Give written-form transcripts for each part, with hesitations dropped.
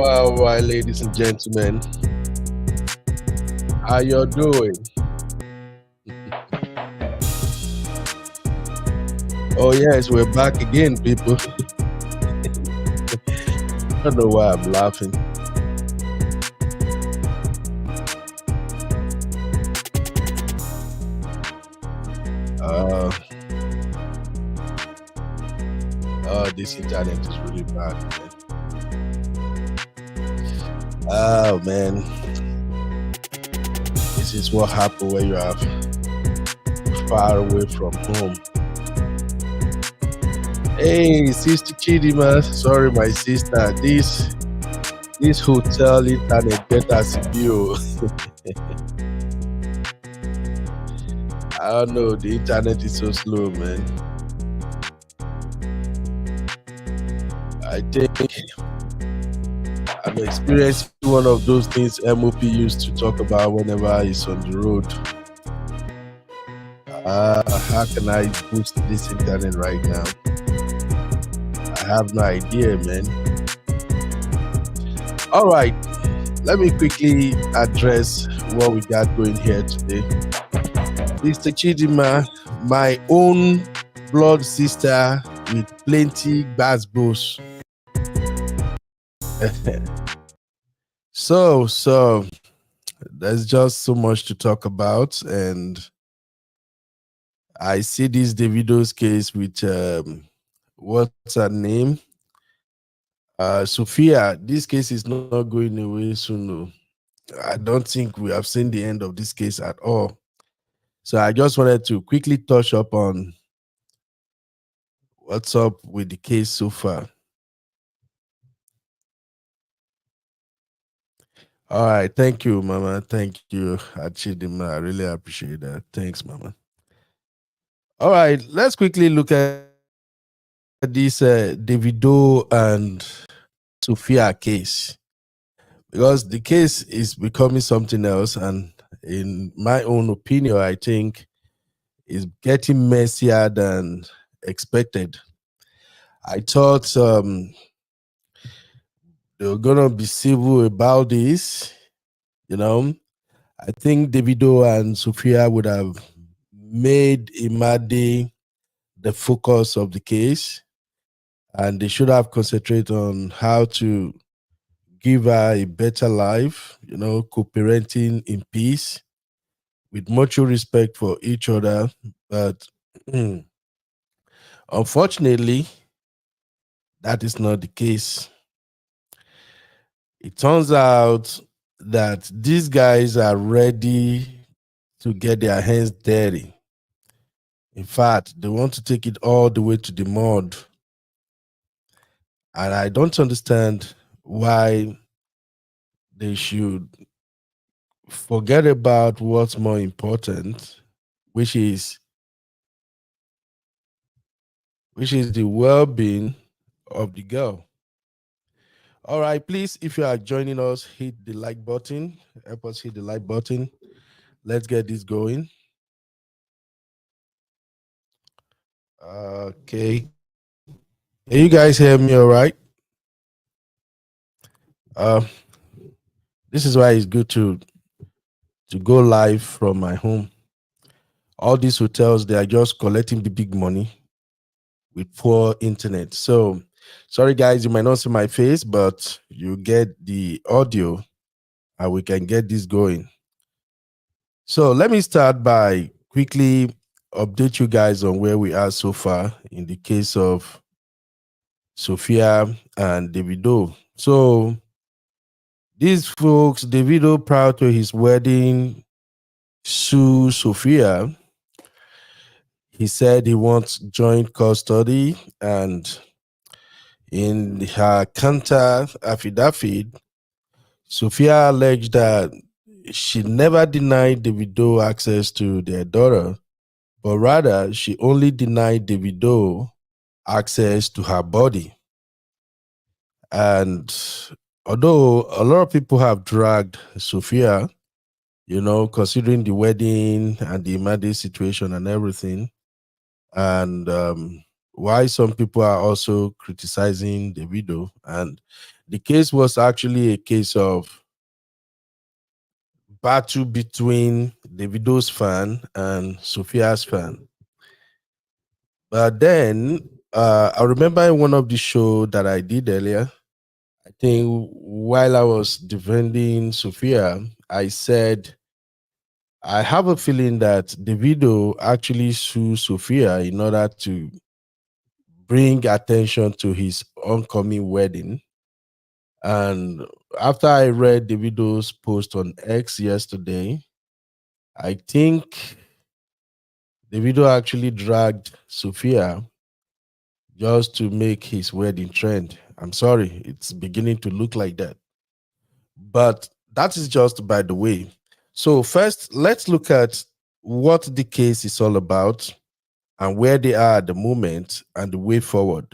Wow, ladies and gentlemen, how you doing? Oh yes, we're back again, people. I don't know why I'm laughing. Uh, this internet is really bad, man. Oh man, this is what happened when you are far away from home. Hey, sister Chidima, sorry, my sister. This hotel internet get us you. I don't know. The internet is so slow, man. I think I'm experiencing one of those things MOP used to talk about whenever he's on the road. How can I boost this internet right now? I have no idea, man. All right, let me quickly address what we got going here today. Mr. Chidima, my own blood sister with plenty basbos. So there's just so much to talk about, and I see this Davido's case with what's her name? Sophia. This case is not going away soon. No. I don't think we have seen the end of this case at all. So I just wanted to quickly touch up on what's up with the case so far. All right, thank you, Mama. Thank you, Achidima. I really appreciate that. Thanks, Mama. All right, let's quickly look at this Davido and Sophia case, because the case is becoming something else, and in my own opinion, I think is getting messier than expected. I thought they were gonna be civil about this, you know. I think Davido and Sophia would have made Imade the focus of the case, and they should have concentrated on how to give her a better life, co-parenting in peace with mutual respect for each other. But unfortunately, that is not the case. It turns out that these guys are ready to get their hands dirty. In fact, they want to take it all the way to the mud. And I don't understand why they should forget about what's more important, which is the well-being of the girl. All right, please, if you are joining us, hit the like button. Help us hit the like button. Let's get this going. Okay. Can you guys hear me all right? Uh, this is why it's good to go live from my home. All these hotels, they are just collecting the big money with poor internet. So sorry guys, you might not see my face, but you get the audio and we can get this going. So let me start by quickly update you guys on where we are so far in the case of Sophia and Davido. So these folks, Davido, prior to his wedding, sue Sophia. He said he wants joint custody, and in her counter affidavit, Sophia alleged that she never denied Davido access to their daughter, but rather she only denied Davido access to her body. And although a lot of people have dragged Sophia, considering the wedding and the Imade situation and everything, and why some people are also criticizing Davido, and The case was actually a case of battle between Davido's fan and Sophia's fan. But then I remember in one of the show that I did earlier, I think while I was defending Sophia, I said I have a feeling that Davido actually sued Sophia in order to bring attention to his oncoming wedding. And after I read Davido's post on X yesterday, I think Davido actually dragged Sophia just to make his wedding trend. I'm sorry, it's beginning to look like that. But that is just by the way. So, first, let's look at what the case is all about and where they are at the moment and the way forward.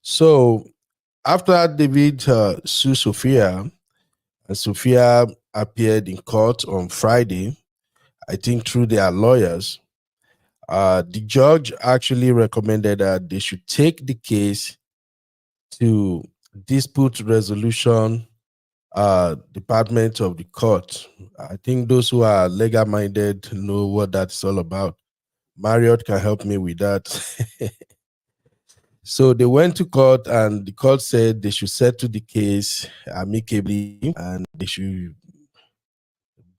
So, after David sued Sophia, and Sophia appeared in court on Friday, I think through their lawyers, the judge actually recommended that they should take the case to dispute resolution department of the court. I think those who are legal minded know what that's all about. Marriott can help me with that. So they went to court, and the court said they should settle the case amicably, and they should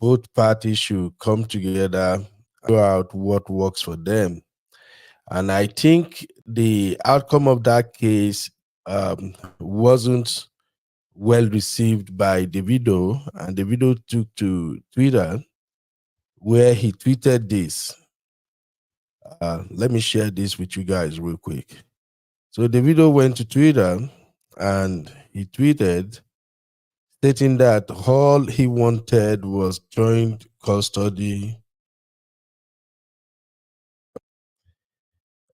both parties should come together and figure out what works for them. And I think the outcome of that case wasn't well received by Davido, and Davido took to Twitter where he tweeted this. Let me share this with you guys real quick. So Davido went to Twitter and he tweeted stating that all he wanted was joint custody,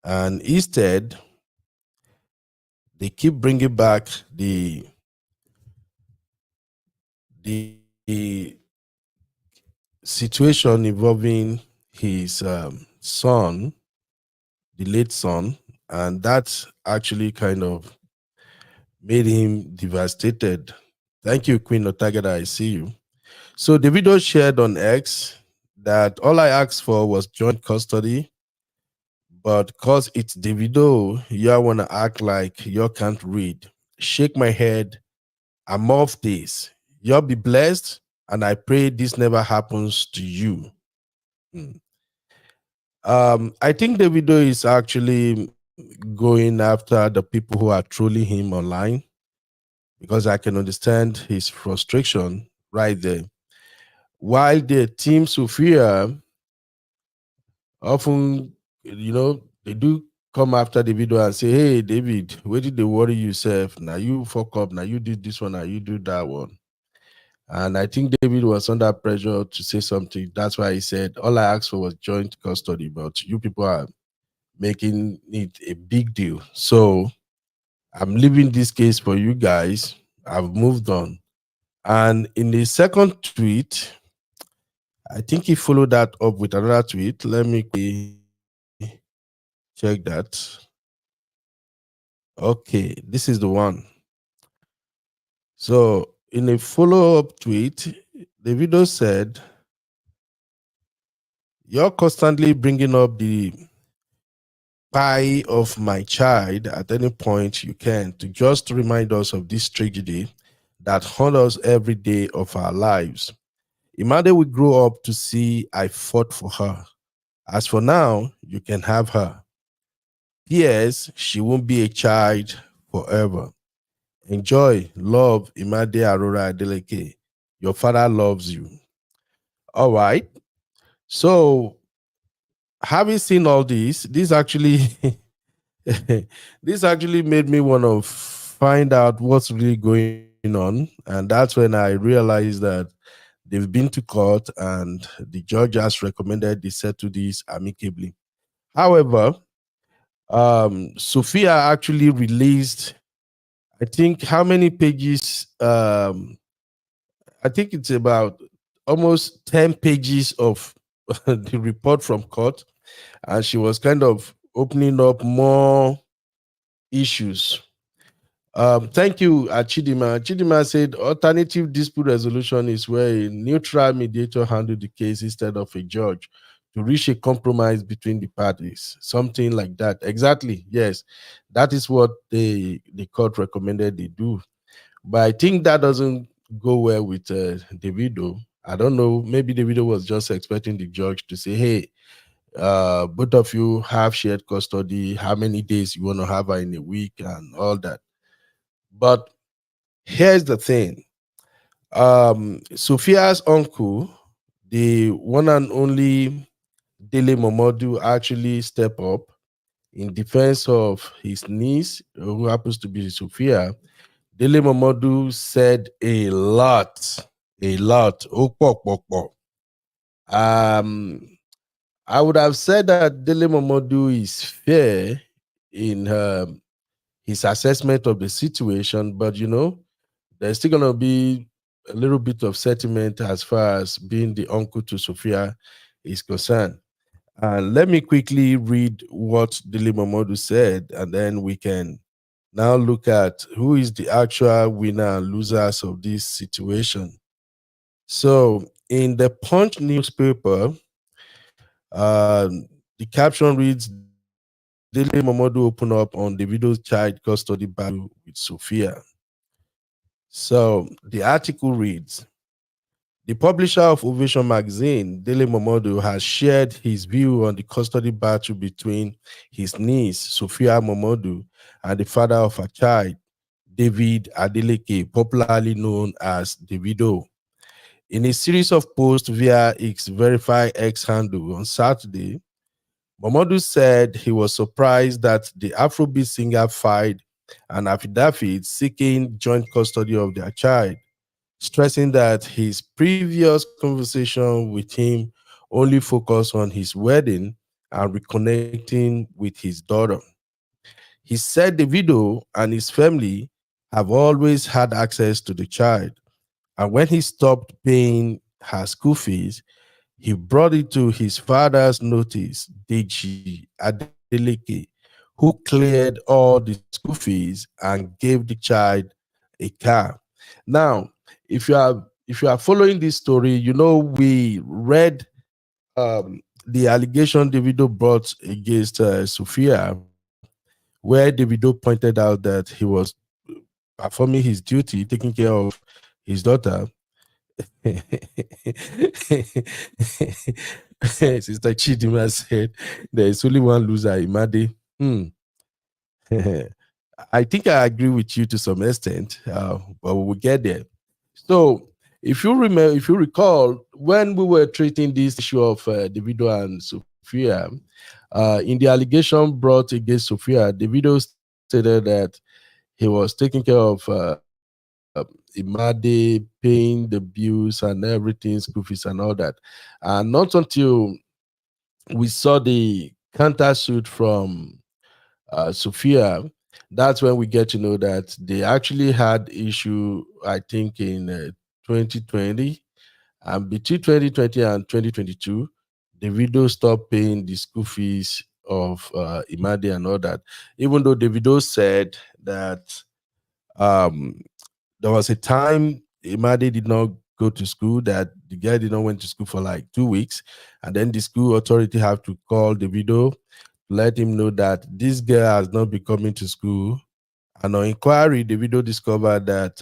and instead they keep bringing back the situation involving his son, the late son, and that's actually kind of made him devastated. Thank you, Queen Otagada. I see you. So Davido shared on X that all I asked for was joint custody, but because it's Davido, y'all wanna act like y'all can't read. Shake my head. I'm off this. Y'all be blessed, and I pray this never happens to you. Hmm. I think Davido is actually going after the people who are trolling him online, because I can understand his frustration right there. While the team Sophia often, they do come after the video and say, "Hey, David, where did they worry yourself? Now you fuck up. Now you did this one. Now you do that one." And I think David was under pressure to say something. That's why he said, "All I asked for was joint custody, but you people are making it a big deal. So I'm leaving this case for you guys. I've moved on." And in the second tweet, I think he followed that up with another tweet. Let me check that. Okay, this is the one. So in a follow-up tweet, the video said, "You're constantly bringing up the pie of my child at any point you can to just remind us of this tragedy that haunts us every day of our lives. Imagine we grow up to see I fought for her. As for now, you can have her. P.S. She won't be a child forever. Enjoy, love, Imade Aurora Adeleke. Your father loves you." All right. So, having seen all this actually this actually made me want to find out what's really going on, and that's when I realized that they've been to court and the judge has recommended they settle this amicably. However, Sophia actually released, I think, how many pages? I think it's about almost 10 pages of the report from court, and she was kind of opening up more issues. Thank you, Chidima. Chidima said alternative dispute resolution is where a neutral mediator handles the case instead of a judge to reach a compromise between the parties. Something like that. Exactly. Yes. That is what the court recommended they do. But I think that doesn't go well with Davido. I don't know. Maybe Davido was just expecting the judge to say, hey, both of you have shared custody, how many days you want to have her in a week, and all that. But here's the thing. Sophia's uncle, the one and only Dele Momodu, actually step up in defense of his niece, who happens to be Sophia. Dele Momodu said a lot, a lot. Oh, pok, pok, pok. Um, I would have said that Dele Momodu is fair in his assessment of the situation, but there's still gonna be a little bit of sentiment as far as being the uncle to Sophia is concerned. And let me quickly read what Dele Momodu said, and then we can now look at who is the actual winner and losers of this situation. So, in the Punch newspaper, the caption reads, Dele Momodu open up on the video's child custody battle with Sophia. So, the article reads, the publisher of Ovation magazine, Dele Momodu, has shared his view on the custody battle between his niece, Sophia Momodu, and the father of her child, David Adeleke, popularly known as Davido. In a series of posts via its verified X handle on Saturday, Momodu said he was surprised that the Afrobeat singer filed an affidavit seeking joint custody of their child, stressing that his previous conversation with him only focused on his wedding and reconnecting with his daughter. He said Davido and his family have always had access to the child, and when he stopped paying her school fees, he brought it to his father's notice, Deji Adeleke, who cleared all the school fees and gave the child a car. Now, if you are following this story, we read the allegation Davido brought against Sophia, where Davido pointed out that he was performing his duty, taking care of his daughter. Sister Chidima said there is only one loser, Imade. I think I agree with you to some extent, but we will get there. So, if you remember, if you recall, when we were treating this issue of Davido and Sophia, in the allegation brought against Sophia, Davido stated that he was taking care of Imade, paying the bills and everything, school fees and all that. And not until we saw the counter suit from Sophia, that's when we get to know that they actually had issue, I think, in 2020. And between 2020 and 2022, Davido stopped paying the school fees of Imade and all that. Even though Davido said that um, there was a time Imade did not go to school, that the guy did not went to school for like 2 weeks, and then the school authority have to call Davido, let him know that this girl has not been coming to school. And on inquiry, Davido discovered that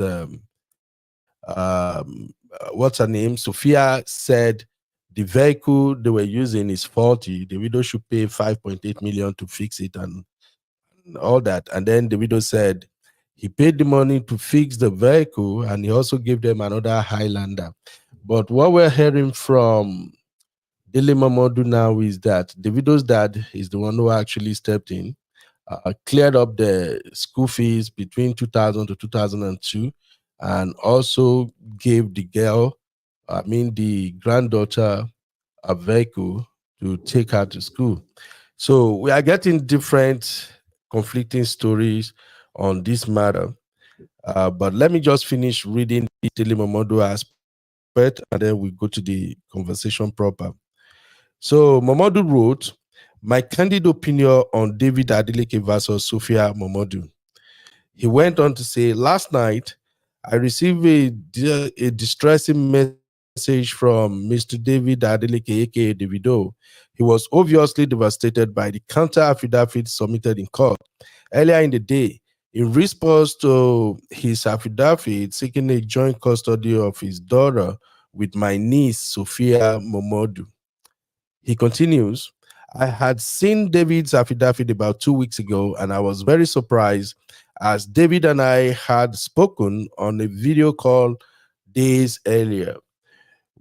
what's her name, Sophia, said the vehicle they were using is faulty. Davido should pay 5.8 million to fix it and all that. And then Davido said he paid the money to fix the vehicle, and he also gave them another Highlander. But what we're hearing from Dele Momodu now is that Davido's dad is the one who actually stepped in, cleared up the school fees between 2000 to 2002, and also gave the girl, I mean the granddaughter, a vehicle to take her to school. So we are getting different conflicting stories on this matter. But let me just finish reading the Dele Momodu aspect, and then we go to the conversation proper. So Momodu wrote, my candid opinion on David Adeleke versus Sophia Momodu. He went on to say, last night, I received a distressing message from Mr. David Adeleke, aka Davido. He was obviously devastated by the counter affidavit submitted in court earlier in the day in response to his affidavit seeking a joint custody of his daughter with my niece, Sophia Momodu. He continues, I had seen David's affidavit about 2 weeks ago, and I was very surprised as David and I had spoken on a video call days earlier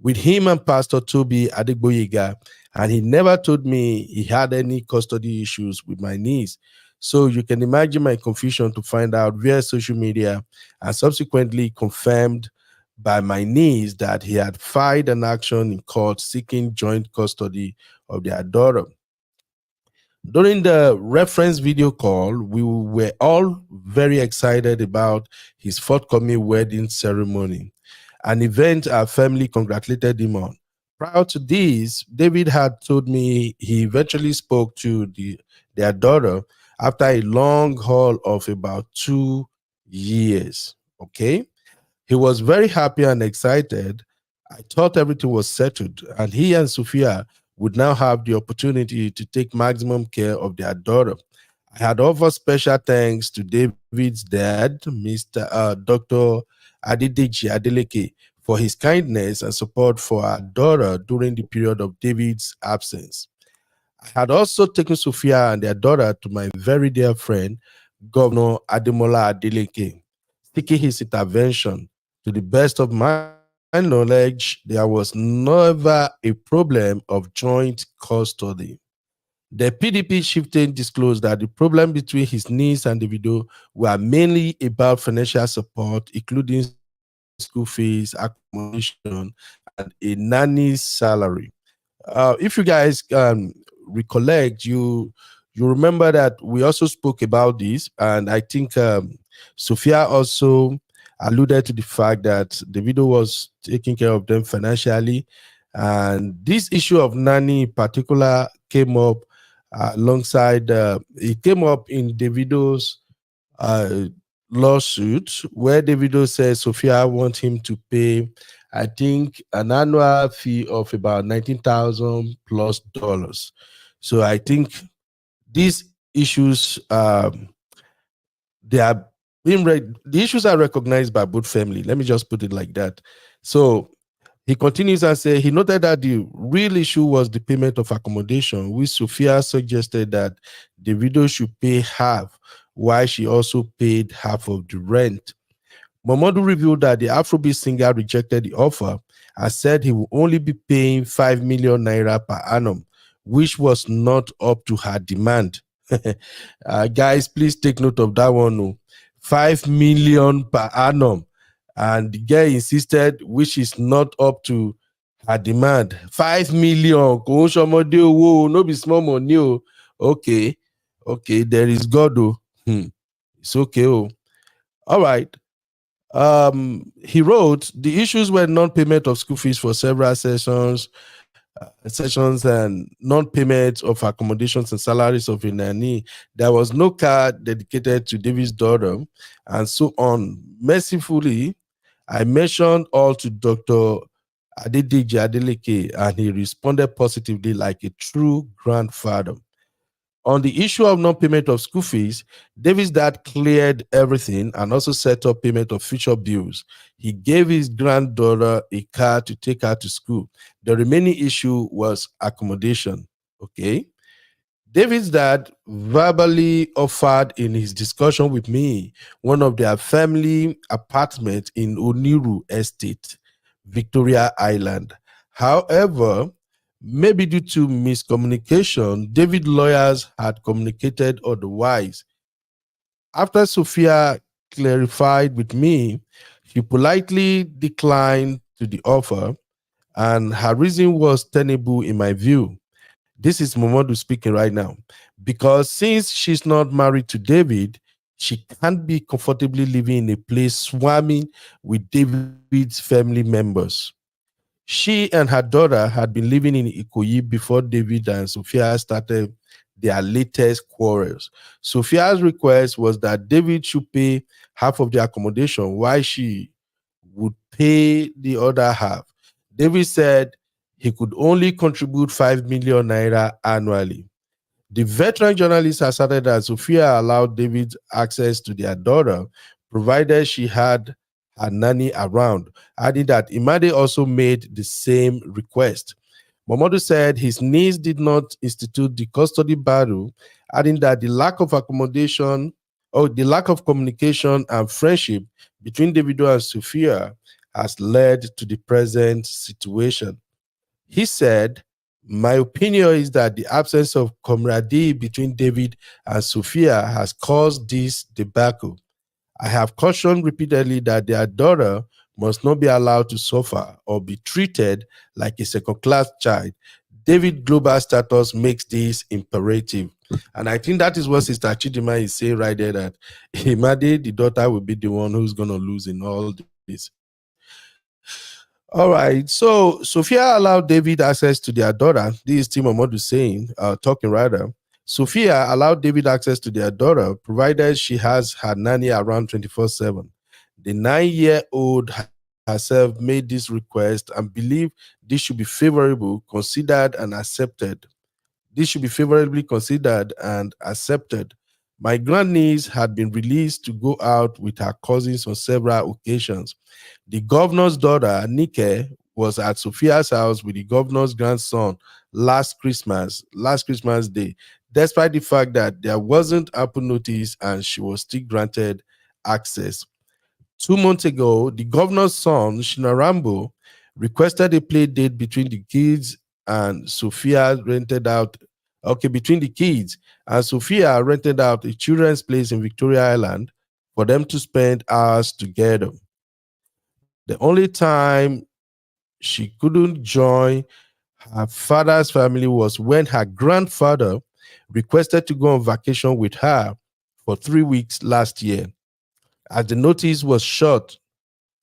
with him and Pastor Toby Adegboyega, and he never told me he had any custody issues with my niece. So you can imagine my confusion to find out via social media and subsequently confirmed by my niece that he had filed an action in court seeking joint custody of their daughter. During the reference video call, we were all very excited about his forthcoming wedding ceremony, an event our family congratulated him on. Prior to this, David had told me he eventually spoke to their daughter after a long haul of about 2 years. Okay. He was very happy and excited. I thought everything was settled, and he and Sophia would now have the opportunity to take maximum care of their daughter. I had offered special thanks to David's dad, Dr. Adedeji Adeleke, for his kindness and support for our daughter during the period of David's absence. I had also taken Sophia and their daughter to my very dear friend, Governor Ademola Adeleke, seeking his intervention. To the best of my knowledge, there was never a problem of joint custody. The PDP chieftain disclosed that the problem between his niece and Davido were mainly about financial support, including school fees, accommodation, and a nanny's salary. If you guys recollect, you remember that we also spoke about this, and I think Sophia also alluded to the fact that Davido was taking care of them financially, and this issue of nanny in particular came up alongside. It came up in Davido's uh, lawsuit, where Davido says Sophia wants him to pay, I think, an annual fee of about 19,000 plus dollars. So I think these issues, they are the issues are recognized by both family. Let me just put it like that. So he continues and say he noted that the real issue was the payment of accommodation, which Sophia suggested that the widow should pay half, while she also paid half of the rent. Momodu revealed that the Afrobeat singer rejected the offer and said he will only be paying 5 million naira per annum, which was not up to her demand. Guys, please take note of that one. Oh. 5 million per annum. And the girl insisted, which is not up to her demand. 5 million. No be small money. Oh. Okay. Okay. There is God. Oh. It's okay. Oh. All right. He wrote the issues were non-payment of school fees for several sessions and non-payment of accommodations and salaries of a nanny. There was no car dedicated to David's daughter, and so on. Mercifully, I mentioned all to Dr. Adedeji Adeleke, and he responded positively like a true grandfather. On the issue of non-payment of school fees, David's dad cleared everything and also set up payment of future bills. He gave his granddaughter a car to take her to school. The remaining issue was accommodation. Okay. David's dad verbally offered in his discussion with me one of their family apartments in Oniru Estate, Victoria Island. However, maybe due to miscommunication, David lawyers had communicated otherwise. After Sophia clarified with me, she politely declined to the offer, and her reason was tenable in my view. This is Momodu speaking right now. Because since she's not married to David, she can't be comfortably living in a place swarming with David's family members. She and her daughter had been living in Ikoyi before David and Sophia started their latest quarrels. Sophia's request was that David should pay half of the accommodation while she would pay the other half. David said he could only contribute 5 million naira annually. The veteran journalist asserted that Sophia allowed David access to their daughter, provided she had her nanny around, adding that Imade also made the same request. Momodu said his niece did not institute the custody battle, adding that the lack of accommodation or the lack of communication and friendship between Davido and Sophia has led to the present situation. He said, my opinion is that the absence of camaraderie between David and Sophia has caused this debacle. I have cautioned repeatedly that their daughter must not be allowed to suffer or be treated like a second class child. David global status makes this imperative. And I think that is what Sister Chidima is saying right there, that Imade, the daughter, will be the one who's going to lose in all this. All right. So Sophia allowed David access to their daughter. This is Tim Momodu saying, talking rather. Sophia allowed David access to their daughter, provided she has her nanny around 24/7. The 9-year-old herself made this request and believed this should be favorably considered and accepted. My grandniece had been released to go out with her cousins on several occasions. The governor's daughter, Nike, was at Sophia's house with the governor's grandson last Christmas Day, despite the fact that there wasn't ample notice and she was still granted access. 2 months ago, the governor's son, Shinarambo, requested a play date between the kids and Sophia rented out. Okay, between the kids and Sophia rented out a children's place in Victoria Island for them to spend hours together. The only time she couldn't join her father's family was when her grandfather requested to go on vacation with her for 3 weeks last year. As the notice was short,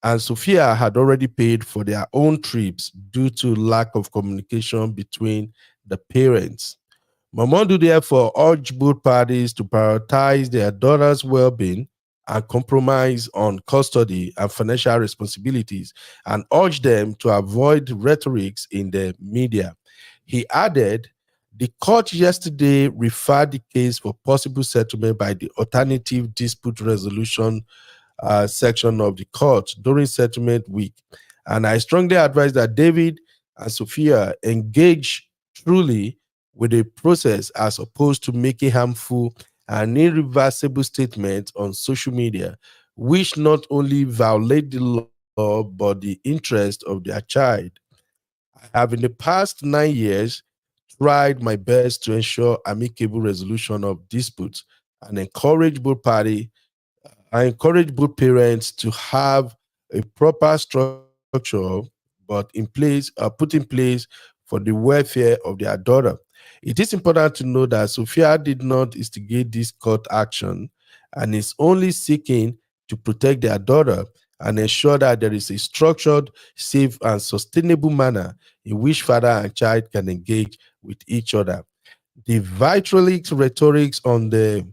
and Sophia had already paid for their own trips due to lack of communication between the parents. Momodu therefore urged both parties to prioritize their daughter's well-being and compromise on custody and financial responsibilities, and urged them to avoid rhetorics in the media. He added, the court yesterday referred the case for possible settlement by the Alternative Dispute Resolution section of the court during settlement week. And I strongly advise that David and Sophia engage truly with the process as opposed to making harmful and irreversible statements on social media, which not only violate the law but the interest of their child. I have in the past 9 years tried my best to ensure amicable resolution of disputes and I encourage both parents to have a proper structure, but put in place for the welfare of their daughter. It is important to know that Sophia did not instigate this court action and is only seeking to protect their daughter and ensure that there is a structured, safe, and sustainable manner in which father and child can engage with each other. The vitriolic rhetorics on the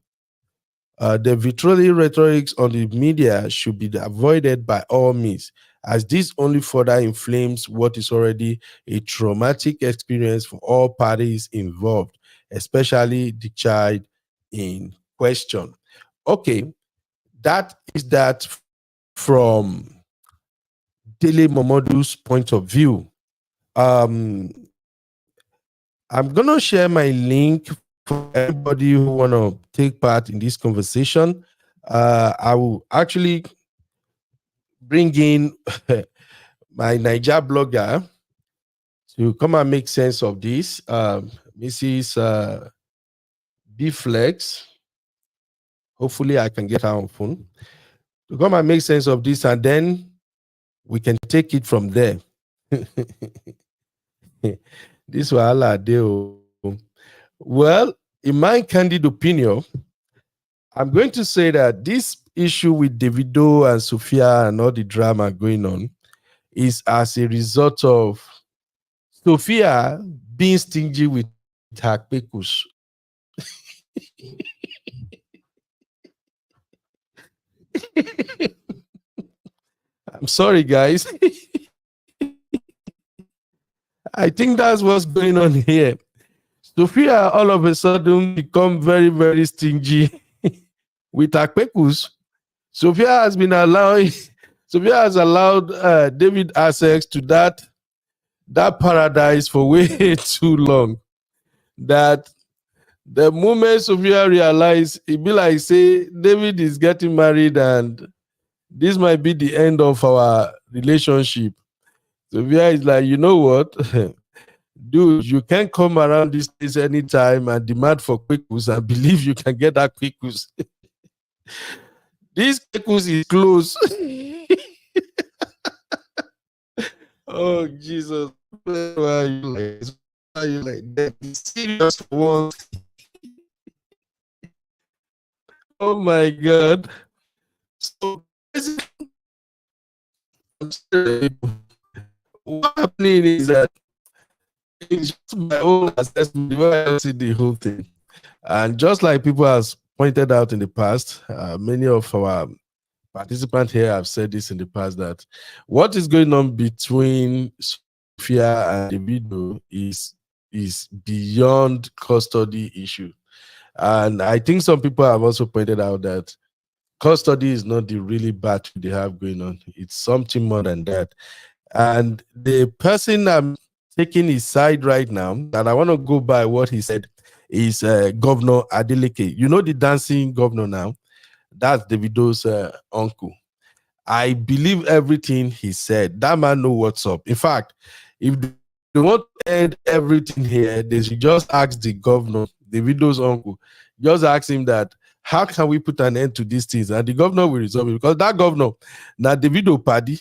media should be avoided by all means, as this only further inflames what is already a traumatic experience for all parties involved, especially the child in question. Okay, that is that from Dele Momodu's point of view. I'm gonna share my link for anybody who wanna take part in this conversation. I will actually bring in my Niger blogger to come and make sense of this. Mrs. B-Flex. Hopefully, I can get her on phone to come and make sense of this, and then we can take it from there. This wahala dey. Well, in my candid opinion, I'm going to say that this issue with Davido and Sophia and all the drama going on is as a result of Sophia being stingy with her pekus. I'm sorry, guys. I think that's what's going on here. Sophia all of a sudden become very, very stingy with her pekus. Sophia has been allowing, Sophia has allowed David access to that paradise for way too long. That the moment Sophia realized, it be like say David is getting married and this might be the end of our relationship. Sophia is like, you know what? Dude, you can come around this place anytime and demand for quickus and believe you can get that quickus. This quickus is close. Oh, Jesus. Why are you like this? Why are you like that? Serious one. Oh my God. So what happening is that it's just my own assessment where I see the whole thing. And just like people have pointed out in the past, many of our participants here have said this in the past, that what is going on between Sophia and Davido is beyond custody issue. And I think some people have also pointed out that custody is not the really bad thing they have going on. It's something more than that. And the person I'm taking his side right now, and I want to go by what he said, is Governor Adeleke. You know the dancing governor now? That's Davido's uncle. I believe everything he said. That man know what's up. In fact, if they want to end everything here, they should just ask the governor, Davido's uncle, just ask him that, how can we put an end to these things? And the governor will resolve it, because that governor, now Davido party.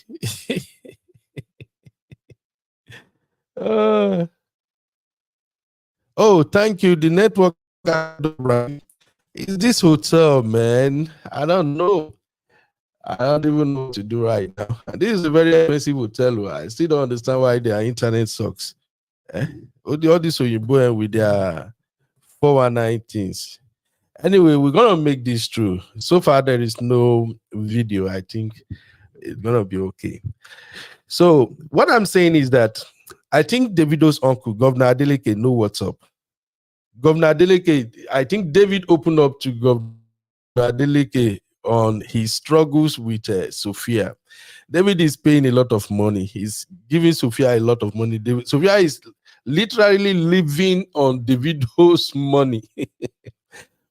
Oh, thank you. The network is this hotel, man. I don't know. I don't even know what to do right now. And this is a very expensive hotel. I still don't understand why their internet sucks. All this Oyinbo with their 419 things. Anyway, we're gonna make this true. So far, there is no video. I think it's gonna be okay. So what I'm saying is that I think Davido's uncle, Governor Adeleke, know what's up. Governor Adeleke, I think David opened up to Governor Adeleke on his struggles with Sophia. David is paying a lot of money. He's giving Sophia a lot of money. Sophia is literally living on Davido's money.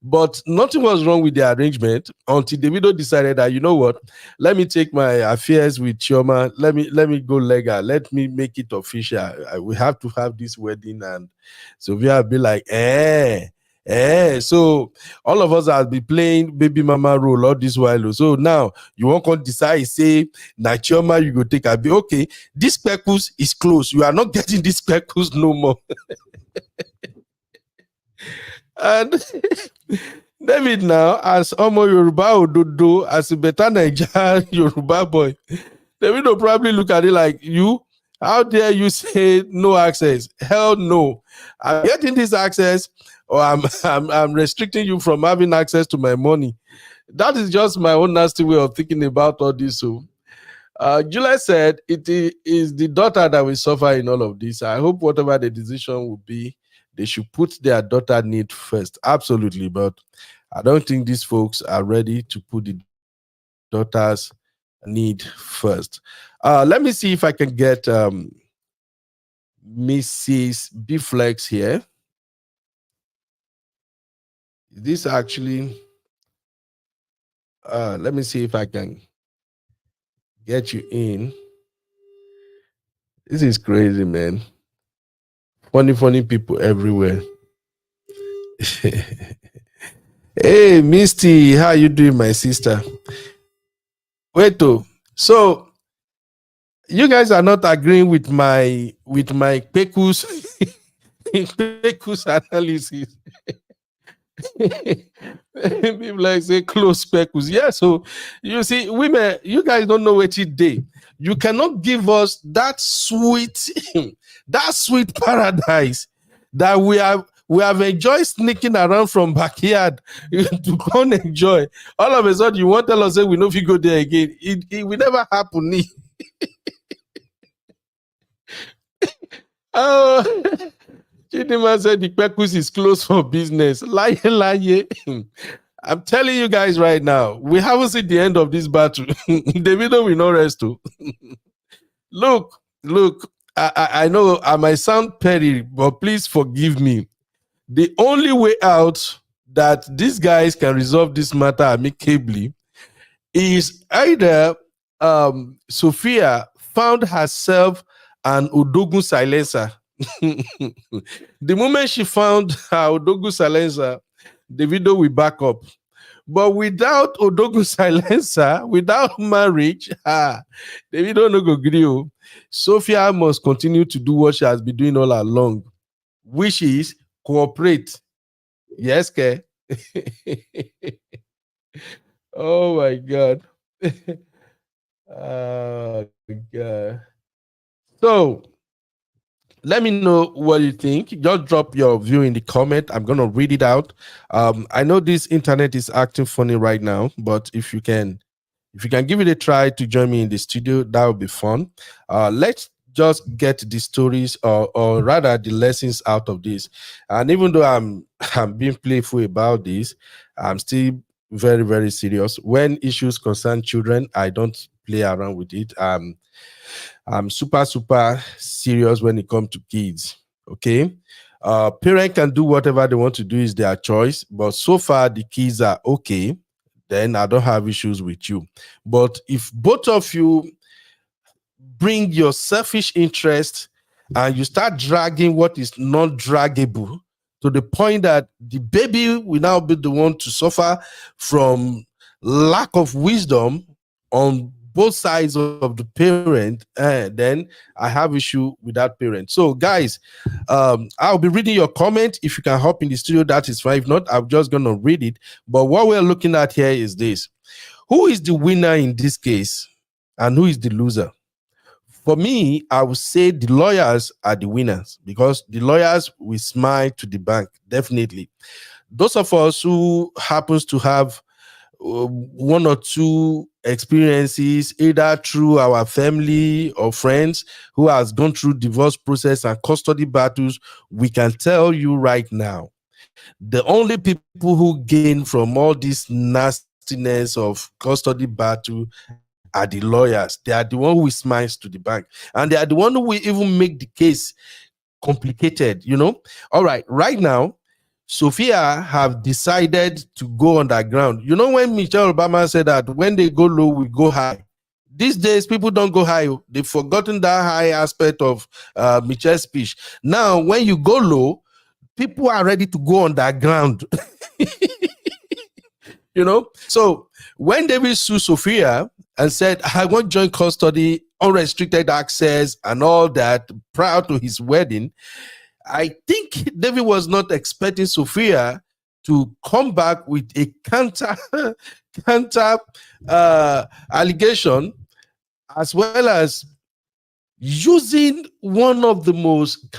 But nothing was wrong with the arrangement until Davido decided that, you know what, let me take my affairs with Chioma. Let me go legal. Let me make it official. We have to have this wedding. And Sophia will be like, so all of us will be playing baby mama role all this while. So now you won't come decide, say, na Chioma you go take. I'll be okay. This pekus is closed. You are not getting this pekus no more. And David now, as Omo Yoruba Ododo, as a better Nigerian Yoruba boy, David will probably look at it like, you, how dare you say no access? Hell no. I'm getting this access, or I'm restricting you from having access to my money. That is just my own nasty way of thinking about all this. So Juliet said it is the daughter that will suffer in all of this. I hope whatever the decision will be, they should put their daughter need first. Absolutely. But I don't think these folks are ready to put the daughter's need first. Let me see if I can get Mrs. B-Flex here. This actually, let me see if I can get you in. This is crazy, man. Funny people everywhere. Hey, Misty, how you doing, my sister? Wait, so you guys are not agreeing with my pekus pekus analysis. People like say close pekus. Yeah, so you see, women, you guys don't know what it day. You cannot give us that sweet that sweet paradise that we We have enjoyed sneaking around from backyard to come enjoy. All of a sudden, you want to tell us say we know if you go there again. It will never happen. Oh, Chidima said the Pekus is closed for business. Lie, lie. I'm telling you guys right now, we haven't seen the end of this battle. Davido will not rest too. Look, I know I might sound petty, but please forgive me. The only way out that these guys can resolve this matter amicably is either Sophia found herself an Odogun silencer. The moment she found her Odogun silencer, Davido will back up. But without Odogun silencer, without marriage, Davido no go gree o. Sophia must continue to do what she has been doing all along, which is cooperate. Yes, ke? Oh my God. Oh God. So let me know what you think. Just drop your view in the comment. I'm gonna read it out. I know this internet is acting funny right now, but if you can give it a try to join me in the studio, that would be fun. Let's just get the stories or rather the lessons out of this. And even though I'm being playful about this, I'm still very, very serious. When issues concern children, I don't play around with it. I'm super, super serious when it comes to kids. Okay. Parent can do whatever they want to do, is their choice. But so far the kids are okay, then I don't have issues with you. But if both of you bring your selfish interest and you start dragging what is not draggable to the point that the baby will now be the one to suffer from lack of wisdom on both sides of the parent, then I have issue with that parent. So guys, I'll be reading your comment. If you can hop in the studio, that is fine. If not, I'm just gonna read it. But what we're looking at here is this: who is the winner in this case and who is the loser? For me, I would say the lawyers are the winners, because the lawyers will smile to the bank, definitely. Those of us who happens to have one or two experiences, either through our family or friends who has gone through divorce process and custody battles, we can tell you right now, the only people who gain from all this nastiness of custody battle are the lawyers. They are the one who smiles to the bank, and they are the one who will even make the case complicated. All right now, Sophia have decided to go underground. When Michelle Obama said that when they go low, we go high. These days, people don't go high. They've forgotten that high aspect of Michelle's speech. Now, when you go low, people are ready to go underground. So when David sued Sophia and said, I want joint custody, unrestricted access, and all that prior to his wedding, I think David was not expecting Sophia to come back with a counter allegation, as well as using one of the most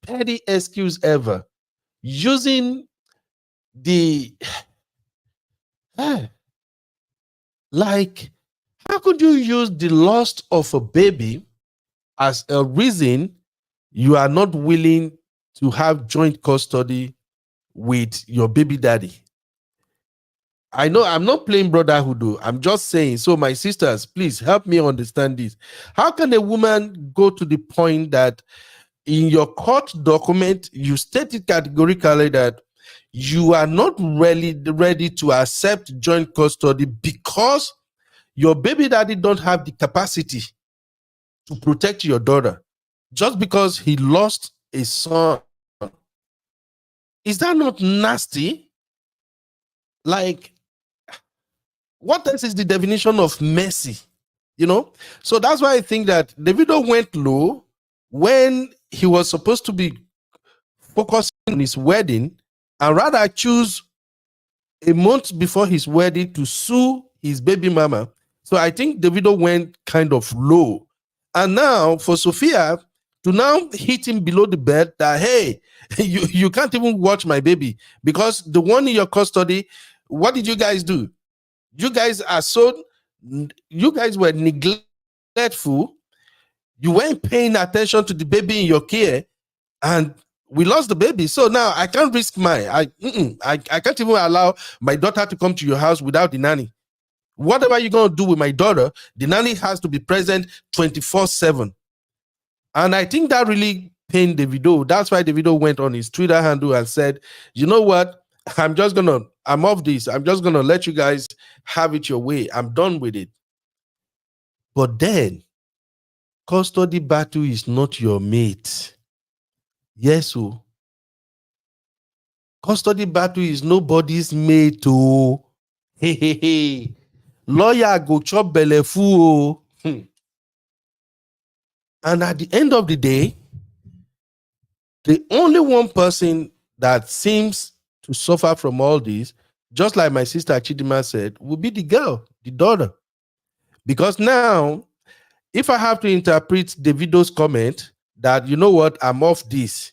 petty excuse ever, using the like, how could you use the loss of a baby as a reason you are not willing to have joint custody with your baby daddy? I know I'm not playing brotherhood, I'm just saying. So my sisters, please help me understand this. How can a woman go to the point that in your court document, you stated categorically that you are not really ready to accept joint custody because your baby daddy don't have the capacity to protect your daughter just because he lost a son? Is that not nasty? Like, what else is the definition of mercy? So that's why I think that Davido went low when he was supposed to be focusing on his wedding, and rather choose a month before his wedding to sue his baby mama. So I think Davido went kind of low. And now for Sophia, to now hit him below the bed that, hey, you can't even watch my baby because the one in your custody, what did you guys do? You guys are so, you guys were neglectful. You weren't paying attention to the baby in your care, and we lost the baby. So now I can't risk I can't even allow my daughter to come to your house without the nanny. Whatever you're going to do with my daughter, the nanny has to be present 24/7. And I think that really pained Davido. That's why Davido went on his Twitter handle and said, you know what? I'm off this. I'm just going to let you guys have it your way. I'm done with it. But then, custody battle is not your mate. Yes, so custody battle is nobody's mate. Oh, hey. Lawyer go chop belle full. And at the end of the day, the only one person that seems to suffer from all this, just like my sister Chidima said, will be the girl, the daughter. Because now, if I have to interpret Davido's comment that, you know what, I'm off this,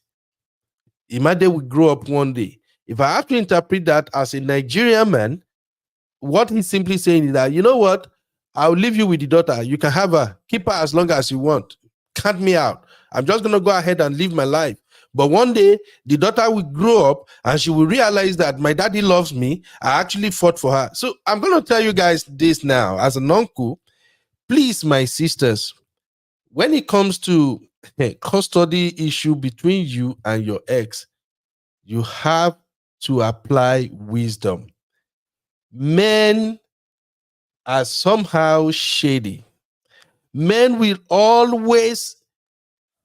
Imade will grow up one day. If I have to interpret that as a Nigerian man, what he's simply saying is that, you know what, I'll leave you with the daughter. You can have her, keep her as long as you want. Cut me out. I'm just going to go ahead and live my life. But one day, the daughter will grow up and she will realize that my daddy loves me. I actually fought for her. So I'm going to tell you guys this now. As an uncle, please, my sisters, when it comes to custody issue between you and your ex, you have to apply wisdom. Men are somehow shady. Men will always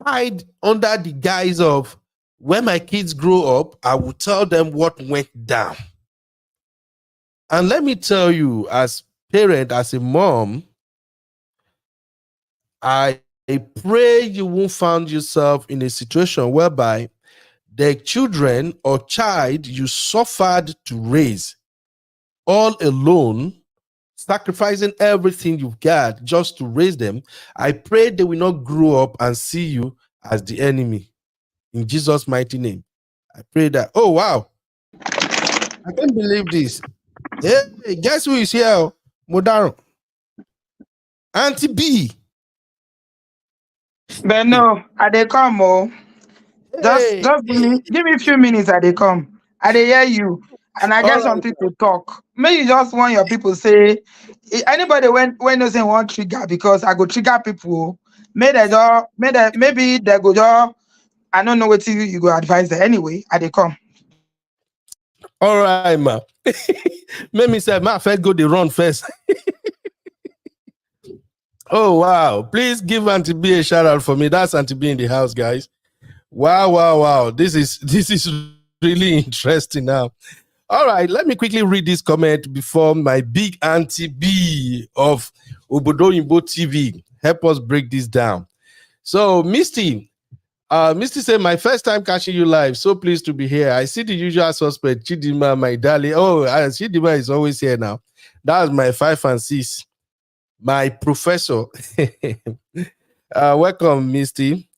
hide under the guise of, when my kids grow up, I will tell them what went down. And let me tell you, as parent, as a mom, I pray you won't find yourself in a situation whereby the children or child you suffered to raise all alone, sacrificing everything you've got just to raise them. I pray they will not grow up and see you as the enemy. In Jesus' mighty name, I pray that. Oh, wow. I can't believe this. Hey, guess who is here? Modaro. Auntie B. But no, I they come, oh. Just Hey. just give me a few minutes, I they come. I they hear you. And I All get right. something to talk. Maybe you just want your people say anybody when doesn't want trigger because I go trigger people. Maybe they go just I don't know what you go advise them anyway. I they come. All right, ma. Make me say, ma, first go the run first. Oh, wow. Please give Auntie B a shout out for me. That's Auntie B in the house, guys. Wow. This is really interesting now. All right, let me quickly read this comment before my big Auntie B of Obodo Yimbo TV help us break this down. So, Misty said, my first time catching you live. So pleased to be here. I see the usual suspect, Chidima, my darling. Oh, Chidima is always here now. That's my 5 and 6. My professor. Welcome, Misty.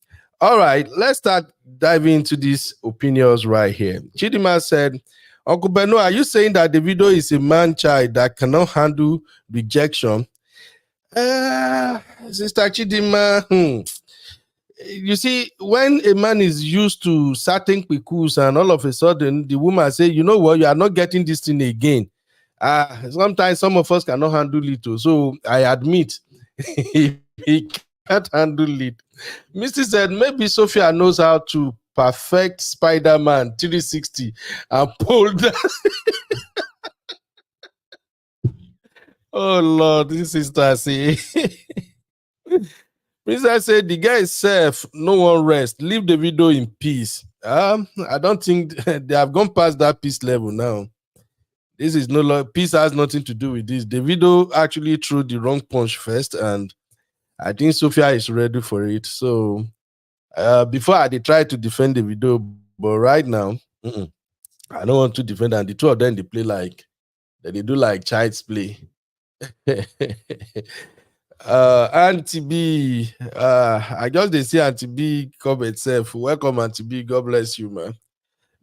All right, let's start diving into these opinions right here. Chidima said, Uncle Beno, are you saying that Davido is a man child that cannot handle rejection? Sister Chidima, you see, when a man is used to certain quikus and all of a sudden the woman say, you know what, you are not getting this thing again. Sometimes some of us cannot handle it too. So I admit he can't handle it. Misty said maybe Sophia knows how to perfect Spider-Man 360 and pull that. Oh Lord, this sister say. Princess said the guy is safe, no one rest. Leave the video in peace. I don't think they have gone past that peace level now. This is no longer peace has nothing to do with this. The video actually threw the wrong punch first, and I think Sophia is ready for it. So before I did try to defend the video, but right now, I don't want to defend. And the two of them they play like they do like child's play. Auntie B, I just they see Auntie B come itself. Welcome, Auntie B. God bless you, man.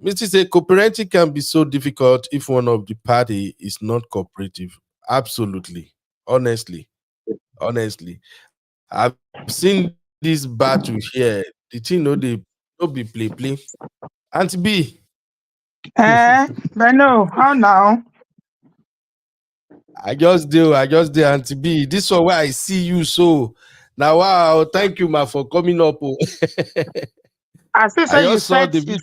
Mr. Say co-parenting can be so difficult if one of the party is not cooperative. Absolutely. Honestly. Honestly. I've seen this battle here. The thing no be play play. Auntie B. But no, how now? I just do Auntie B. This one where I see you so. Now wow, thank you ma for coming up. Oh. I still I say just saw the video.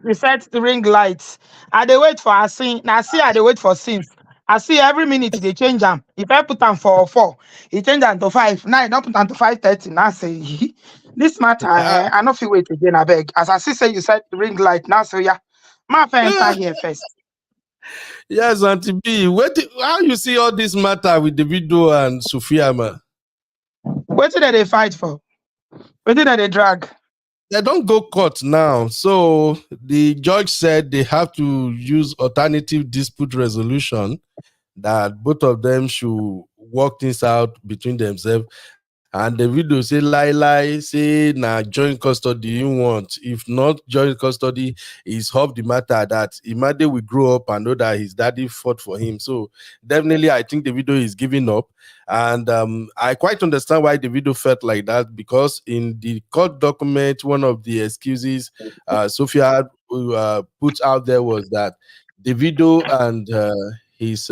you set the ring lights. I dey wait for a scene. Now see I dey wait for scenes. I see every minute they change them. If I put them for 4, he change them to 5. Now I don't put them to 5:30. Now say this matter, Ah, I not feel wait again, I beg. As I see say you set the ring light. Now so yeah. My enter ah, here first. yes, Auntie B. How you see all this matter with Davido and Sophia, man? What did they fight for? What did they drag? They don't go court now. So the judge said they have to use alternative dispute resolution, that both of them should work things out between themselves. And the video say lie, say na joint custody you want. If not joint custody, is hope the matter that Imade will grow up and know that his daddy fought for him. So definitely, I think the video is giving up. And I quite understand why the video felt like that, because in the court document, one of the excuses Sophia put out there was that Davido and his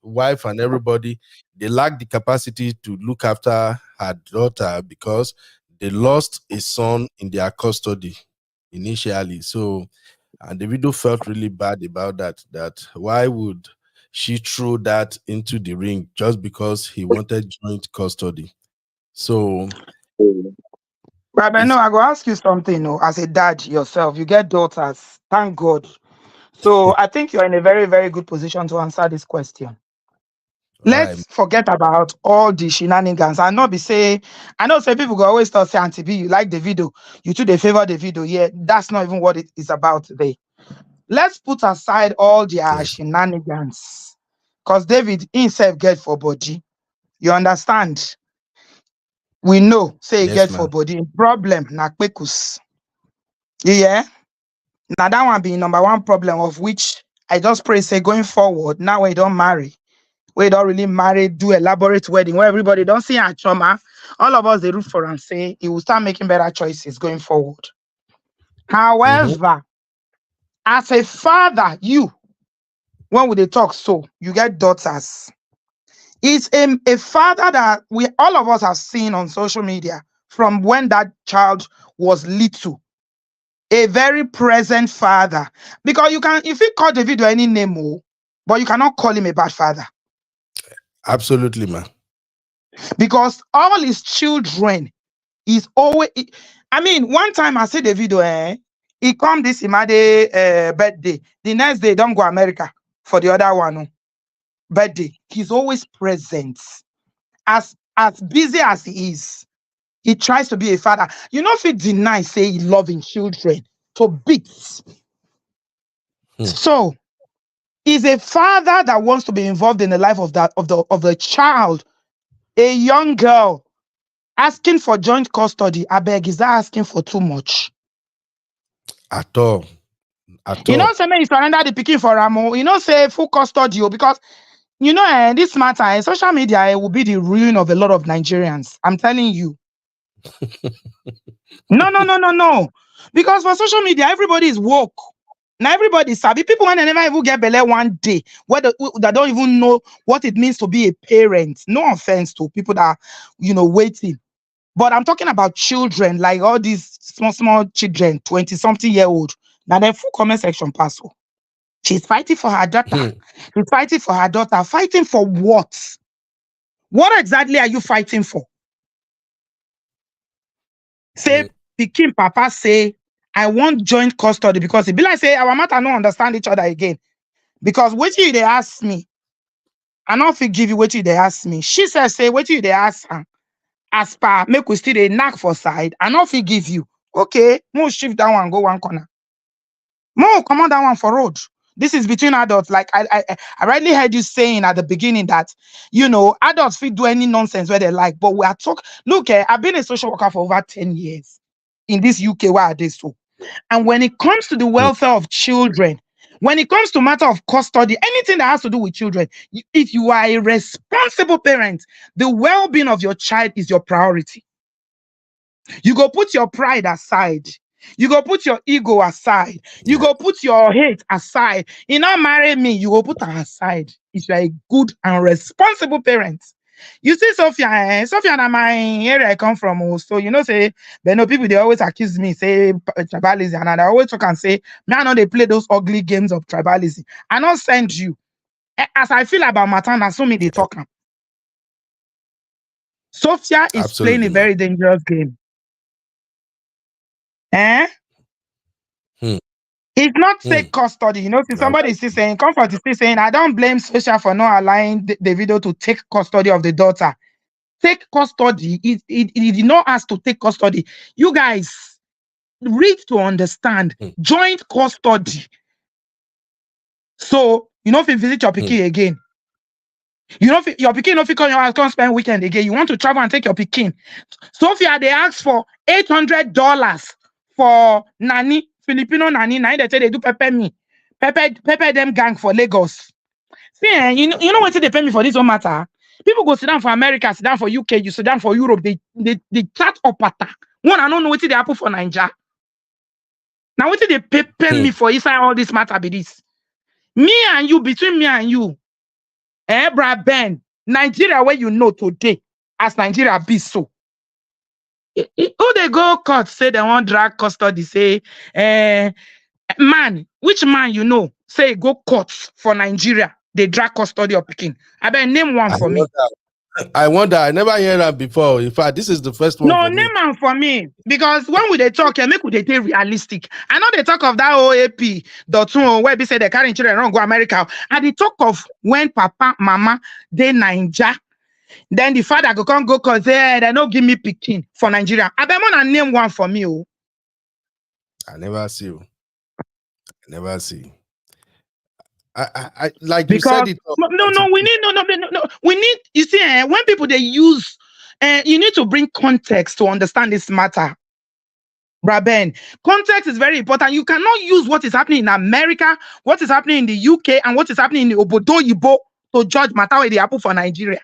wife and everybody, they lack the capacity to look after her daughter because they lost a son in their custody initially. So, and the widow felt really bad about that. That why would she throw that into the ring just because he wanted joint custody? So But no, it's I go ask you something. No, as a dad yourself, you get daughters. Thank God. So I think you're in a very, very good position to answer this question. all right. Let's forget about all the shenanigans. I know be say, I know say people go always talk say Auntie B, you like the video, you too they favor the video. Yeah, that's not even what it is about today. Let's put aside all their Yes, shenanigans. Because David himself get for body. You understand? We know, say he yes, get for ma'am. body. Problem na kpekus. Yeah. Now that one be number one problem of which I just pray say going forward, now we don't marry. We don't really marry, do elaborate wedding where everybody don't see a trauma. All of us they root for and say he will start making better choices going forward. Mhm. However, as a father, you when we they talk so you get daughters. It's a father that we all of us have seen on social media from when that child was little. A very present father. Because you can if you call the video any name, oh, but you cannot call him a bad father. Absolutely, ma'am. Because all his children is always I mean, one time I see the video, he come this Imade birthday. The next day, don't go America for the other one. Birthday. He's always present. As busy as he is, he tries to be a father. You know, if he deny, say he loving children to bits. Hmm. So he's a father that wants to be involved in the life of the child, a young girl. Asking for joint custody, I beg, is that asking for too much? At all. At You know, all. say me you surrender the picking for Ramo. You know, say full custody because you know this matter, social media will be the ruin of a lot of Nigerians. I'm telling you. No, no, no, no, no. Because for social media, everybody is woke. Now everybody sabi. People when they never even get belay one day, that don't even know what it means to be a parent. No offense to people that waiting. But I'm talking about children, like all these small children, 20 something year old. Now the full comment section pass. Oh. She's fighting for her daughter. Hmm. She's fighting for her daughter. Fighting for what? What exactly are you fighting for? Say, Hmm. Pikin Papa say, I want joint custody because it be like say our matter no understand each other again. Because what you they ask me, I not fit give you what you they ask me. She says, say, what you they ask her. As per, make we still they knock for side. I not fit give you. Okay, move shift that one, go one corner. More come on that one for road. This is between adults. Like I rightly heard you saying at the beginning that adults feel do any nonsense where they like, but we are talk. Look, I've been a social worker for over 10 years in this UK. Where are they so? And when it comes to the Hmm. welfare of children, when it comes to matter of custody, anything that has to do with children, if you are a responsible parent, the well-being of your child is your priority. You go put your pride aside. You go put your ego aside. You Yeah, go put your hate aside. You not marry me, you go put her aside. If you are a good and responsible parent. You see, Sophia, Sophia, na my area I come from. So say, but no people they always accuse me, say tribalism, and I always talk and say, me I know they play those ugly games of tribalism. I not send you. As I feel about Matana, so me they yeah, talk. Sophia is playing absolutely, a man. very dangerous game. Eh? Hmm. It's not Hmm. take custody. See, All somebody right. is still saying, Comfort is still saying, I don't blame Social for not allowing Davido to take custody of the daughter. Take custody. It did not ask to take custody. You guys read to understand. Hmm. Joint custody. So, if you visit your Hmm. pikin again, your pikin no fit come your house, come spend weekend again. You want to travel and take your pikin. Sophia, they ask for $800 for nanny, Filipino nanny. Now they say they do pepper me. Pepper them gang for Lagos. See, you know what they pay me for this one matter? People go sit down for America, sit down for UK, you sit down for Europe, they chat up attack. One, I don't know what they happen for Nigeria. Now what they pay Hmm. me for inside all this matter be this? Me and you, between me and you, Bra Ben, Nigeria where you know today, as Nigeria be so. Who they go court say they want drag custody, say, man, which man say go court for Nigeria, they drag custody of Peking. I bet name one I for me. wonder. I wonder. I never heard that before. In fact, this is the first one No, for name me. one for me. Because when we they talk, make we they take realistic. I know they talk of that OAP, where they say they carry children around go America. And they talk of when Papa, Mama, they Ninja. Then the father go come go cause they don't give me Peking for Nigeria. I bet man name one for me. Oh. I never see. I never see. I like you said Because it. no, we need no. We need, you see, when people they use, you need to bring context to understand this matter. Braben, context is very important. You cannot use what is happening in America, what is happening in the UK, and what is happening in the Obodo Yibo to judge matter where they happen for Nigeria.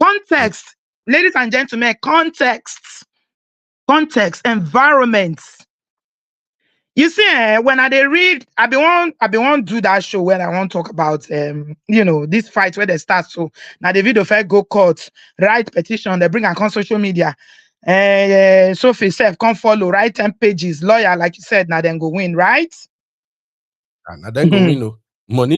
Context, ladies and gentlemen, context, environment. You see, when I they read, I be want do that show where I want to talk about this fight where they start. So now the video fair go court, write petition, they bring on social media. Sophie self come follow, write 10 pages, lawyer, like you said, now then go win, right? And then go win. Money.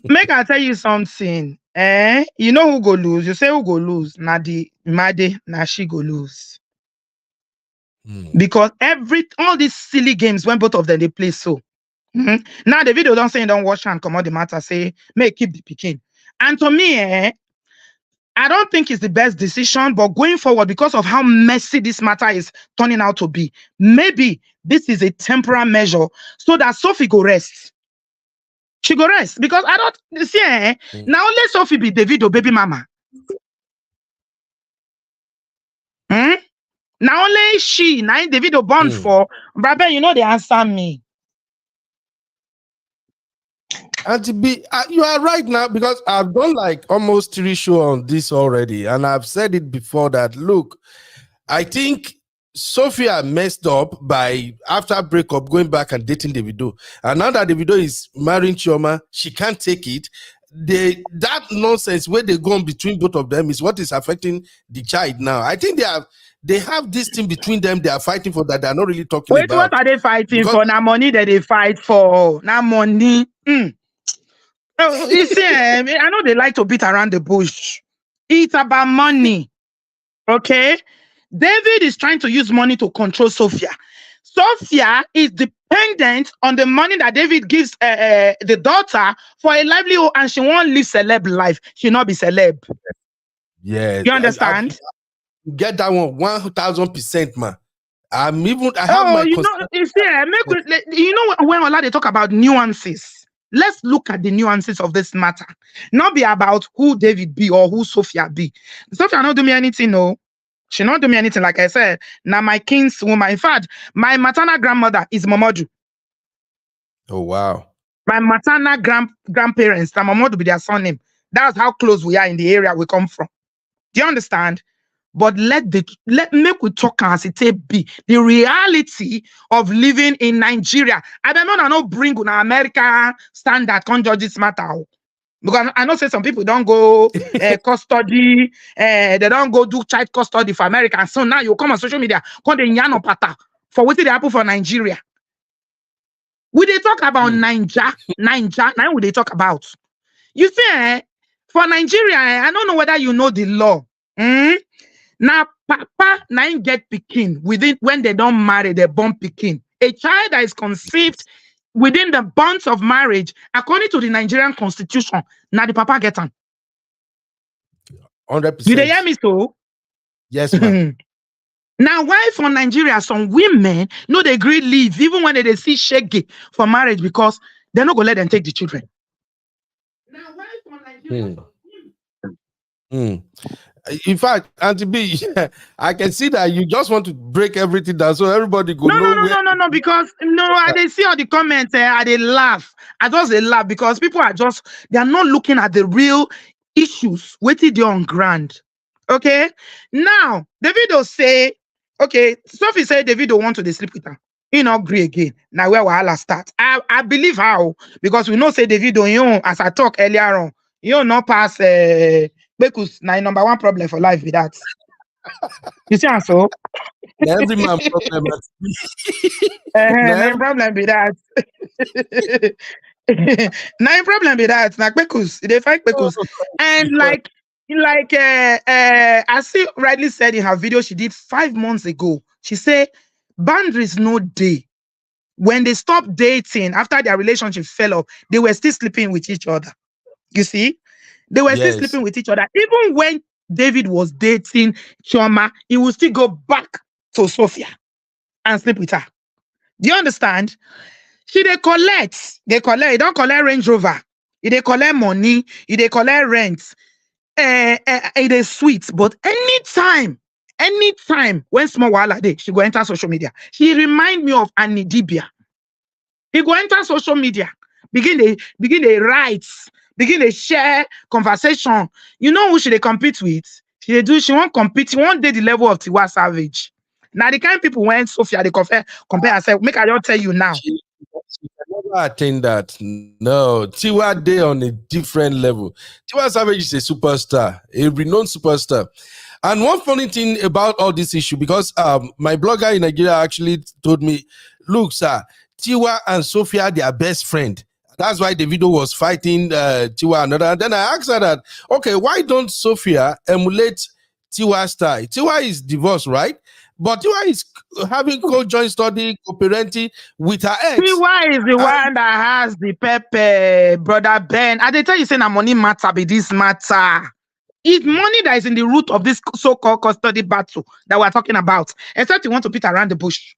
Make I tell you something. You know who go lose? You say who go lose? Na the Made, na she go lose. Because all these silly games when both of them they play so. Now the video don't say don't wash and come out the matter, say may keep the picking. And to me, I don't think it's the best decision, but going forward, because of how messy this matter is turning out to be, maybe this is a temporary measure so that Sophie go rest. She go rest because I don't see now only Sophie be Davido baby mama. Now only she, now Davido born for, brother, they answer me. And to be, you are right now because I've done like almost 3 shows on this already, and I've said it before that look, I think Sophia messed up by after breakup going back and dating Davido, and now that Davido is marrying Chioma, she can't take it. That nonsense where they go on between both of them is what is affecting the child now. I think they have this thing between them they are fighting for that they're not really talking Wait, about. what are they fighting Because for? Now money that they fight for. Now money. You see, I know they like to beat around the bush. It's about money. Okay? David is trying to use money to control Sophia. Sophia is dependent on the money that David gives the daughter for a livelihood, and she won't live celeb life. She'll not be celeb. yeah, You understand? get that one 1000%, man. I have Oh, my you see, you know when Ola they talk about nuances. Let's look at the nuances of this matter. Not be about who David be or who Sophia be. Sophia not do me anything, no. She not do me anything. Like I said, now my king's woman. In fact, my maternal grandmother is Momodu. Oh wow. My maternal grandparents, now Momodu be their surname. That's how close we are in the area we come from. Do you understand? But let make we talk as it be the reality of living in Nigeria. I don't know, I not bring on America standard can judge this matter. Because I know say some people don't go custody, they don't go do child custody for America. And so now you come on social media, call the Nyano Pata for what they happen for Nigeria. We they talk about Niger, now we they talk about. You see, for Nigeria, I don't know whether you know the law. Now, papa now get pikin within when they don't marry, they born pikin. A child that is conceived within the bonds of marriage, according to the Nigerian constitution, now the papa get on. 100%. You they hear me so? Yes, ma'am. Now, why for Nigeria, some women no they agree leave even when they see shaggy for marriage because they're not gonna let them take the children. Now, why for Nigeria? In fact, Auntie B, I can see that you just want to break everything down so everybody go No, because I they see all the comments, I they laugh. I just they laugh because people are they are not looking at the real issues waiting there on ground. Okay, now Davido say, okay, Sophie say Davido want to sleep with her. He not agree again. Now where wahala start? I believe how because we know say Davido, as I talk earlier on, not pass because now number one problem for life with that. You see, and so every man problem. no problem with that. No problem with that. Like Bekus, they fight Bekus. And like as she rightly said in her video she did 5 months ago, she said boundaries no day. When they stopped dating after their relationship fell off, they were still sleeping with each other. You see, they were still sleeping with each other. Even when David was dating Chioma, he would still go back to Sophia and sleep with her. Do you understand? She they collect, he don't collect Range Rover, he they collect money, he they collect rent, it is sweet. But anytime when small wahala dey, she go enter social media. She remind me of Annie Dibia. He go enter social media, begin they write, begin they share conversation. You know who she they compete with? She won't compete, she won't date the level of Tiwa Savage. Now the kind of people when Sophia they compare herself, make I just tell you now. She never attain that. No, Tiwa Day on a different level. Tiwa Savage is a superstar, a renowned superstar. And one funny thing about all this issue, because my blogger in Nigeria actually told me, look, sir, Tiwa and Sophia, they are best friend. That's why Davido was fighting Tiwa another. And then I asked her that, okay, why don't Sophia emulate Tiwa style? Tiwa is divorced, right? But Tiwa is having co-joint study, co-parenting with her ex. Tiwa is the one that has the Pepe, brother Ben. I they tell you, say na money matter be this matter. It's money that is in the root of this so-called custody battle that we're talking about. Except you want to beat around the bush.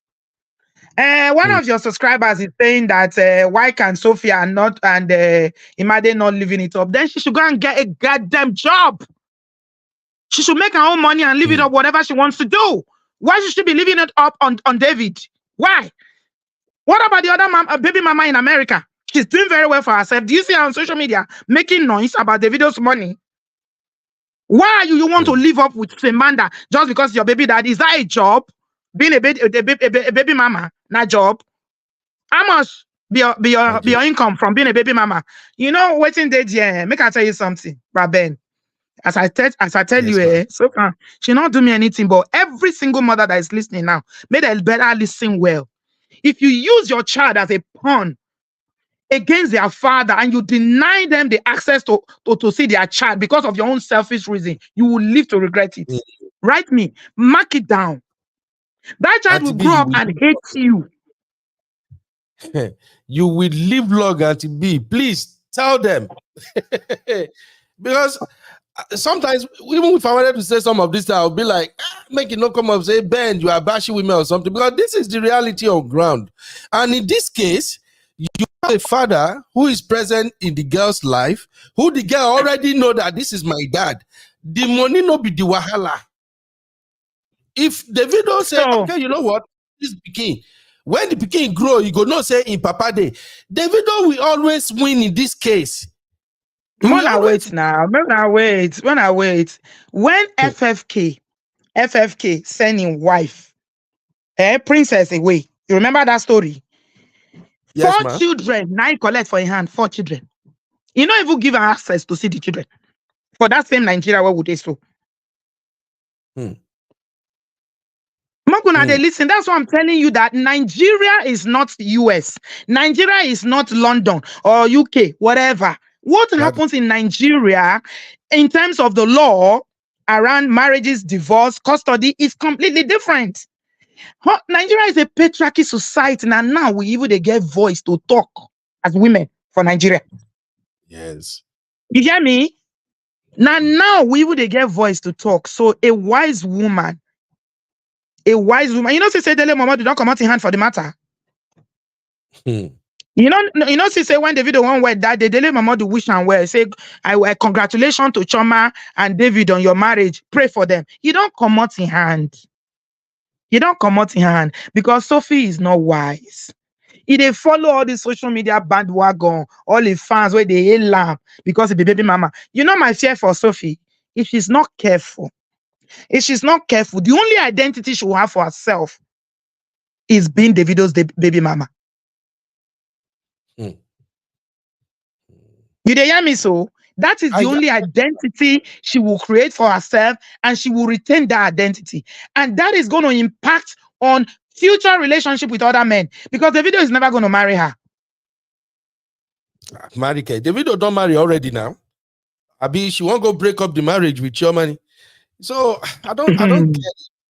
One of your subscribers is saying that why can Sophia and Imade not living it up? Then she should go and get a goddamn job. She should make her own money and live it up whatever she wants to do. Why should she be living it up on David? Why? What about the other baby mama in America? She's doing very well for herself. Do you see her on social media making noise about Davido's money? Why you want to live up with Femanda just because your baby dad? Is that a job? Being a baby mama, not job. How much be your income from being a baby mama? You know, waiting day, yeah. Make I tell you something, Ben. As I tell you, so she not do me anything, but every single mother that is listening now, may they better listen well. If you use your child as a pawn against their father and you deny them the access to see their child because of your own selfish reason, you will live to regret it. Write me, mark it down. That child will grow up and hate you. You will live long, Auntie B. Please tell them. Because sometimes even if I wanted to say some of this, I'll be like, make it not come up say, Ben, you are bashing women or something, because this is the reality on ground. And in this case, you have a father who is present in the girl's life, who the girl already know that this is my dad. The money no be the wahala. If Davido say, So okay, you know what, this pikin, when the pikin grow, you go not say in Papa Day, Davido will always win in this case. He will when I always wait now, when I wait, when win. FFK send him wife, princess away. You remember that story? Yes, Four ma. children, nine collect for a hand, 4 children. You not even give her access to see the children. For that same Nigeria, what would they so? Hmm. Makuna, they Hmm. listen. That's why I'm telling you that Nigeria is not US. Nigeria is not London or UK, whatever. What That happens in Nigeria in terms of the law around marriages, divorce, custody is completely different. Nigeria is a patriarchy society, and now we even they get voice to talk as women for Nigeria. yes. You hear me? Now we even they get voice to talk. So a wise woman, say Dele Momodu don't come out in hand for the matter. Hmm. Say when Davido one word that the Dele Momodu wish and well, say I congratulations to Choma and David on your marriage. Pray for them. You don't come out in hand. You don't come out in hand because Sophie is not wise. They follow all the social media bandwagon, all the fans where they hate lamb because of the baby mama. My fear for Sophie, if she's not careful, the only identity she will have for herself is being Davido's baby mama. Hmm. You dey hear me so? That is the I only identity she will create for herself, and she will retain that identity. And that is going to impact on future relationship with other men because Davido is never going to marry her. marry K. Davido don't marry already now. Abi, she won't go break up the marriage with your money. So I don't get it.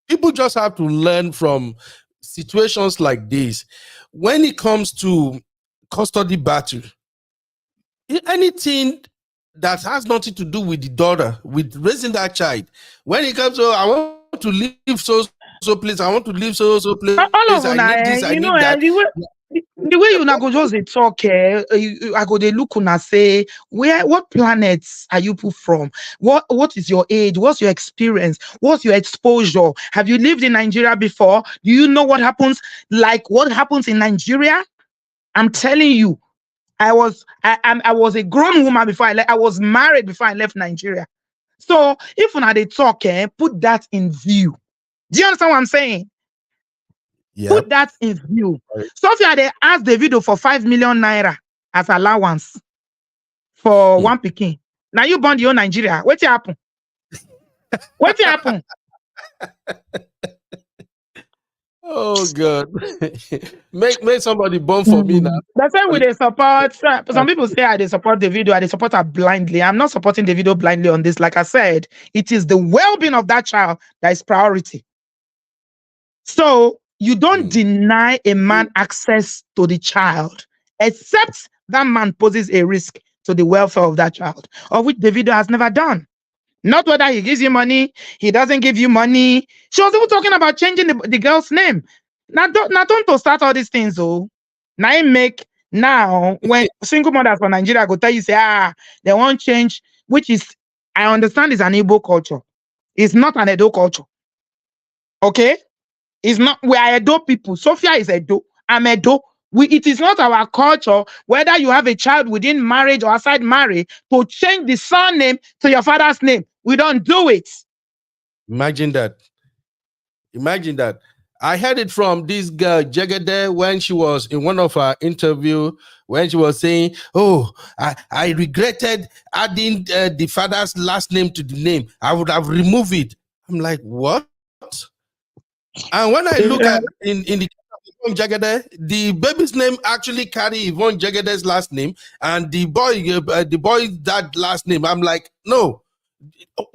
People just have to learn from situations like this. When it comes to custody battle, anything that has nothing to do with the daughter, with raising that child, when it comes to I want to leave so place, I want to leave so place, I need this, I All of need una, that. the way you na go just dey talk, I go dey look una say, what planets are you put from? What is your age? What's your experience? What's your exposure? Have you lived in Nigeria before? Do you know what happens? Like what happens in Nigeria? I'm telling you, I was a grown woman before I was married before I left Nigeria. So if una dey talk, put that in view. Do you understand what I'm saying? Put Yep. that in view. Sophia, they asked Davido for 5 million naira as allowance for Hmm. one pikin. Now you born your Nigeria. What happen? What happen? Oh God. make somebody born for me now. The same way they support. Some people say they support the video, they support her blindly. I'm not supporting the video blindly on this. Like I said, it is the well-being of that child that is priority. So you don't Hmm. deny a man access to the child, except that man poses a risk to the welfare of that child, of which Davido has never done. Not whether he gives you money, he doesn't give you money. She was even talking about changing the girl's name. Don't to start all these things, though. Now when single mothers from Nigeria go tell you, say, they won't change, which is, I understand, is an Igbo culture. It's not an Edo culture. Okay? It's not, we are Edo people. Sophia is Edo. I'm Edo. It is not our culture, whether you have a child within marriage or outside marriage, to change the surname to your father's name. We don't do it. Imagine that. Imagine that. I heard it from this girl Jegede when she was in one of her interview when she was saying, "Oh, I regretted adding the father's last name to the name. I would have removed it." I'm like, "What?" And when I look at in the Yvonne Jagede, the baby's name actually carry Yvonne Jagede's last name, and the boy's dad last name. I'm like, no.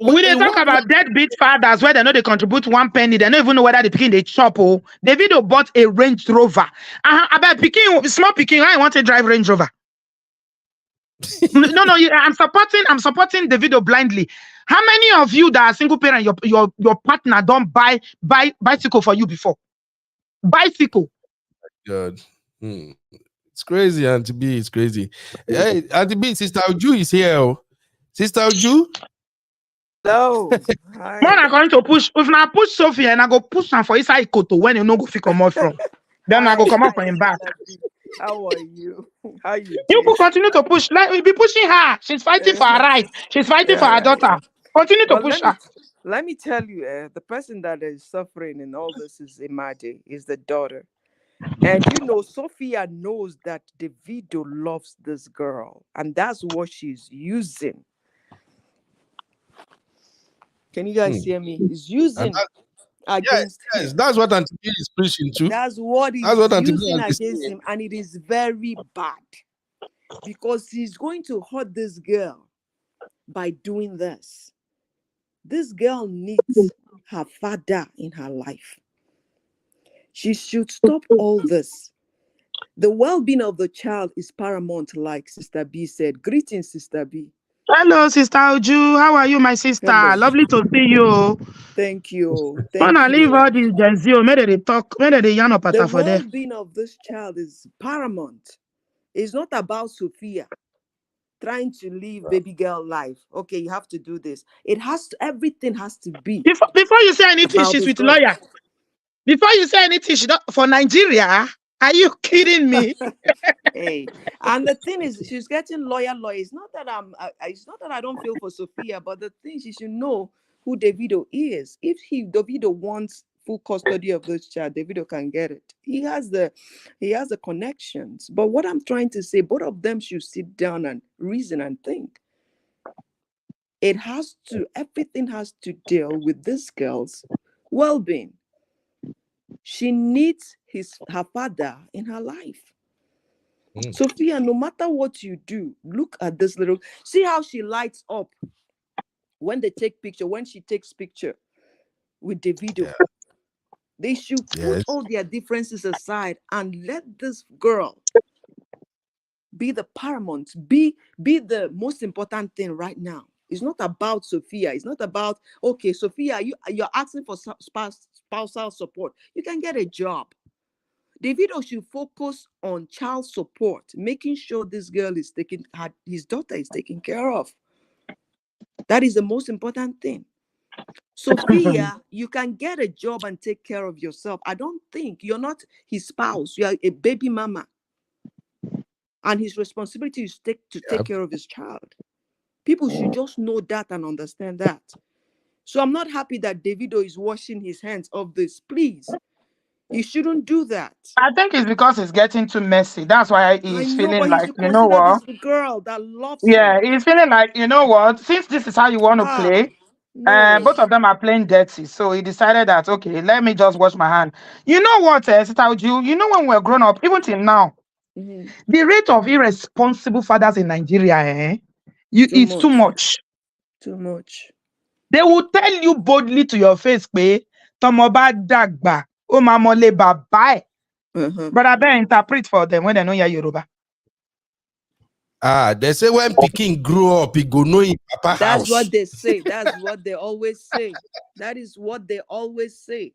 We dey talk about deadbeat fathers where they know they contribute 1 penny. They don't even know whether the pikin they chop. Oh, Davido bought a Range Rover. About pikin, small pikin, I want to drive Range Rover. No, I'm supporting Davido blindly. How many of you that are single parent, your partner don't buy bicycle for you before? Bicycle. God. It's crazy, Auntie B. It's crazy. Hey, Auntie B, Sister Uju is here. Oh. Sister Uju? Hello. Man, Hi. I'm going to push. If I push Sophia and I go push her for inside koto when you know go fit come out from, then I go come up Hi, for him back. Sister B. How are you? How you You doing? could continue to push. Like we be pushing her. She's fighting for her Uh, right. She's fighting for her yeah, daughter. yeah. Continue to But push her. let me tell you, the person that is suffering in all this is Imade, is the daughter. And you know, Sophia knows that Davido loves this girl, and that's what she's using. Can you guys Hmm. hear me? He's And using that, yes, against yes, him. that's what Auntie B is preaching to. That's what That's he's what Auntie B using has been against saying. him, and it is very bad because he's going to hurt this girl by doing this. This girl needs her father in her life. She should stop all this. The well being of the child is paramount, like Sister B said. Greetings, Sister B. Hello, Sister Uju. How are you, my sister? Hello. Lovely to see you. Thank you. Wanna Thank leave you. all these Gen Z. Oh, May they talk. May they yarn up The for there. well being of this child is paramount. It's not about Sophia trying to live baby girl life. Okay, you have to do this. Everything has to be Before you say anything, about she's this with girl. lawyer. Before you say anything, she don't, for Nigeria. Are you kidding me? Hey, and the thing is, she's getting lawyer. It's not that it's not that I don't feel for Sophia, but the thing she should know who Davido is. If Davido wants full custody of this child, Davido can get it. He has the connections. But what I'm trying to say, both of them should sit down and reason and think. Everything has to deal with this girl's well-being. She needs her father in her life. Sophia, no matter what you do, look at this little, see how she lights up when she takes picture with Davido. Yeah. They should put Yes. all their differences aside and let this girl be the paramount, be the most important thing right now. It's not about Sophia. It's not about, okay, Sophia, you're asking for spousal support. You can get a job. Davido should focus on child support, making sure this girl his daughter is taken care of. That is the most important thing. Sophia, you can get a job and take care of yourself. I don't think you're not his spouse. You are a baby mama. And his responsibility is to take Yep. care of his child. People should just know that and understand that. So I'm not happy that Davido is washing his hands of this. Please, he shouldn't do that. I think it's because it's getting too messy. That's why I he's know, feeling but he like, should you know consider what? this girl that loves Yeah, him. he's feeling like, you know what? Since this is how you want to Ah, play, no. both of them are playing dirty. So he decided that, okay, let me just wash my hand. You know what, Sister Uju? You know when we're grown up, even till now, Mhm. the rate of irresponsible fathers in Nigeria, Too it's too much. much. Too much. They will tell you boldly to your face, pé, tọmọ bá dàgbà, ó máa mọlé bàbá ẹ̀. Uh-huh. But I better interpret for them when they know you're Yoruba. They say when Peking grow up, he go know in Papa That's house. what they say. That's what they always say. That is what they always say.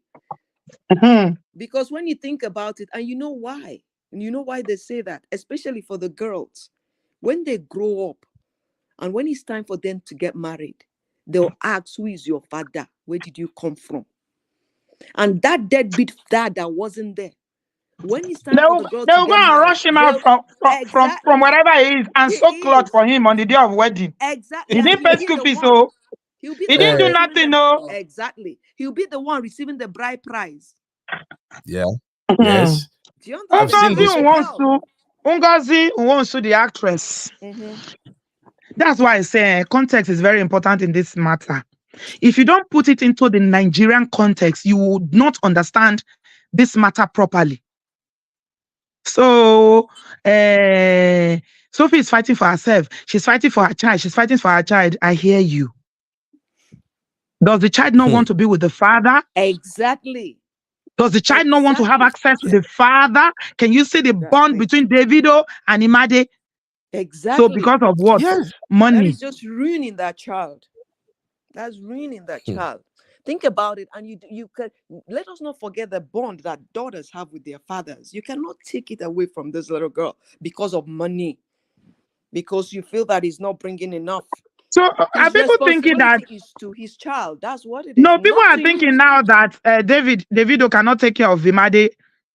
Mhm. Because when you think about it, and you know why? And you know why they say that, especially for the girls. When they grow up and when it's time for them to get married, they'll ask, who is your father? Where did you come from? And that deadbeat dad that wasn't there. When it's time for the girl They to will go get and married, rush him out they'll from exactly wherever he is and he soak cloth is. for him on the day of wedding. Exactly. He And didn't he'll pay be school the fees, one. so He'll be he the one didn't do receiving nothing, the no. exactly. He'll be the one receiving the bride prize. Yeah. Mhm. Yes. Do you I've understand? seen Because those. the girl. Ungazi who wants to the actress. Mhm. That's why I say context is very important in this matter. If you don't put it into the Nigerian context, you would not understand this matter properly. So, Sophie is fighting for herself. She's fighting for her child. She's fighting for her child. I hear you. Does the child not want to be with the father? Exactly. Does the child not want to have Exactly. access to the father? Can you see the bond Exactly. between Davido and Imade? So Exactly. because of what? Yes. That is Money. just ruining that child. That's ruining that child. Think about it, and you can let us not forget the bond that daughters have with their fathers. You cannot take it away from this little girl because of money, because you feel that he's not bringing enough. So are His people thinking that responsibility is to his child. That's what it is, no? People not are to you. thinking now that Davido cannot take care of Imade.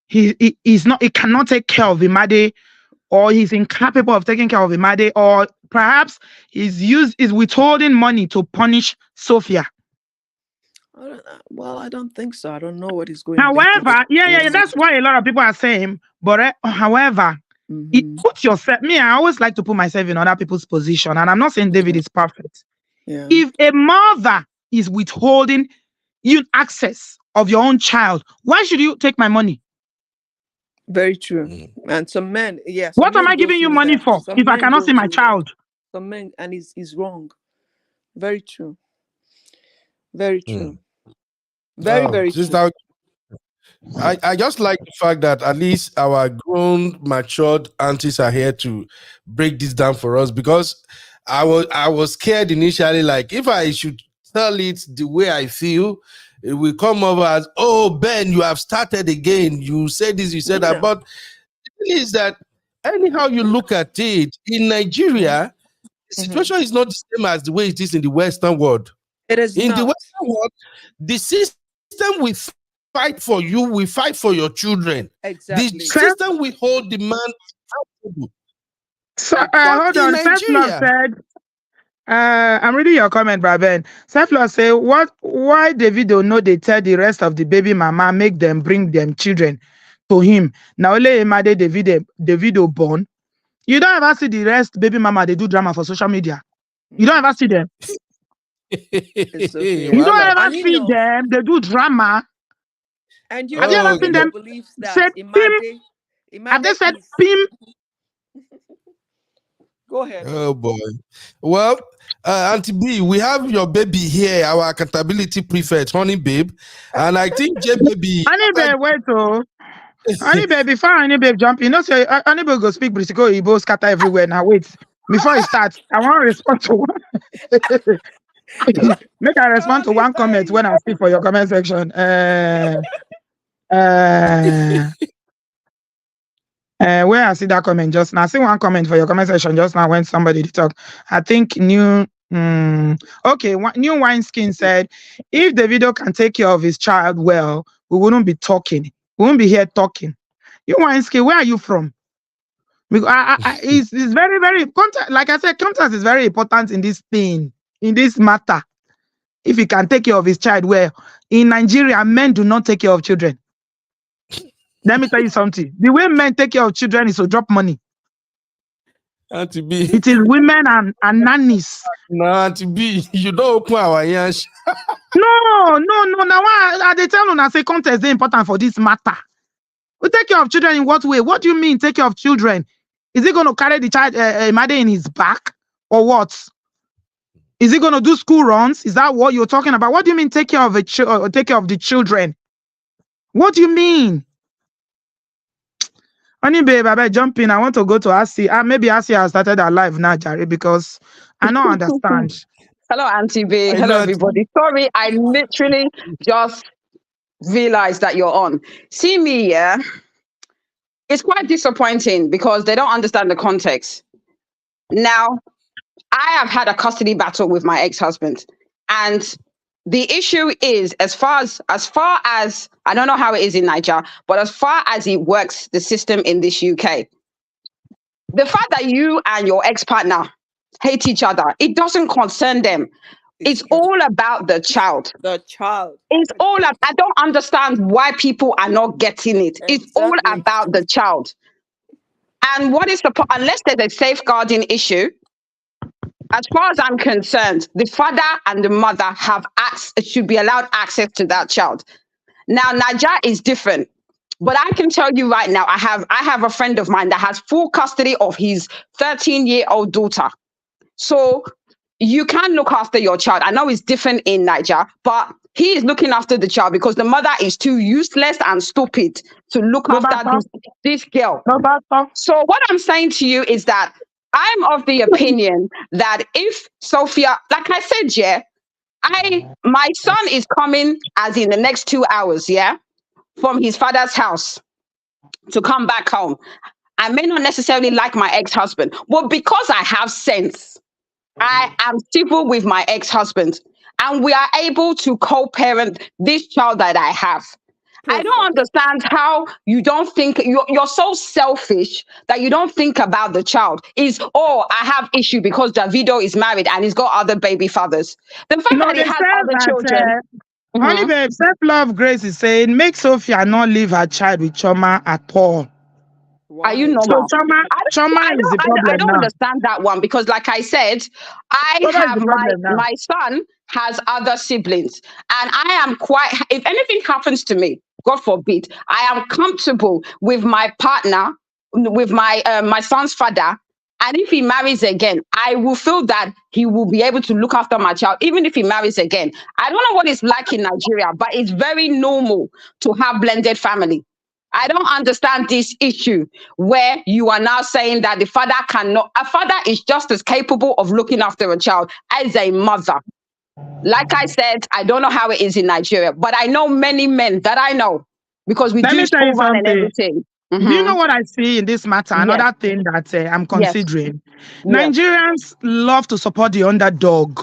He's not. He cannot take care of Imade, or he's incapable of taking care of Imade, or perhaps is withholding money to punish Sophia. Well, I don't think so. I don't know what is going behind However, yeah, it. that's why a lot of people are saying. But however, put yourself. Me, I always like to put myself in other people's position, and I'm not saying David is perfect. Yeah. If a mother is withholding you access of your own child, why should you take my money? Very true. And some men, yes. What am I giving you money for if I cannot see my child? Some men, and is wrong. Very true. Very true. Very, very true. Sister, I just like the fact that at least our grown, matured aunties are here to break this down for us, because I was scared initially, like if I should tell it the way I feel, it will come over as, oh, Ben, you have started again. You said this, you said that. But the thing is that anyhow you look at it, in Nigeria, the situation is not the same as the way it is in the Western world. It is in not. the Western world, the system will fight for you, we fight for your children. Exactly. The system will hold the man accountable. So hold on. Self-love said, I'm reading your comment, Braben. Self-love say, why Davido know they tell the rest of the baby mama make them bring them children to him? Now only Imade Davido born. You don't ever see the rest baby mama, they do drama for social media. You don't ever see them. You don't ever see them, they do drama. And you have you ever seen them say Imade? Have they said Pim? Go ahead. Oh boy. Well, Auntie B, we have your baby here, our accountability prefect, Honey Babe. And I think J Baby. Honey Babe, wait oh. Honey Babe, before Honey Babe jump, you know, say Honey Babe go speak Britico, he both scatter everywhere. Now wait. Before he starts, I want to respond to one. Make I respond to one comment when I speak for your comment section. Where I see that comment just now. I see one comment for your comment section just now when somebody talk. I think new wineskin said, if Davido can take care of his child well, we wouldn't be talking. We wouldn't be here talking. You wineskin, where are you from? Because it's very, very contact. Like I said, contact is very important in this thing, in this matter. If he can take care of his child well, in Nigeria, men do not take care of children. Let me tell you something. The way men take care of children is to drop money. Auntie B. It is women and nannies. No, Auntie B, you don't open our ears. No. Now I they tell you, I say context is important for this matter. We take care of children in what way? What do you mean take care of children? Is he going to carry the child mother in his back or what? Is he going to do school runs? Is that what you're talking about? What do you mean take care of take care of the children? What do you mean? Honey babe, I better jump in. I want to go to Asi. Maybe Asi has started her live now, Jerry, because I don't understand. Hello, Auntie B. Hello, everybody. Sorry, I literally just realized that you're on. See me, yeah? It's quite disappointing because they don't understand the context. Now, I have had a custody battle with my ex-husband, and the issue is as far as I don't know how it is in Nigeria, but as far as it works, the system in this UK, the fact that you and your ex-partner hate each other, it doesn't concern them. It's all about the child. The child. It's all about, I don't understand why people are not getting it. Exactly. It's all about the child. And what is unless there's a safeguarding issue, as far as I'm concerned, the father and the mother should be allowed access to that child. Now, Nigeria is different, but I can tell you right now, I have a friend of mine that has full custody of his 13-year-old daughter. So you can look after your child. I know it's different in Nigeria, but he is looking after the child because the mother is too useless and stupid to look after this girl. So what I'm saying to you is that I'm of the opinion that if Sophia, like I said, yeah, My son is coming as in the next 2 hours, yeah, from his father's house to come back home. I may not necessarily like my ex-husband, but because I have sense, I am civil with my ex-husband, and we are able to co-parent this child that I have. I don't Perfect. understand how you don't think you're so selfish that you don't think about the child. Is oh, I have issue because Davido is married and he's got other baby fathers. The fact No, that he they has said other children. that Honey Mhm. babe, self-love grace is saying make Sophia not leave her child with trauma at all. Are you Why? So normal? trauma is the I problem don't now. understand that one because, like I said, I Trauma is have the problem now. my son has other siblings, and I am quite. If anything happens to me, God forbid, I am comfortable with my partner, with my son's father. And if he marries again, I will feel that he will be able to look after my child, even if he marries again. I don't know what it's like in Nigeria, but it's very normal to have blended family. I don't understand this issue where you are now saying that the father cannot, a father is just as capable of looking after a child as a mother. Like I said, I don't know how it is in Nigeria, but I know many men that I know because we Let do me tell you school run and something. everything. Do you know Mm-hmm. what I see in this matter? Yes, Another thing that I'm yes, considering. yes. Nigerians love to support the underdog.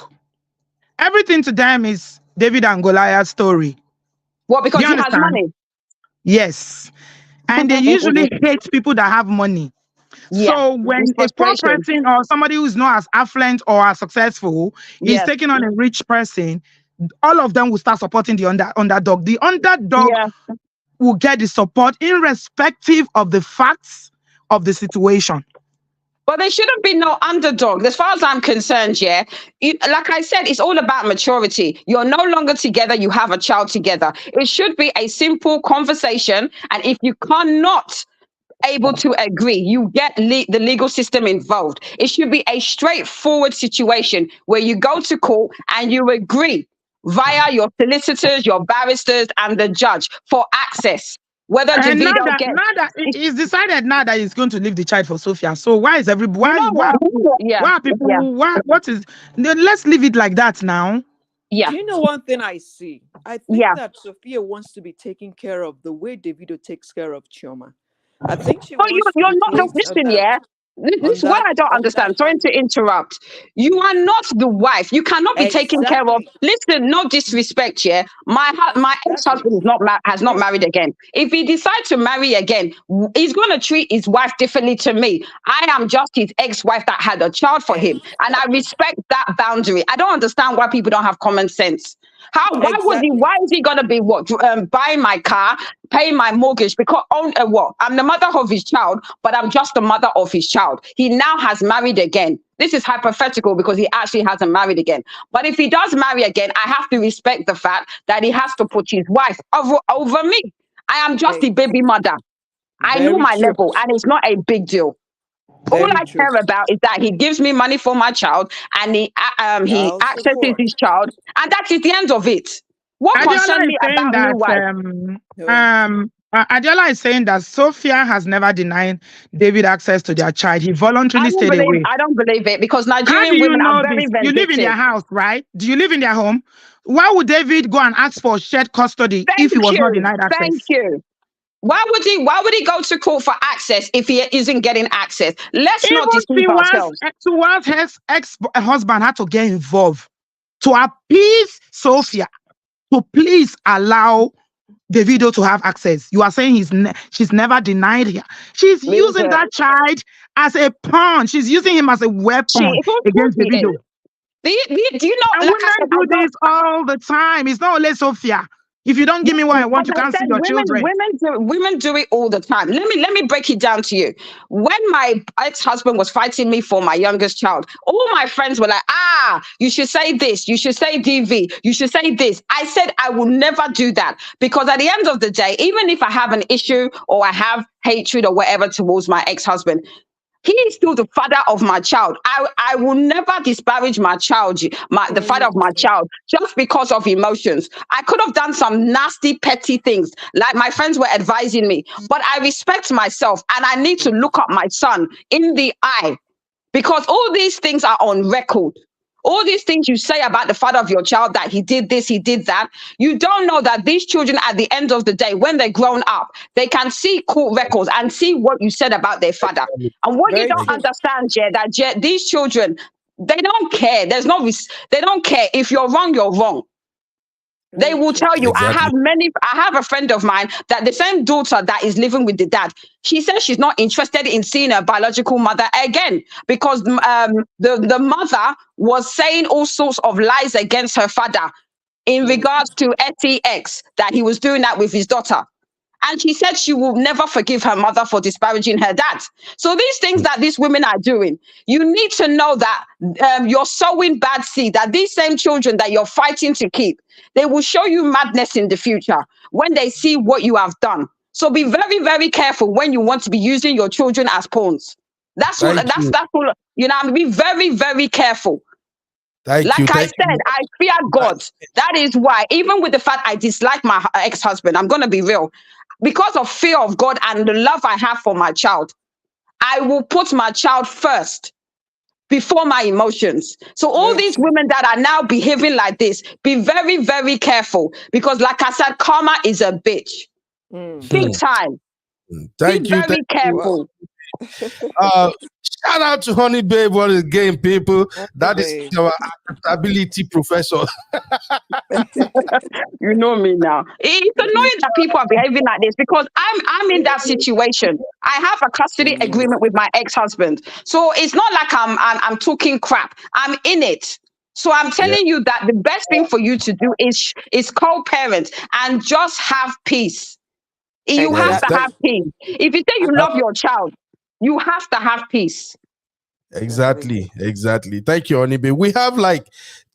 Everything to them is David and Goliath's story. Well, Do because you he has understand? money. Yes. And they usually hate people that have money. Yeah, So when it's a poor frustration. person or somebody who's not as affluent or as successful is Yes, taking on a rich person, all of them will start supporting the underdog. The underdog yeah. will get the support irrespective of the facts of the situation. But there shouldn't be no underdog. As far as I'm concerned, yeah. Like I said, it's all about maturity. You're no longer together, you have a child together. It should be a simple conversation. And if you cannot able to agree, you get the legal system involved. It should be a straightforward situation where you go to court and you agree via your solicitors, your barristers, and the judge for access. Whether And now Davido that gets, it's decided now that he's going to leave the child for Sophia. So why is everybody you know what? Yeah, why are yeah, people what is let's leave it like that now. yeah, Do you know one thing I see? I think yeah. that Sophia wants to be taken care of the way Davido takes care of Chioma. I think she But wants to you're be not the placed listen, yeah. This on is what that I don't on that understand. Sorry high to interrupt. You are not the wife. You cannot be taken care of. exactly. Listen, no disrespect, yeah. My Exactly. ex-husband is not has not married again. If he decides to marry again, he's going to treat his wife differently to me. I am just his ex-wife that had a child for him, and I Exactly. respect that boundary. I don't understand why people don't have common sense. How? Why would he? Exactly. Why is he gonna be what? Buying my car, paying my mortgage because on what? I'm the mother of his child, but I'm just the mother of his child. He now has married again. This is hypothetical because he actually hasn't married again. But if he does marry again, I have to respect the fact that he has to put his wife over me. I am just the Eh, baby mother. I know very my true. level, and it's not a big deal. All Very I true. care about is that he gives me money for my child and he I'll accesses support. his child, and that is the end of it. What Adiola concerns is me saying about new that wife? No. Adiola is saying that Sophia has never denied David access to their child. He voluntarily stayed away. I don't believe it because How do Nigerian you women are know very this? You live in vindictive. their house, right? Do you live in their home? Why would David go and ask for shared custody if he Thank was not you. denied Thank access? you. Why would he go to court for access if he isn't getting access? Let's not deceive Even ourselves. towards his ex-husband had to get involved to appease Sophia to please allow Davido to have access. You are saying she's never denied him. She's using Listen, that child as a pawn. She's using him as a weapon of course against he is. Davido. Do you know, And like I women said, do this all the time. It's not only Sophia. If you don't give me what I like want, you I can't see said, your children. women do it all the time. Let me break it down to you. When my ex-husband was fighting me for my youngest child, all my friends were like, you should say this, you should say DV, you should say this. I said I will never do that because at the end of the day, even if I have an issue or I have hatred or whatever towards my ex-husband, he is still the father of my child. I will never disparage my child, the father of my child, just because of emotions. I could have done some nasty, petty things, like my friends were advising me, but I respect myself and I need to look at my son in the eye because all these things are on record. All these things you say about the father of your child, that he did this, he did that, you don't know that these children, at the end of the day, when they're grown up, they can see court records and see what you said about their father. And what you Very don't true. understand, Jay, that these children, they don't care. They don't care. If you're wrong, you're wrong. They Very will true. tell you. Exactly. I have a friend of mine that the same daughter that is living with the dad, she says she's not interested in seeing her biological mother again because the mother was saying all sorts of lies against her father in Mm. regards to sex, that he was doing that with his daughter. And she said she will never forgive her mother for disparaging her dad. So these things that these women are doing, you need to know that you're sowing bad seed, that these same children that you're fighting to keep, they will show you madness in the future when they see what you have done. So be very, very careful when you want to be using your children as pawns. That's all. Thank you. That's all. You know, be very, very careful. Thank you. Like I Thank said, you. I fear God. That is why, even with the fact I dislike my ex-husband, I'm going to be real. Because of fear of God and the love I have for my child, I will put my child first before my emotions. So all Very these true. women that are now behaving like this, be very, very careful. Because like I said, karma is a bitch. Mm. Big Hmm. time. Be Thank you. Thank very you. Wow. careful. Uh, Shout out to Honey Babe. What is game, people? Happy That is babe. our accountability professor. You know me now. It's annoying that people are behaving like this because I'm in that situation. I have a custody Mm. agreement with my ex-husband. So it's not like I'm talking crap. I'm in it. So I'm Yeah. telling you that the best thing for you to do is co-parent and just have peace. You have Yes. to That, have Exactly. peace. If you say you uh, love your child, you have to have peace. Agree. exactly. Exactly. Thank you, Honey Babe. We have like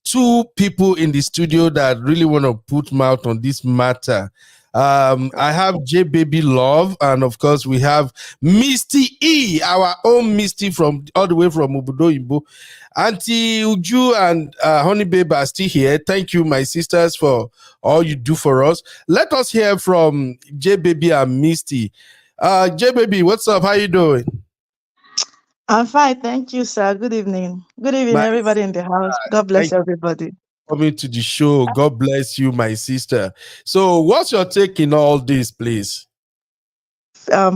two people in the studio that really want to put mouth on this matter. I have J Baby Love, and of course we have Misty E, our own Misty from all the way from Obodo Imbo. Auntie Uju and Honey Babe are still here. Thank you, my sisters, for all you do for us. Let us hear from J Baby and Misty. J Baby, what's up? How you doing? I'm fine, thank you, sir. Good evening. Good evening, My everybody in the house. God bless thank everybody. coming to the show. God bless you, my sister. So, what's your take in all this, please?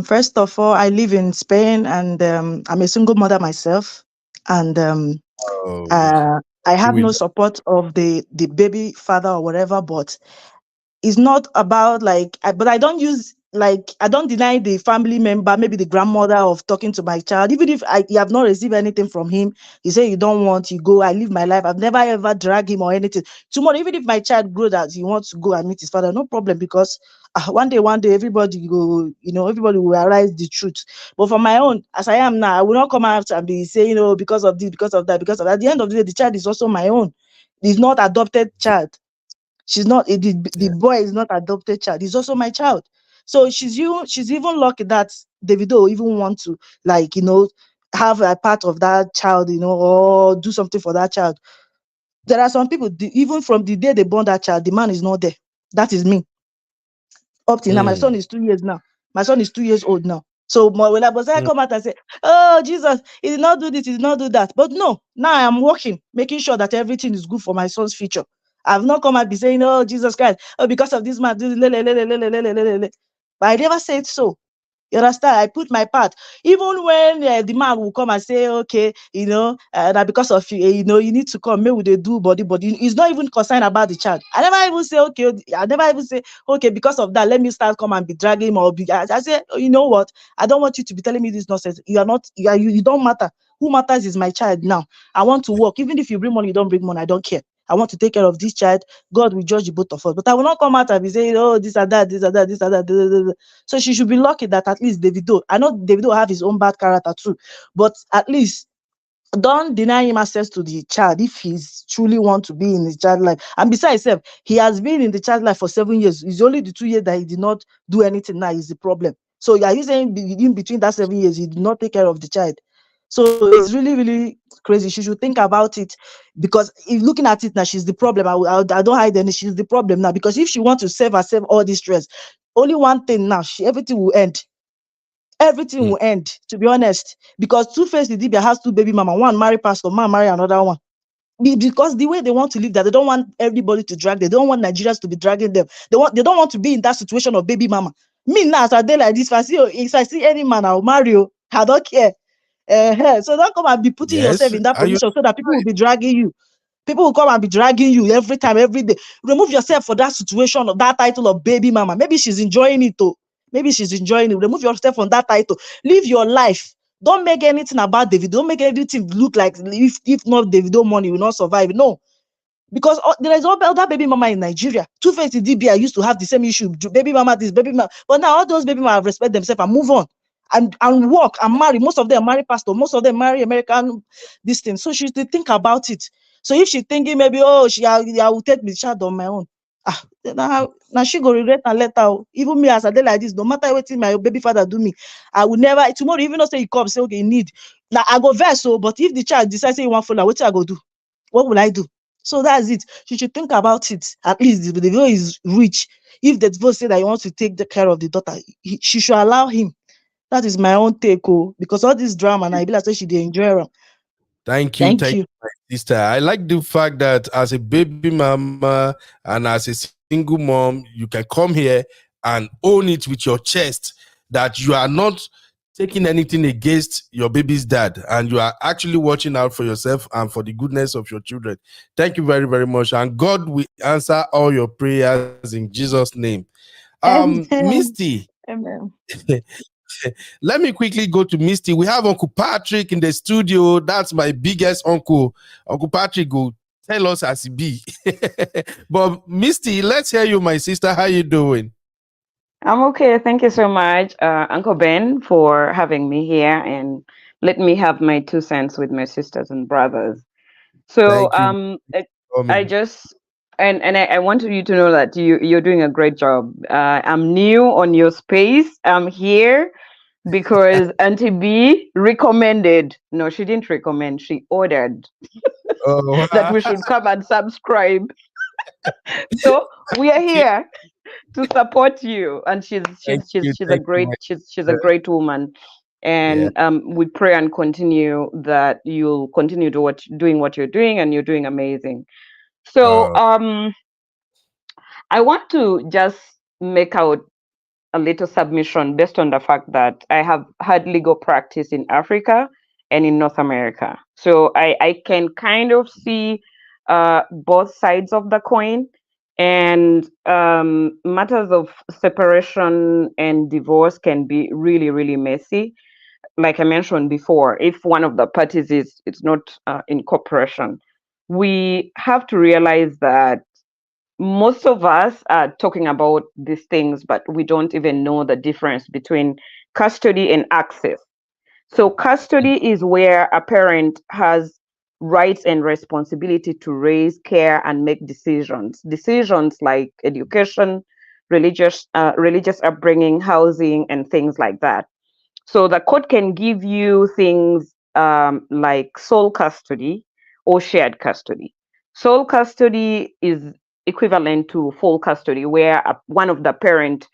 First of all, I live in Spain, and I'm a single mother myself, and Oh, uh, I have we no support of the baby father or whatever. But it's not about like but I don't use like I don't deny the family member, maybe the grandmother, of talking to my child, even if you have not received anything from him. You say you don't want, you go. I live my life. I've never ever drag him or anything. Tomorrow, even if my child grow that he wants to go and meet his father, no problem, because one day everybody go, everybody will realize the truth. But for my own, as I am now, I will not come out and be saying, oh, because of this, because of that, because of that. At the end of the day, the child is also my own. He's not adopted child. She's not the yeah. boy is not adopted child. He's also my child. So she's even lucky that Davido even want to, like, have a part of that child, or do something for that child. There are some people, even from the day they born that child, the man is not there. That is me. Up till now, my son Mm, is 2 years now. My son is 2 years old now. So when I mm, come out and say, oh, Jesus, he did not do this, he did not do that. But no, now I am working, making sure that everything is good for my son's future. I've not come out be saying, oh, Jesus Christ, oh, because of this man, but I never said so. You understand? I put my part. Even when the man will come and say, okay, that because of you, you need to come, maybe they do body. He's not even concerned about the child. I never even say, okay, I never even say, okay, because of that, let me start come and be dragging him or be. I say, oh, you know what? I don't want you to be telling me this nonsense. You are not, you don't matter. Who matters is my child now. I want to work. Even if you bring money, you don't bring money. I don't care. I want to take care of this child. God will judge the both of us. But I will not come out and be saying, oh, this or that, this or that, this or that. So she should be lucky that at least Davido, I know Davido have his own bad character too, but at least don't deny him access to the child if he's truly want to be in his child life. And besides, he has been in the child life for 7 years. It's only the 2 years that he did not do anything now is the problem. So are you saying in between that 7 years, he did not take care of the child? So it's really, really crazy. She should think about it, because if looking at it now, she's the problem. I don't hide any. She's the problem now, because if she wants to save herself all this stress, only one thing now, everything will end. Everything mm. will end, to be honest. Because Two-Face the Dibia has two baby mama. One marry pastor, man marry another one. because the way they want to live, that they don't want everybody to drag, they don't want Nigerians to be dragging them. They don't want to be in that situation of baby mama. Me now, as I day like this, if I see any man, I'll marry you. I don't care. So don't come and be putting yourself Yes. in that Are you position so that people will be dragging you. People will come and be dragging you every time, every day. Remove yourself for that situation of that title of baby mama. Maybe she's enjoying it too. Maybe she's enjoying it. Remove yourself from that title. Live your life. Don't make anything about David. Don't make anything look like if not Davido money will not survive. No, because there is other baby mama in Nigeria. Two-Face DBI used to have the same issue. Baby mama this, baby mama. But now all those baby mama respect themselves and move on and work and marry. Most of them marry pastor. Most of them marry American this thing. So she should think about it. So if she thinking maybe, oh, I will take the child on my own. Now she go regret and let her. Even me as a day like this, no matter what my baby father do me, I will never tomorrow. Even though say he come say okay, he need. Now I go vex so. But if the child decides say he want follow, what I go do? What will I do? So that's it. She should think about it. At least the boy is rich. If the divorce say that he wants to take the care of the daughter, she should allow him. That is my own take, because all this drama, and I be like say she dey enjoy am. Thank Thank you. you, my sister. I like the fact that as a baby mama and as a single mom, you can come here and own it with your chest that you are not taking anything against your baby's dad and you are actually watching out for yourself and for the goodness of your children. Thank you very, very much. And God will answer all your prayers in Jesus' name. Amen. Misty, Amen. let me quickly go to Misty. We have Uncle Patrick in the studio. That's my biggest uncle. Uncle Patrick will tell us as he be. But Misty, let's hear you, my sister. How you doing? I'm okay. Thank you so much, Uncle Ben, for having me here and let me have my 2 cents with my sisters and brothers. So Thank you for I coming. just I want you to know that you're doing a great job. I'm new on your space. I'm here because Auntie B recommended. No, she didn't recommend. She ordered Oh, that we should come and subscribe. So we are thank you. here to support you, and she's a Thank you, great my she's a sister. great woman, Yeah. and we pray and continue that you'll continue to doing what you're doing, and you're doing amazing. So Uh, I want to just make out a little submission based on the fact that I have had legal practice in Africa and in North America. So I can kind of see both sides of the coin. And matters of separation and divorce can be really, really messy. Like I mentioned before, if one of the parties is it's not in cooperation, we have to realize that most of us are talking about these things, but we don't even know the difference between custody and access. So, custody is where a parent has rights and responsibility to raise, care, and make decisions. Decisions like education, religious upbringing, housing, and things like that. So the court can give you things like sole custody or shared custody. Sole custody is equivalent to full custody, where one of the parent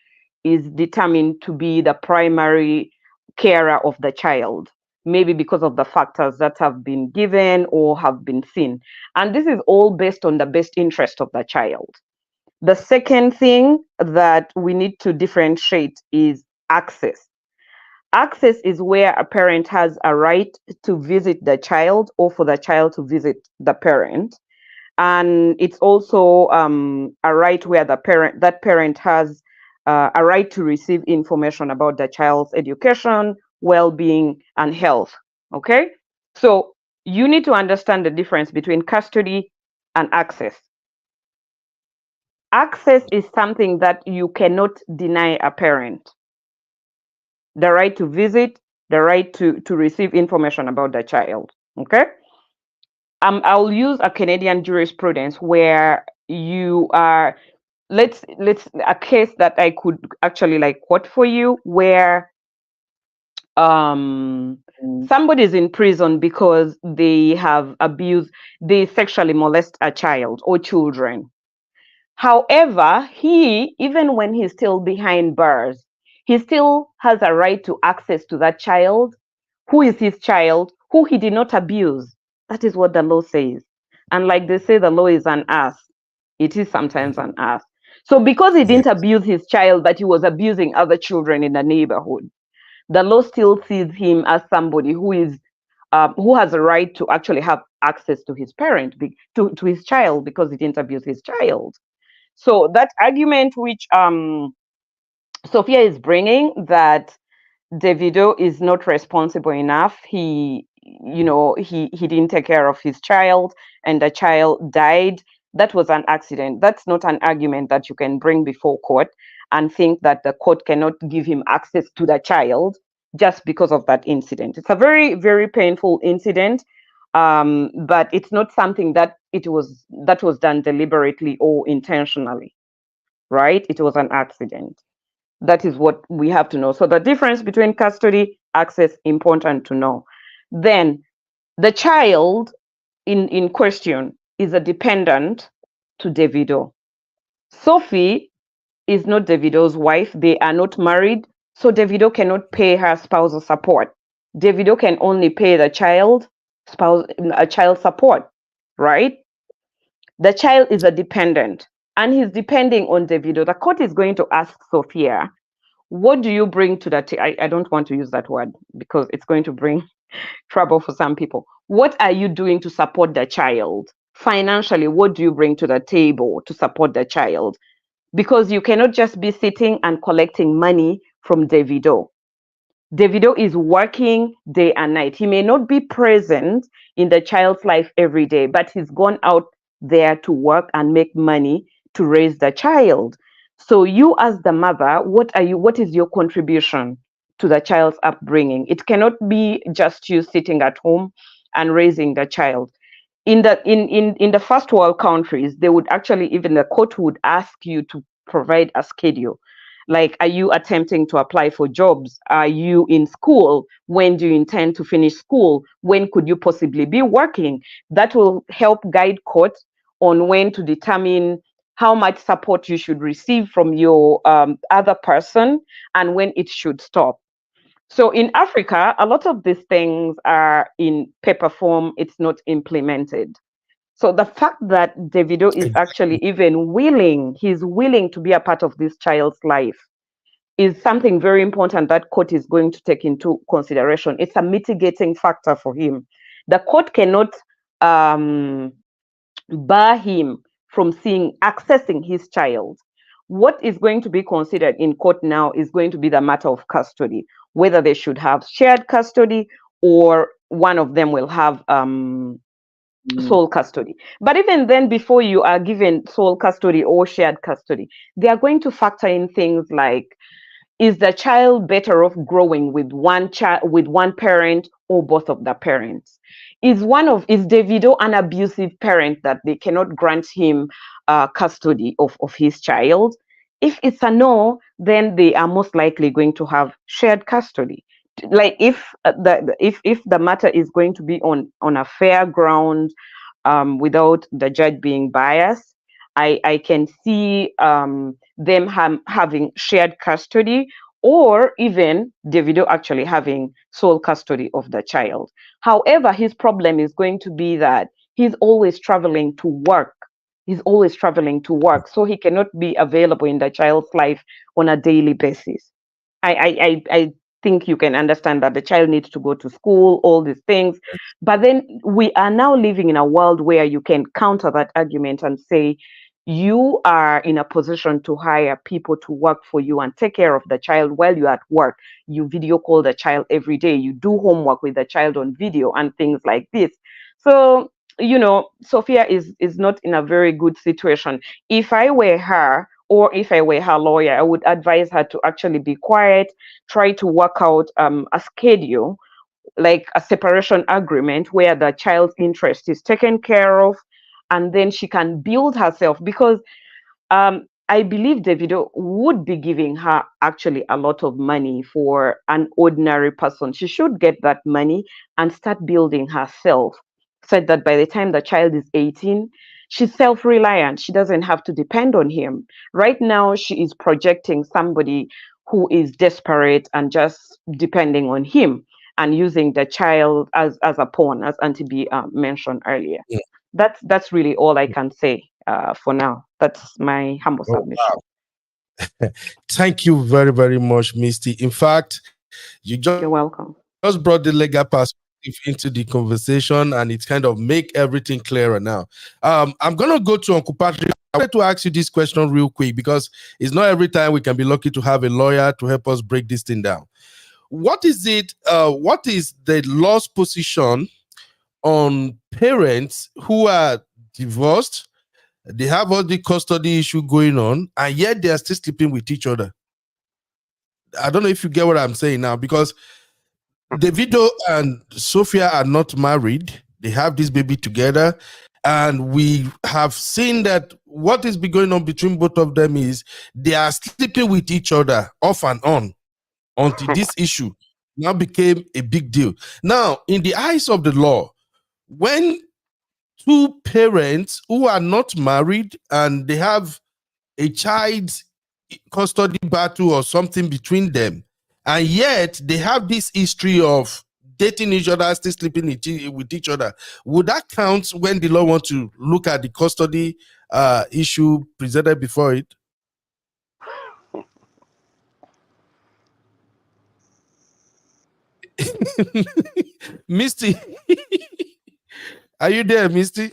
is determined to be the primary carer of the child, maybe because of the factors that have been given or have been seen. And this is all based on the best interest of the child. The second thing that we need to differentiate is access. Access is where a parent has a right to visit the child or for the child to visit the parent. And it's also a right where that parent has a right to receive information about the child's education, well-being, and health. Okay? So you need to understand the difference between custody and access. Access is something that you cannot deny a parent: the right to visit, the right to receive information about the child. Okay. I'll use a Canadian jurisprudence where you are, let's a case that I could actually like quote for you, where somebody is in prison because they sexually molest a child or children. However, even when he's still behind bars, he still has a right to access to that child, who is his child, who he did not abuse. That is what the law says. And like they say, the law is an ass. It is sometimes an ass. So because he Yeah. didn't abuse his child, but he was abusing other children in the neighborhood, the law still sees him as somebody who has a right to actually have access to his parent, to his child, because he didn't abuse his child. So that argument which Sophia is bringing, that Davido is not responsible enough. He didn't take care of his child, and the child died. That was an accident. That's not an argument that you can bring before court and think that the court cannot give him access to the child just because of that incident. It's a very, very painful incident, but it's not something that was done deliberately or intentionally, right? It was an accident. That is what we have to know. So the difference between custody, access, important to know. Then the child in question is a dependent to Davido. Sophie is not Davido's wife. They are not married. So Davido cannot pay her spousal support. Davido can only pay the child support, right? The child is a dependent and he's depending on Davido. The court is going to ask Sophia, what do you bring to that? I don't want to use that word because it's going to bring trouble for some people. What are you doing to support the child? Financially, what do you bring to the table to support the child? Because you cannot just be sitting and collecting money from Davido. Davido is working day and night. He may not be present in the child's life every day, but he's gone out there to work and make money to raise the child. So you as the mother, what is your contribution to the child's upbringing? It cannot be just you sitting at home and raising the child. In the first world countries, they would actually, even the court would ask you to provide a schedule. Like, are you attempting to apply for jobs? Are you in school? When do you intend to finish school? When could you possibly be working? That will help guide courts on when to determine how much support you should receive from your other person and when it should stop. So in Africa, a lot of these things are in paper form, it's not implemented. So the fact that Davido is actually even he's willing to be a part of this child's life is something very important that court is going to take into consideration. It's a mitigating factor for him. The court cannot bar him from accessing his child. What is going to be considered in court now is going to be the matter of custody, whether they should have shared custody or one of them will have sole custody. But even then, before you are given sole custody or shared custody, they are going to factor in things like, is the child better off growing with one parent or both of the parents? Is Davido an abusive parent that they cannot grant him custody of his child? If it's a no, then they are most likely going to have shared custody. Like if the matter is going to be on a fair ground, without the judge being biased, I can see them having shared custody, or even Davido actually having sole custody of the child. However, his problem is going to be that he's always traveling to work. So he cannot be available in the child's life on a daily basis. I think you can understand that the child needs to go to school, all these things. But then we are now living in a world where you can counter that argument and say, you are in a position to hire people to work for you and take care of the child while you're at work. You video call the child every day. You do homework with the child on video and things like this. So, Sophia is not in a very good situation. If I were her, or if I were her lawyer, I would advise her to actually be quiet, try to work out a schedule, like a separation agreement where the child's interest is taken care of, and then she can build herself. Because I believe Davido would be giving her actually a lot of money for an ordinary person. She should get that money and start building herself, said that by the time the child is 18, she's self-reliant. She doesn't have to depend on him. Right now, she is projecting somebody who is desperate and just depending on him and using the child as a pawn, as Auntie B mentioned earlier. Yeah. That's really all I can say for now. That's my humble Oh, submission. wow. Thank you very, very much, Misty. In fact, you just You're brought the welcome. legal perspective into the conversation, and it kind of make everything clearer now. I'm gonna go to Uncle Patrick. I wanted to ask you this question real quick because it's not every time we can be lucky to have a lawyer to help us break this thing down. What is it? What is the law's position on parents who are divorced? They have all the custody issue going on, and yet they are still sleeping with each other. I don't know if you get what I'm saying now, because Davido and Sophia are not married. They have this baby together. And we have seen that what is going on between both of them is they are sleeping with each other off and on until this issue now became a big deal. Now, in the eyes of the law, when two parents who are not married and they have a child custody battle or something between them, and yet they have this history of dating each other, still sleeping with each other, would that count when the law wants to look at the custody issue presented before it? Misty, are you there, Misty?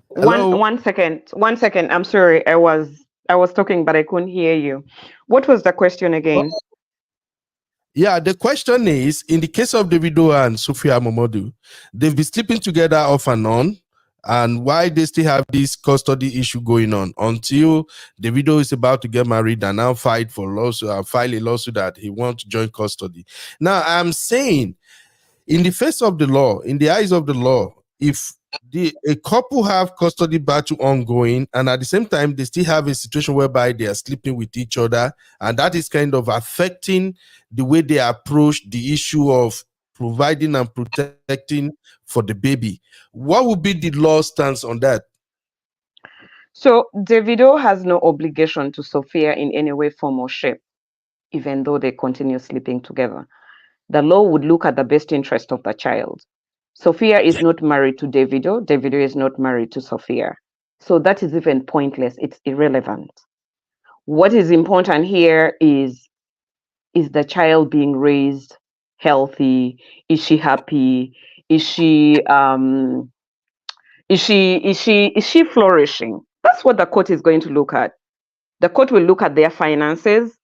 One Hello. one second. 1 second. I'm sorry. I was talking, but I couldn't hear you. What was the question again? Yeah, the question is, in the case of Davido and Sophia Momodu, they've been sleeping together off and on, and why they still have this custody issue going on until Davido is about to get married and now file a lawsuit that he wants joint custody. Now, I'm saying, in the face of the law, in the eyes of the law, if a couple have custody battle ongoing and at the same time they still have a situation whereby they are sleeping with each other, and that is kind of affecting the way they approach the issue of providing and protecting for the baby, what would be the law stance on that? So Davido has no obligation to Sophia in any way, form, or shape, even though they continue sleeping together. The law would look at the best interest of the child. Sophia is not married to Davido. Davido is not married to Sophia. So that is even pointless. It's irrelevant. What is important here is the child being raised healthy? Is she happy? Is she is she flourishing? That's what the court is going to look at. The court will look at their finances.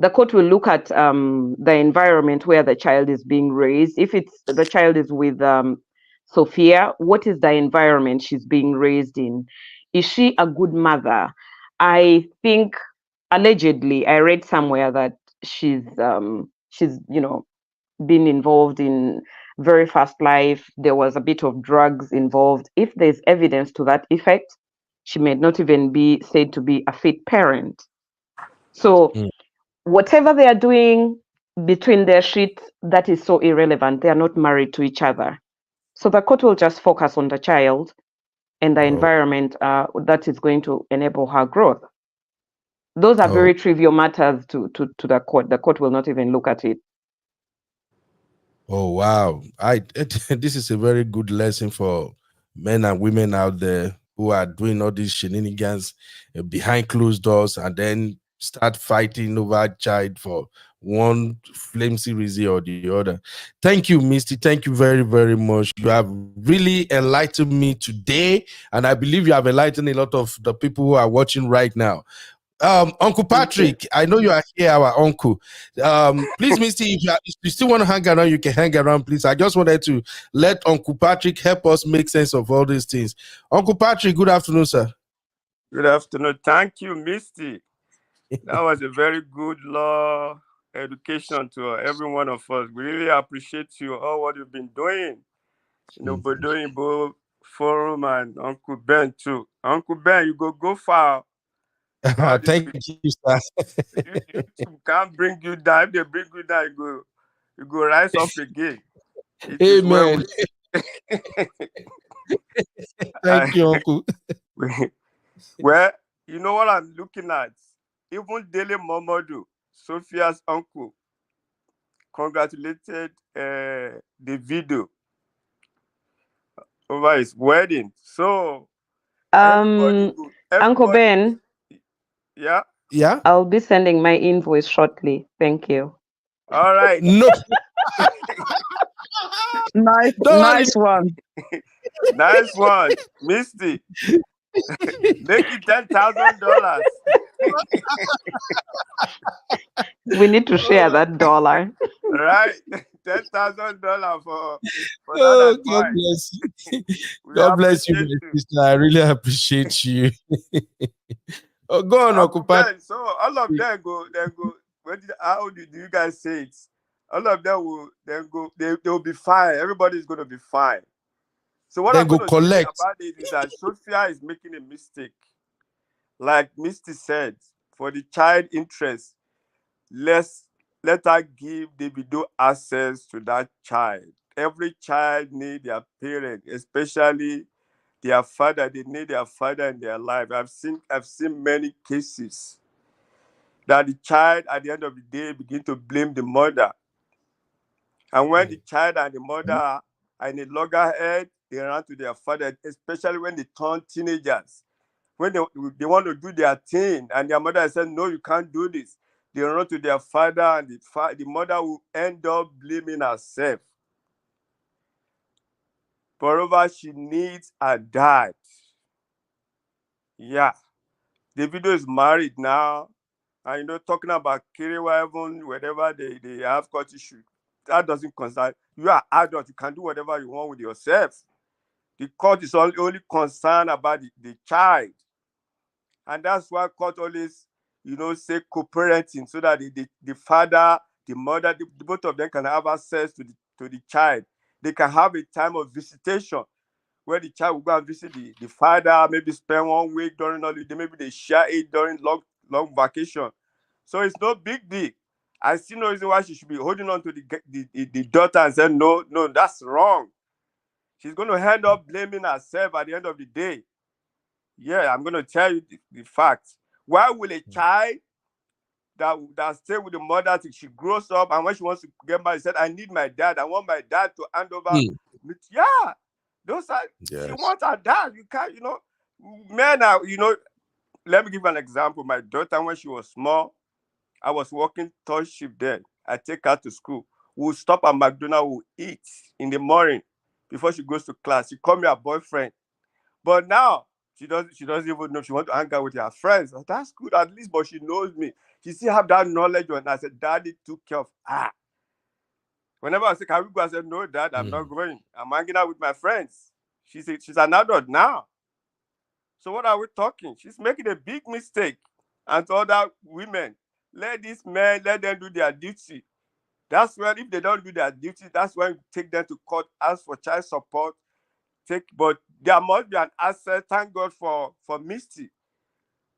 The court will look at the environment where the child is being raised. If it's the child is with Sophia, what is the environment she's being raised in? Is she a good mother? I think allegedly I read somewhere that she's been involved in very fast life. There was a bit of drugs involved. If there's evidence to that effect, she may not even be said to be a fit parent. So Mm. whatever they are doing between their sheets, that is so irrelevant. They are not married to each other. So the court will just focus on the child and the Oh, environment that is going to enable her growth. Those are oh, very trivial matters to the court. The court will not even look at it. oh, wow. This is a very good lesson for men and women out there who are doing all these shenanigans behind closed doors and then start fighting over a child for one flimsy reason or the other. Thank you, Misty. Thank you very, very much. You have really enlightened me today, and I believe you have enlightened a lot of the people who are watching right now. Uncle Thank you. Patrick, I know you are here, our uncle. Please, Misty, if you still want to hang around, you can hang around, please. I just wanted to let Uncle Patrick help us make sense of all these things. Uncle Patrick, good afternoon, sir. Good afternoon. Thank you, Misty. That was a very good law education to every one of us. We really appreciate you, all what you've been doing. Bodoyinbo Forum and Uncle Ben too. Uncle Ben, you go far. All this Thank you, sir. YouTube can't bring you down. If they bring you down, you go rise up again. It is well Amen. with Thank you, Uncle. well, you know what I'm looking at? Even Daily Momodu, Sophia's uncle, congratulated the video over his wedding. So Um, Uncle everybody, Ben, yeah. Yeah. I'll be sending my invoice shortly. Thank you. All right. No. Nice, Don't worry. nice one. Nice one, Misty. Make it $10,000. We need to share that dollar. Right? $10,000 for that Oh, God advice. bless you. We God bless you, appreciate my you. sister. I really appreciate you. Oh, go on, Uncle Okupat. Ben, so all of them go, how do you guys say it? All of them will then go, they will be fine. Everybody's going to be fine. So what Then I'm go going to say collect. about it is that Sophia is making a mistake. Like Misty said, for the child interest, let her give Davido access to that child. Every child needs their parent, especially their father. They need their father in their life. I've seen many cases that the child at the end of the day begin to blame the mother. And when the child and the mother are in a loggerhead, they run to their father, especially when they turn teenagers. When they want to do their thing and their mother says, no, you can't do this. They run to their father and the mother will end up blaming herself. Moreover, she needs a dad. Yeah. Davido is married now. And talking about Kiriwa, even whenever they have court issue, that doesn't concern. You are adult, you can do whatever you want with yourself. The court is only concerned about the child. And that's why court always, say co-parenting, so that the father, the mother, the both of them can have access to the child. They can have a time of visitation where the child will go and visit the father, maybe spend 1 week during holiday, maybe they share it during long vacation. So it's no big deal. I see no reason why she should be holding on to the daughter and saying, no, that's wrong. She's going to end up blaming herself at the end of the day. Yeah, I'm going to tell you the facts. Why will a child that stay with the mother till she grows up, and when she wants to get married, said, I need my dad. I want my dad to hand over. Yeah, those are, she wants her dad. You can't, men are, let me give an example. My daughter, when she was small, I was working third shift then. I take her to school. We'll stop at McDonald's, we'll eat in the morning before she goes to class. She called me her boyfriend. But now, she doesn't even know she wants to hang out with her friends. Oh, that's good at least, but she knows me. She still have that knowledge. And I said, Daddy took care of her. Whenever I say, can we go? I said, no, Dad, I'm not going. I'm hanging out with my friends. She's an adult now. So what are we talking? She's making a big mistake. And to other women, let these men, let them do their duty. That's when, if they don't do their duty, that's when we take them to court, ask for child support. But there must be an access. Thank God for Misty,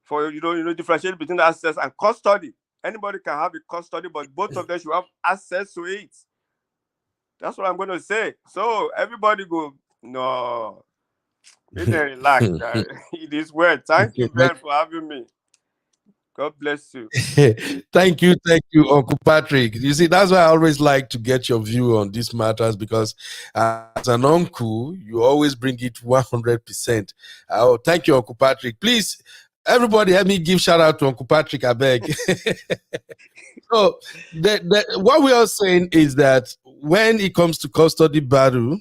for differentiating between access and custody. Anybody can have a custody, but both of them should have access to it. That's what I'm going to say. So everybody go, no, they didn't relax. It is well. Thank you, Ben, for having me. God bless you. Thank you, Uncle Patrick. You see, that's why I always like to get your view on these matters, because as an uncle, you always bring it 100%. Oh, thank you, Uncle Patrick. Please, everybody, help me give shout out to Uncle Patrick, I beg. So, what we are saying is that when it comes to custody battle,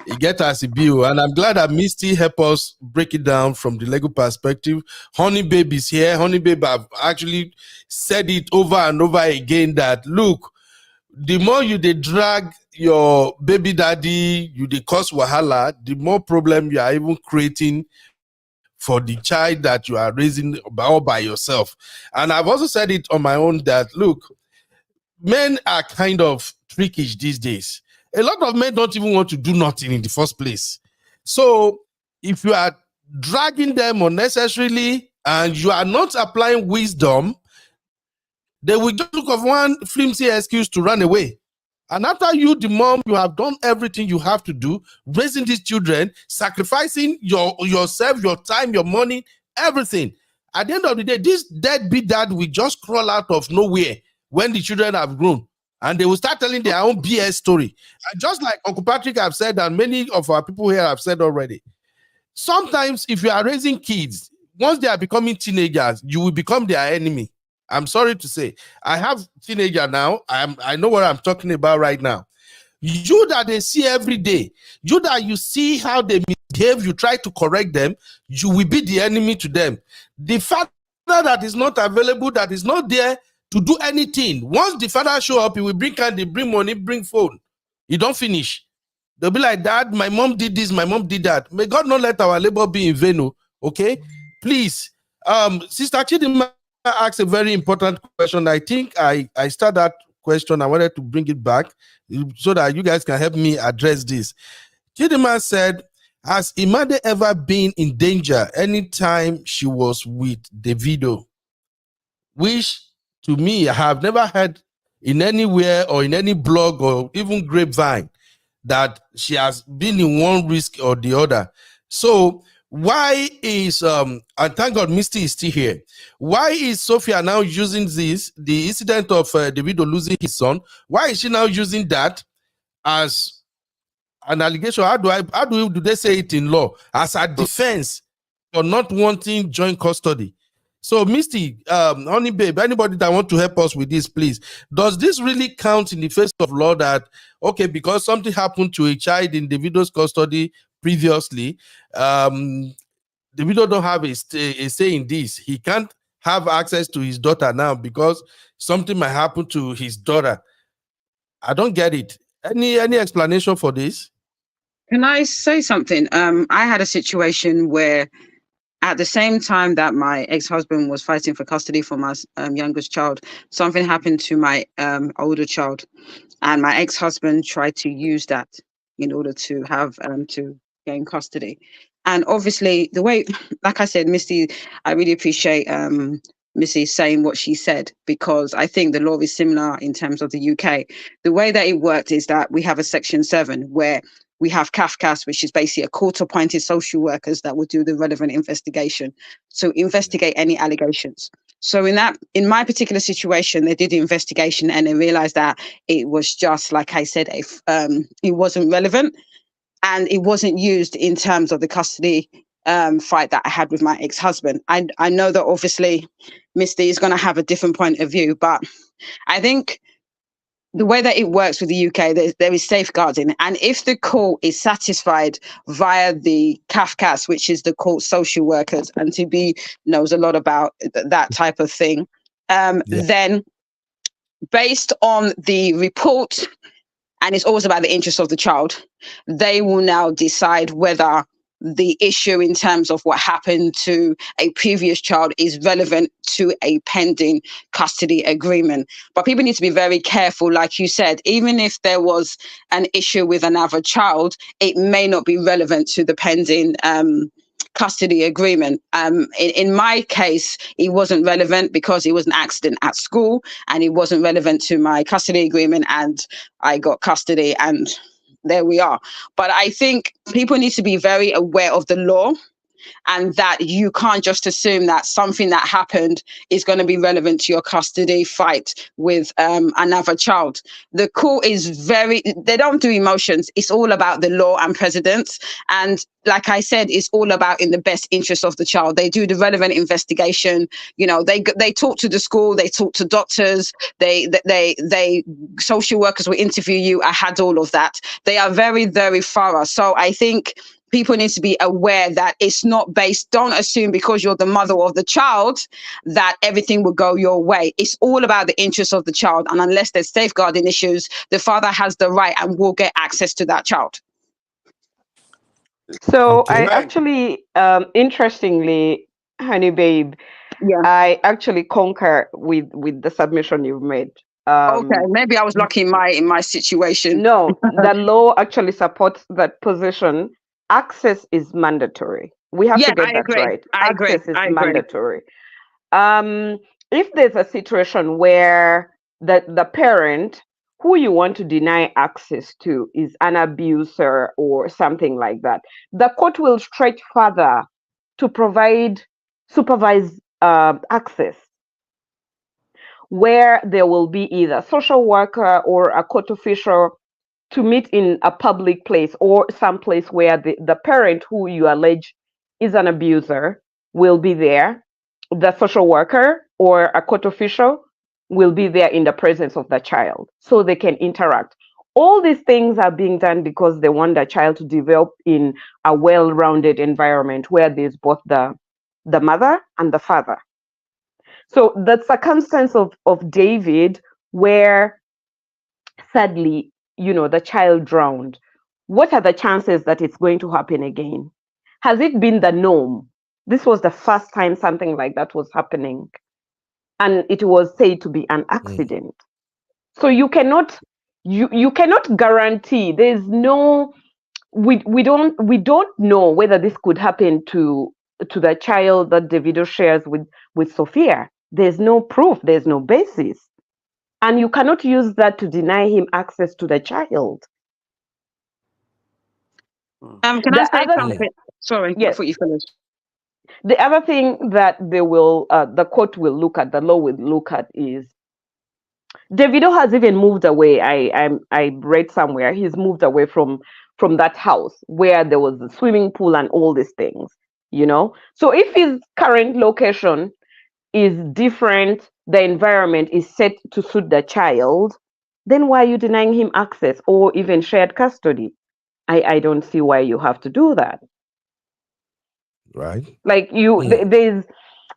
it gets as a bill, and I'm glad that Misty helped us break it down from the legal perspective. Honey Babe is here. Honey Babe have actually said it over and over again that, look, the more you they drag your baby daddy, you they cause wahala, the more problem you are even creating for the child that you are raising all by yourself. And I've also said it on my own that, look, men are kind of trickish these days. A lot of men don't even want to do nothing in the first place. So if you are dragging them unnecessarily and you are not applying wisdom, they will just look of one flimsy excuse to run away. And after you, the mom, you have done everything you have to do, raising these children, sacrificing yourself, your time, your money, everything. At the end of the day, this deadbeat dad will just crawl out of nowhere when the children have grown. and they will start telling their own BS story. And just like Uncle Patrick have said, and many of our people here have said already, sometimes if you are raising kids, once they are becoming teenagers, you will become their enemy. I'm sorry to say. I have teenager now. I know what I'm talking about right now. You that they see every day, you that you see how they misbehave, you try to correct them, you will be the enemy to them. The father that is not available, that is not there to do anything, once the father show up, he will bring candy, bring money, bring phone. You don't finish. They'll be like, Dad, my mom did this, my mom did that. May God not let our labor be in vain. Okay, please. Sister Chidima asked a very important question. I think I started that question. I wanted to bring it back so that you guys can help me address this. Chidima said, has Imade ever been in danger anytime she was with Davido? Which, to me, I have never heard in anywhere or in any blog or even grapevine that she has been in one risk or the other. So why is and thank God Misty is still here. Why is Sophia now using this, the incident of Davido losing his son? Why is she now using that as an allegation? Do they say it in law as a defense for not wanting joint custody? So, Misty, honey babe, anybody that want to help us with this, please. Does this really count in the face of law that, okay, because something happened to a child in Davido's custody previously, Davido don't have a say in this. He can't have access to his daughter now because something might happen to his daughter. I don't get it. Any explanation for this? Can I say something? I had a situation where at the same time that my ex-husband was fighting for custody for my youngest child, something happened to my older child, and my ex-husband tried to use that in order to have to gain custody. And obviously, the way, like I said, Misty, I really appreciate Missy saying what she said, because I think the law is similar in terms of the UK. The way that it worked is that we have a Section 7 where we have CAFCAS, which is basically a court-appointed social workers that will do the relevant investigation to investigate any allegations. So in my particular situation, they did the investigation and they realized that it was just, like I said, it wasn't relevant and it wasn't used in terms of the custody fight that I had with my ex-husband. I know that obviously Misty is going to have a different point of view, but I think the way that it works with the UK, there is safeguarding. And if the court is satisfied via the CAFCAS, which is the court social workers, and TB knows a lot about that type of thing, then based on the report, and it's always about the interest of the child, they will now decide whether the issue in terms of what happened to a previous child is relevant to a pending custody agreement. But people need to be very careful. Like you said, even if there was an issue with another child, it may not be relevant to the pending custody agreement. In my case, it wasn't relevant because it was an accident at school, and it wasn't relevant to my custody agreement, and I got custody, and there we are. But I think people need to be very aware of the law, and that you can't just assume that something that happened is going to be relevant to your custody fight with another child. The court is they don't do emotions. It's all about the law and precedents. And like I said, it's all about in the best interest of the child. They do the relevant investigation. You know, they talk to the school, they talk to doctors, they social workers will interview you. I had all of that. They are very, very thorough. So I think people need to be aware that it's not based, don't assume because you're the mother of the child that everything will go your way. It's all about the interests of the child. And unless there's safeguarding issues, the father has the right and will get access to that child. So Okay. I actually, interestingly, honey babe, Yeah. I actually concur with the submission you've made. Okay, maybe I was lucky in my situation. No, the law actually supports that position. Access is mandatory. We have to get that right. Access is mandatory. If there's a situation where the parent who you want to deny access to is an abuser or something like that, the court will stretch further to provide supervised access. where there will be either social worker or a court official to meet in a public place or some place where the parent who you allege is an abuser will be there. The social worker or a court official will be there in the presence of the child so they can interact. All these things are being done because they want the child to develop in a well-rounded environment where there's both the mother and the father. So the circumstance of David, where sadly, the child drowned, what are the chances that it's going to happen again? Has it been the norm? This was the first time something like that was happening, and it was said to be an accident. So you cannot guarantee. There's no we don't know whether this could happen to the child that Davido shares with Sophia. There's no proof, there's no basis. And you cannot use that to deny him access to the child. Can I say something? Sorry, yes. Before you finish. The other thing that the court will look at, the law will look at, is Davido has even moved away. I read somewhere he's moved away from that house where there was a swimming pool and all these things. So if his current location is different, the environment is set to suit the child, then why are you denying him access or even shared custody? I don't see why you have to do that. Right. Like there's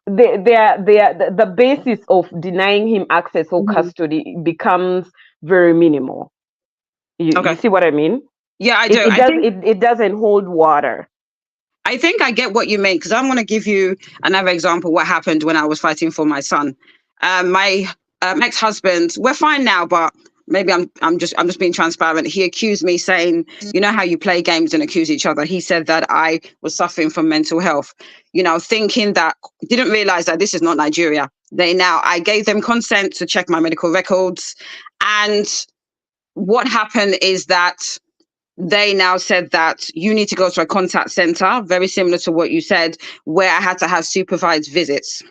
the basis of denying him access or custody becomes very minimal. You see what I mean? Yeah, I do. It doesn't hold water. I think I get what you mean, because I'm going to give you another example. What happened when I was fighting for my son? My ex-husband, we're fine now, but maybe I'm just being transparent. He accused me, saying, you know how you play games and accuse each other. He said that I was suffering from mental health. Thinking that, didn't realize that this is not Nigeria. I gave them consent to check my medical records, and what happened is that they now said that you need to go to a contact center, very similar to what you said, where I had to have supervised visits.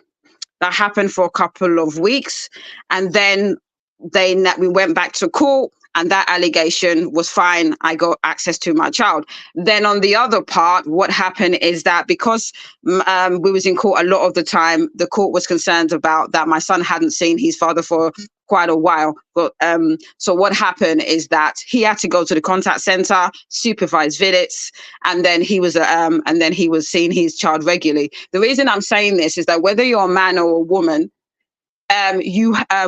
That happened for a couple of weeks. And then we went back to court, and that allegation was fine. I got access to my child. Then on the other part, what happened is that because we was in court a lot of the time, the court was concerned about that my son hadn't seen his father for quite a while. But so what happened is that he had to go to the contact center, supervise visits, and then he was seeing his child regularly. The reason I'm saying this is that whether you're a man or a woman,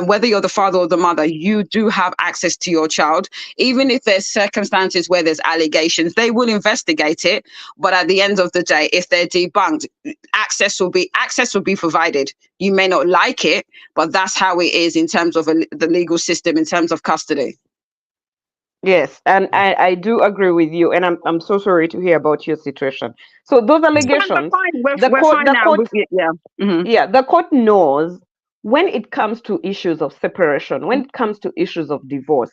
whether you're the father or the mother, you do have access to your child. Even if there's circumstances where there's allegations, they will investigate it. But at the end of the day, if they're debunked, access will be provided. You may not like it, but that's how it is in terms of the legal system, in terms of custody. Yes, and I do agree with you, and I'm so sorry to hear about your situation. So those allegations, the court knows when it comes to issues of separation, when it comes to issues of divorce,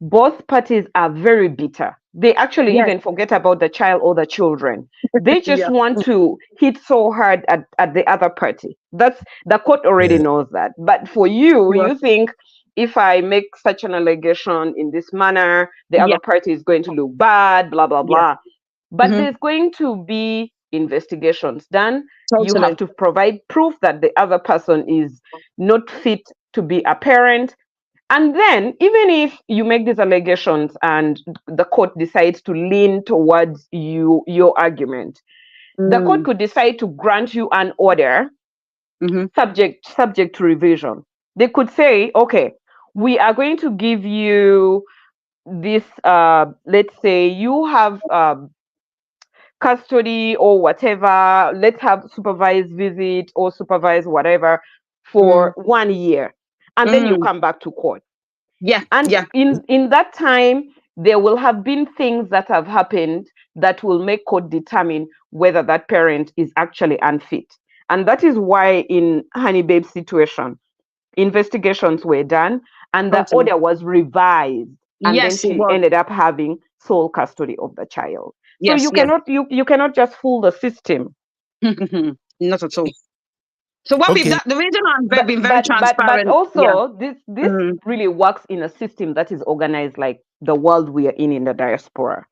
both parties are very bitter. They actually even forget about the child or the children. They just want to hit so hard at the other party. That's the court already knows that. But for you, you think, if I make such an allegation in this manner, the other party is going to look bad, blah, blah, blah. But there's going to be investigations done. Totally. You have to provide proof that the other person is not fit to be a parent. And then, even if you make these allegations and the court decides to lean towards your argument, the court could decide to grant you an order subject to revision. They could say, okay, we are going to give you this, let's say you have custody or whatever, let's have supervised visit or supervised whatever for 1 year. And then you come back to court. In that time, there will have been things that have happened that will make court determine whether that parent is actually unfit. And that is why in Honey Babe's situation, investigations were done and the order was revised. And then she ended up having sole custody of the child. So you cannot just fool the system. Not at all. So what we've Okay. done, the reason I'm But being very but transparent, yeah. also this Mhm. really works in a system that is organized like the world we are in the diaspora.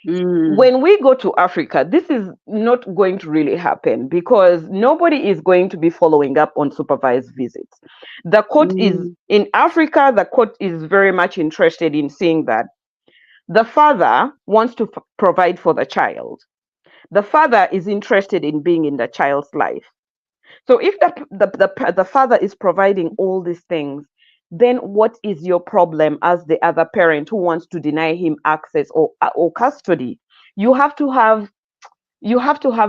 When we go to Africa, this is not going to really happen because nobody is going to be following up on supervised visits. The court is in Africa, the court is very much interested in seeing that the father wants to provide for the child. The father is interested in being in the child's life. So if the father is providing all these things, then what is your problem as the other parent who wants to deny him access or custody? You have to have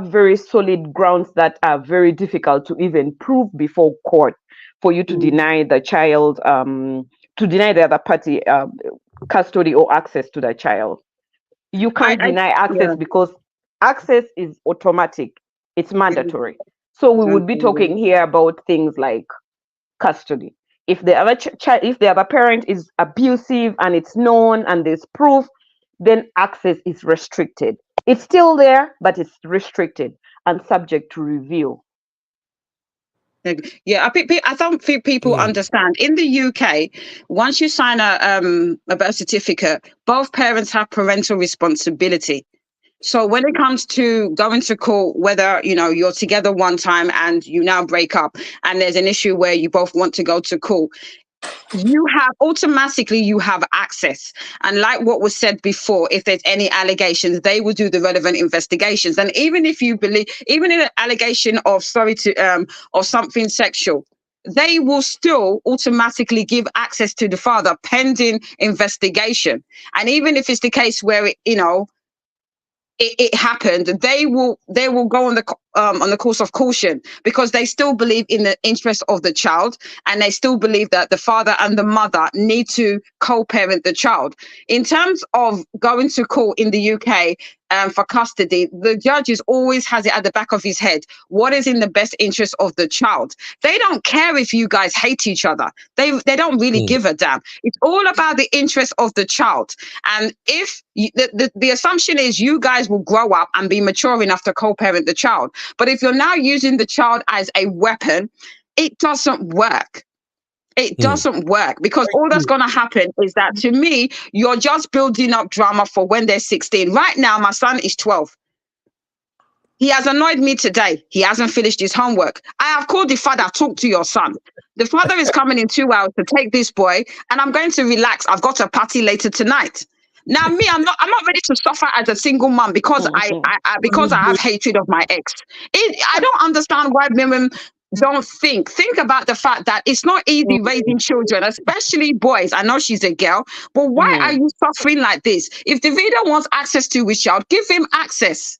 very solid grounds that are very difficult to even prove before court for you to deny the child, to deny the other party custody or access to the child. You can't deny access because access is automatic, it's mandatory. So we would be talking here about things like custody. If the other if the other parent is abusive and it's known and there's proof, then access is restricted. It's still there, but it's restricted and subject to review. Yeah, I don't think people understand. In the UK, once you sign a birth certificate, both parents have parental responsibility. So when it comes to going to court, whether you're together one time and you now break up, and there's an issue where you both want to go to court, you have access. And like what was said before, if there's any allegations, they will do the relevant investigations. And even if you believe, even in an allegation of or something sexual, they will still automatically give access to the father pending investigation. And even if it's the case where it happened, they will go on the course of caution, because they still believe in the interest of the child, and they still believe that the father and the mother need to co-parent the child. In terms of going to court in the UK for custody, the judge always has it at the back of his head. What is in the best interest of the child? They don't care if you guys hate each other. They don't really give a damn. It's all about the interest of the child. And if the assumption is you guys will grow up and be mature enough to co-parent the child. But if you're now using the child as a weapon, it doesn't work. It doesn't work, because all that's going to happen is that, to me, you're just building up drama for when they're 16. Right now, my son is 12. He has annoyed me today. He hasn't finished his homework. I have called the father, talk to your son. The father is coming in 2 hours to take this boy, and I'm going to relax. I've got a party later tonight. Now, me, I'm not ready to suffer as a single mom because I have hatred of my ex. I don't understand why women don't think about the fact that it's not easy raising children, especially boys. I know she's a girl, but why are you suffering like this? If Davido wants access to his child, give him access.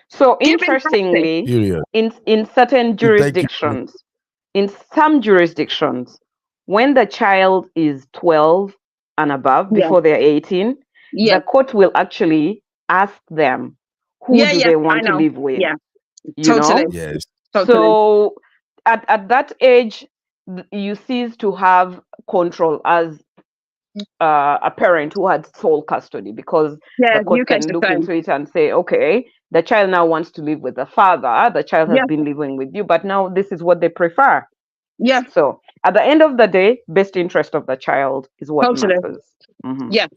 So interestingly, in certain jurisdictions, in some jurisdictions, when the child is 12 and above, before they're 18, the court will actually ask them who do they want to live with. Yeah, you know? Yes. So at that age, you cease to have control as a parent who had sole custody, because the court can look into it and say, okay, the child now wants to live with the father. The child has been living with you, but now this is what they prefer. Yeah. So at the end of the day, best interest of the child is what matters. Mm-hmm. Yeah.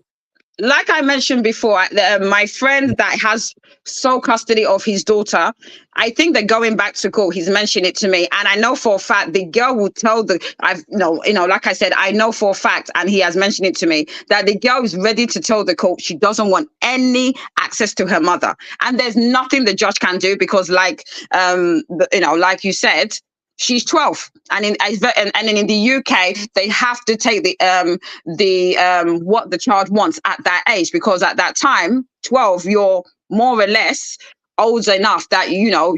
Like I mentioned before, my friend that has sole custody of his daughter, I think they're going back to court. He's mentioned it to me, and I know for a fact the girl will tell like I said, I know for a fact, and he has mentioned it to me, that the girl is ready to tell the court she doesn't want any access to her mother, and there's nothing the judge can do, because like you said, she's 12, and in the UK they have to take what the child wants at that age, because at that time, 12, you're more or less old enough that you know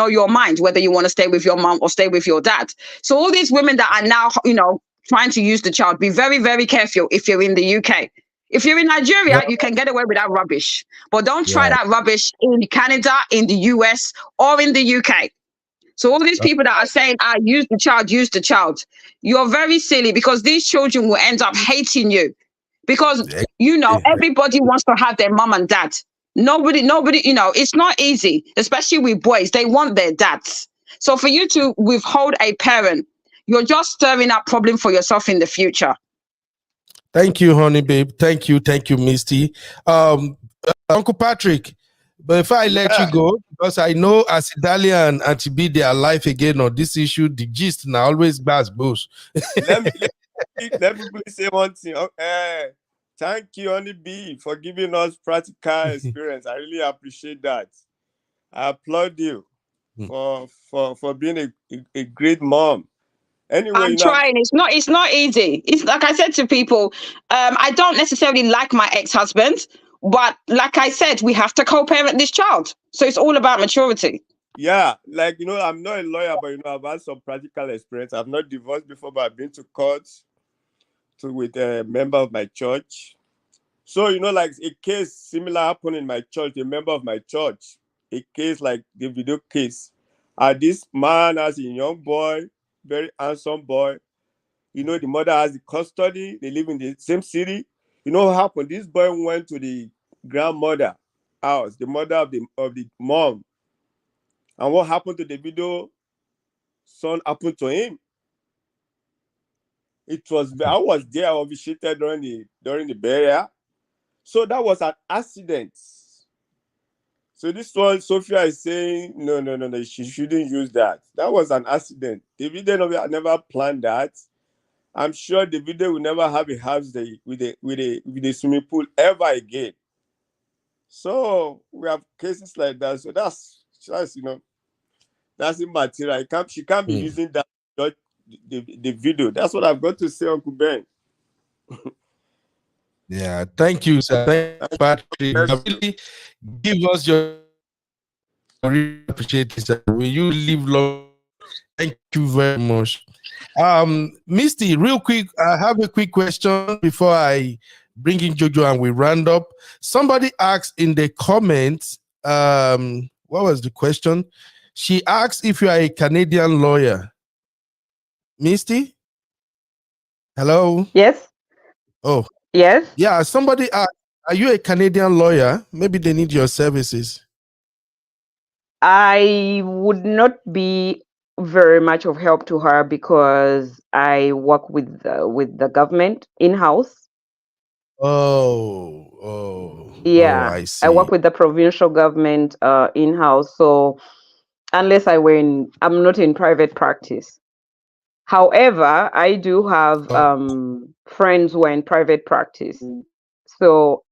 your mind, whether you want to stay with your mom or stay with your dad. So all these women that are now trying to use the child, be very, very careful if you're in the UK. If you're in Nigeria, you can get away with that rubbish, but don't try that rubbish in Canada, in the US, or in the UK. So all these people that are saying, use the child, you're very silly, because these children will end up hating you, because, everybody wants to have their mom and dad. Nobody, it's not easy, especially with boys. They want their dads. So for you to withhold a parent, you're just stirring up problem for yourself in the future. Thank you, honey babe. Thank you, Misty. Uncle Patrick, but if I let you Yeah. go, because I know as Idalia and Auntie B, they are live again on this issue, the gist now always bass boss. Let me please say one thing. Thank you, Honey B, for giving us practical experience. I really appreciate that. I applaud you for being a great mom. Anyway, I'm trying. It's not easy. It's like I said to people, I don't necessarily like my ex-husband, but like I said, we have to co-parent this child. So it's all about maturity. yeah, like I'm not a lawyer, but I've had some practical experience. I've not divorced before, but I've been to court with a member of my church. So like a case similar happened in my church. A member of my church, a case like the Davido case. This man has a young boy, very handsome boy. The mother has the custody. They live in the same city. What happened? This boy went to the grandmother house, the mother of the mom. And what happened to the Davido son happened to him. I was there, I officiated during the burial. So that was an accident. So this one, Sophia is saying, no, she shouldn't use that. That was an accident. Davido never planned that. I'm sure Davido will never have a house with a swimming pool ever again. So we have cases like that. So that's immaterial. She can't be using that the video. That's what I've got to say, Uncle Ben. Yeah, thank you, sir. Thank you, Patrick. Really give us your. I really appreciate it, sir. Will you live long? Thank you very much. Misty, real quick, I have a quick question before I bring in Jojo and we round up. Somebody asked in the comments, what was the question? She asked if you are a Canadian lawyer. Misty? Hello? Yes. Oh. Yes. Yeah, somebody asked, are you a Canadian lawyer? Maybe they need your services. I would not be very much of help to her because I work with the government in-house. Yeah, I see. I work with the provincial government in-house. So unless I'm not in private practice. However, I do have friends who are in private practice. So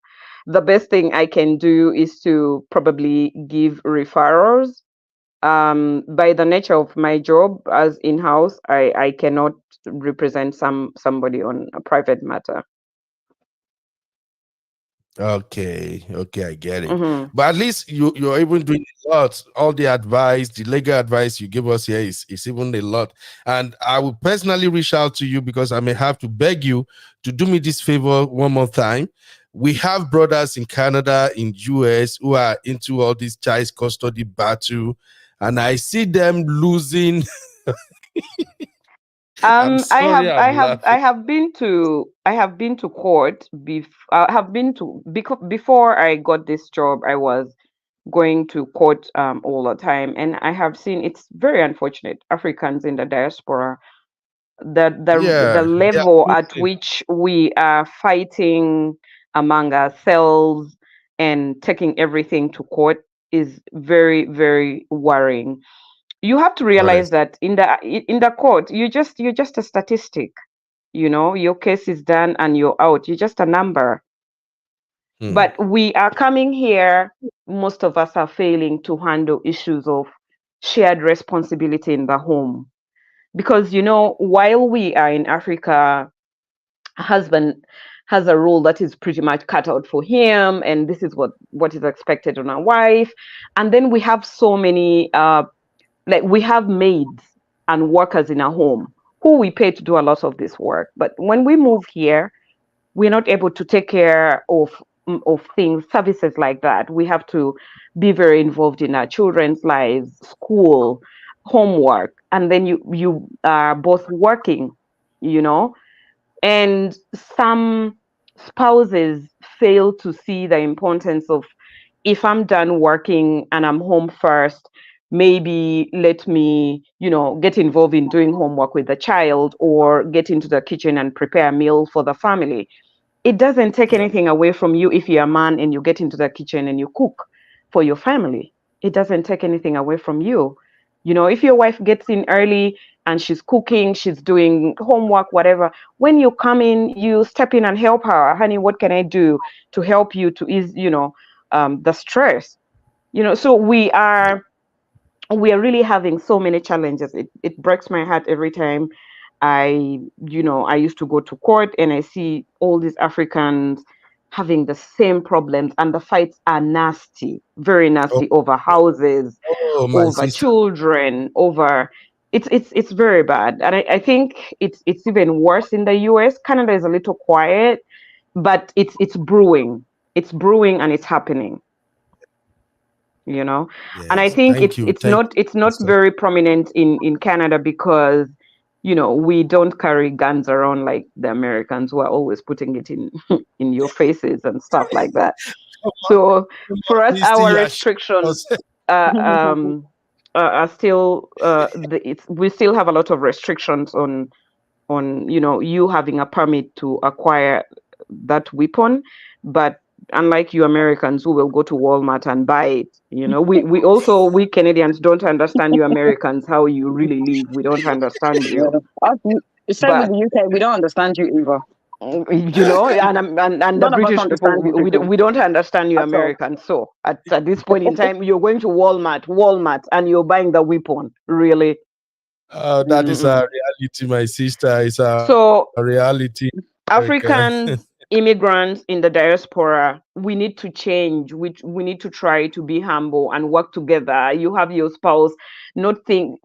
the best thing I can do is to probably give referrals. By the nature of my job as in-house, I cannot represent somebody on a private matter. Okay, I get it. But at least you're even doing a lot. All the advice, the legal advice you give us here is even a lot. And I will personally reach out to you because I may have to beg you to do me this favor one more time. We have brothers in Canada, in US who are into all this child custody battle, and I see them losing. I'm sorry, I have been to court. Before I got this job, I was going to court all the time, and I have seen it's very unfortunate. Africans in the diaspora, the level at which we are fighting among ourselves and taking everything to court is very, very worrying. You have to realize that in the court, you're just a statistic. Your case is done and you're out. You're just a number. But we are coming here, most of us are failing to handle issues of shared responsibility in the home. Because, while we are in Africa, a husband has a role that is pretty much cut out for him, and this is what is expected on a wife. And then we have so many we have maids and workers in our home who we pay to do a lot of this work. But when we move here, we're not able to take care of things, services like that. We have to be very involved in our children's lives, school, homework, and then you are both working, and some spouses fail to see the importance of, if I'm done working and I'm home first, maybe let me, get involved in doing homework with the child or get into the kitchen and prepare a meal for the family. It doesn't take Yeah. anything away from you if you're a man and you get into the kitchen and you cook for your family. It doesn't take anything away from you. If your wife gets in early and she's cooking, she's doing homework, whatever, when you come in, you step in and help her. Honey, what can I do to help you to ease, the stress? So we are really having so many challenges. It breaks my heart every time I used to go to court and I see all these Africans having the same problems, and the fights are nasty, very Oh, nasty, over houses, oh, my over sister. children, over it's very bad. And I think it's even worse in the US. Canada is a little quiet, but it's brewing. It's brewing and it's happening. And I Yes. think Thank it's you. it's Thank not you, it's not sister. very prominent in Canada because we don't carry guns around like the Americans, who are always putting it in in your faces and stuff like that. Come on, So come for on, us, Misty, our you are showing restrictions us. uh, um are still we still have a lot of restrictions on you having a permit to acquire that weapon. But unlike you Americans who will go to Walmart and buy it, we Canadians don't understand you Americans, how you really live. We don't understand you. Yeah. Us, same with But the UK. We don't understand you either. and the None of us British people, understand you we people don't understand you at all. Americans. So at this point in time, you're going to Walmart, and you're buying the weapon. Really? That is Mm-mm. our reality, my sister. It's our So reality in America. Africans, immigrants in the diaspora, we need to change. We need to try to be humble and work together. You have your spouse, not think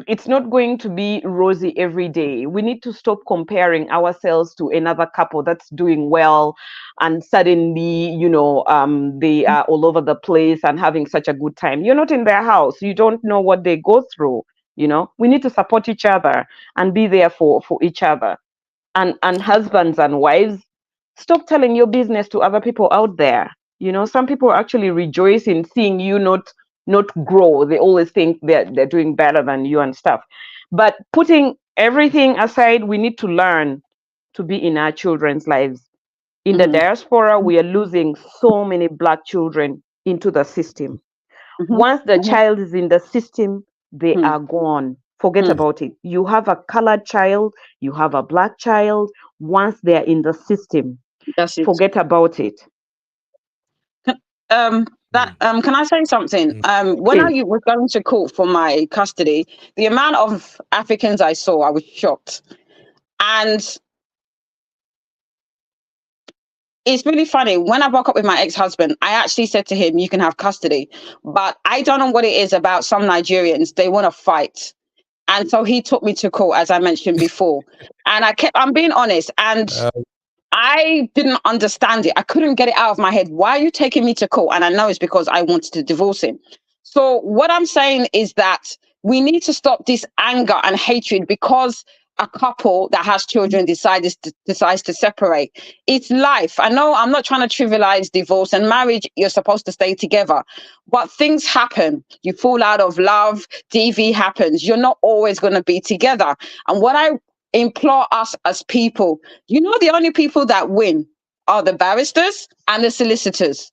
it's not going to be rosy every day. We need to stop comparing ourselves to another couple that's doing well, and suddenly, they are all over the place and having such a good time. You're not in their house. You don't know what they go through. We need to support each other and be there for each other. And husbands and wives, stop telling your business to other people out there. Some people actually rejoice in seeing you not grow. They always think they're doing better than you and stuff. But putting everything aside, we need to learn to be in our children's lives. In the Hmm. diaspora, we are losing so many black children into the system. Hmm. Once the child is in the system, they Hmm. are gone. Forget Hmm. about it. You have a colored child, you have a black child. Once they're in the system, That's it. forget about it. That Mm, can I say something? mm. When I Please. was going to court for my custody, the amount of Africans I saw, I was shocked. And it's really funny. When I broke up with my ex-husband, I actually said to him, "You can have custody," but I don't know what it is about some Nigerians. They want to fight, and so he took me to court, as I mentioned before. And I'm being honest, and Uh, I didn't understand it. I couldn't get it out of my head. Why are you taking me to court? And I know it's because I wanted to divorce him. So what I'm saying is that we need to stop this anger and hatred because a couple that has children decides to separate. It's life. I know I'm not trying to trivialize divorce and marriage. You're supposed to stay together, but things happen. You fall out of love. DV happens. You're not always going to be together. And what I implore us as people, the only people that win are the barristers and the solicitors.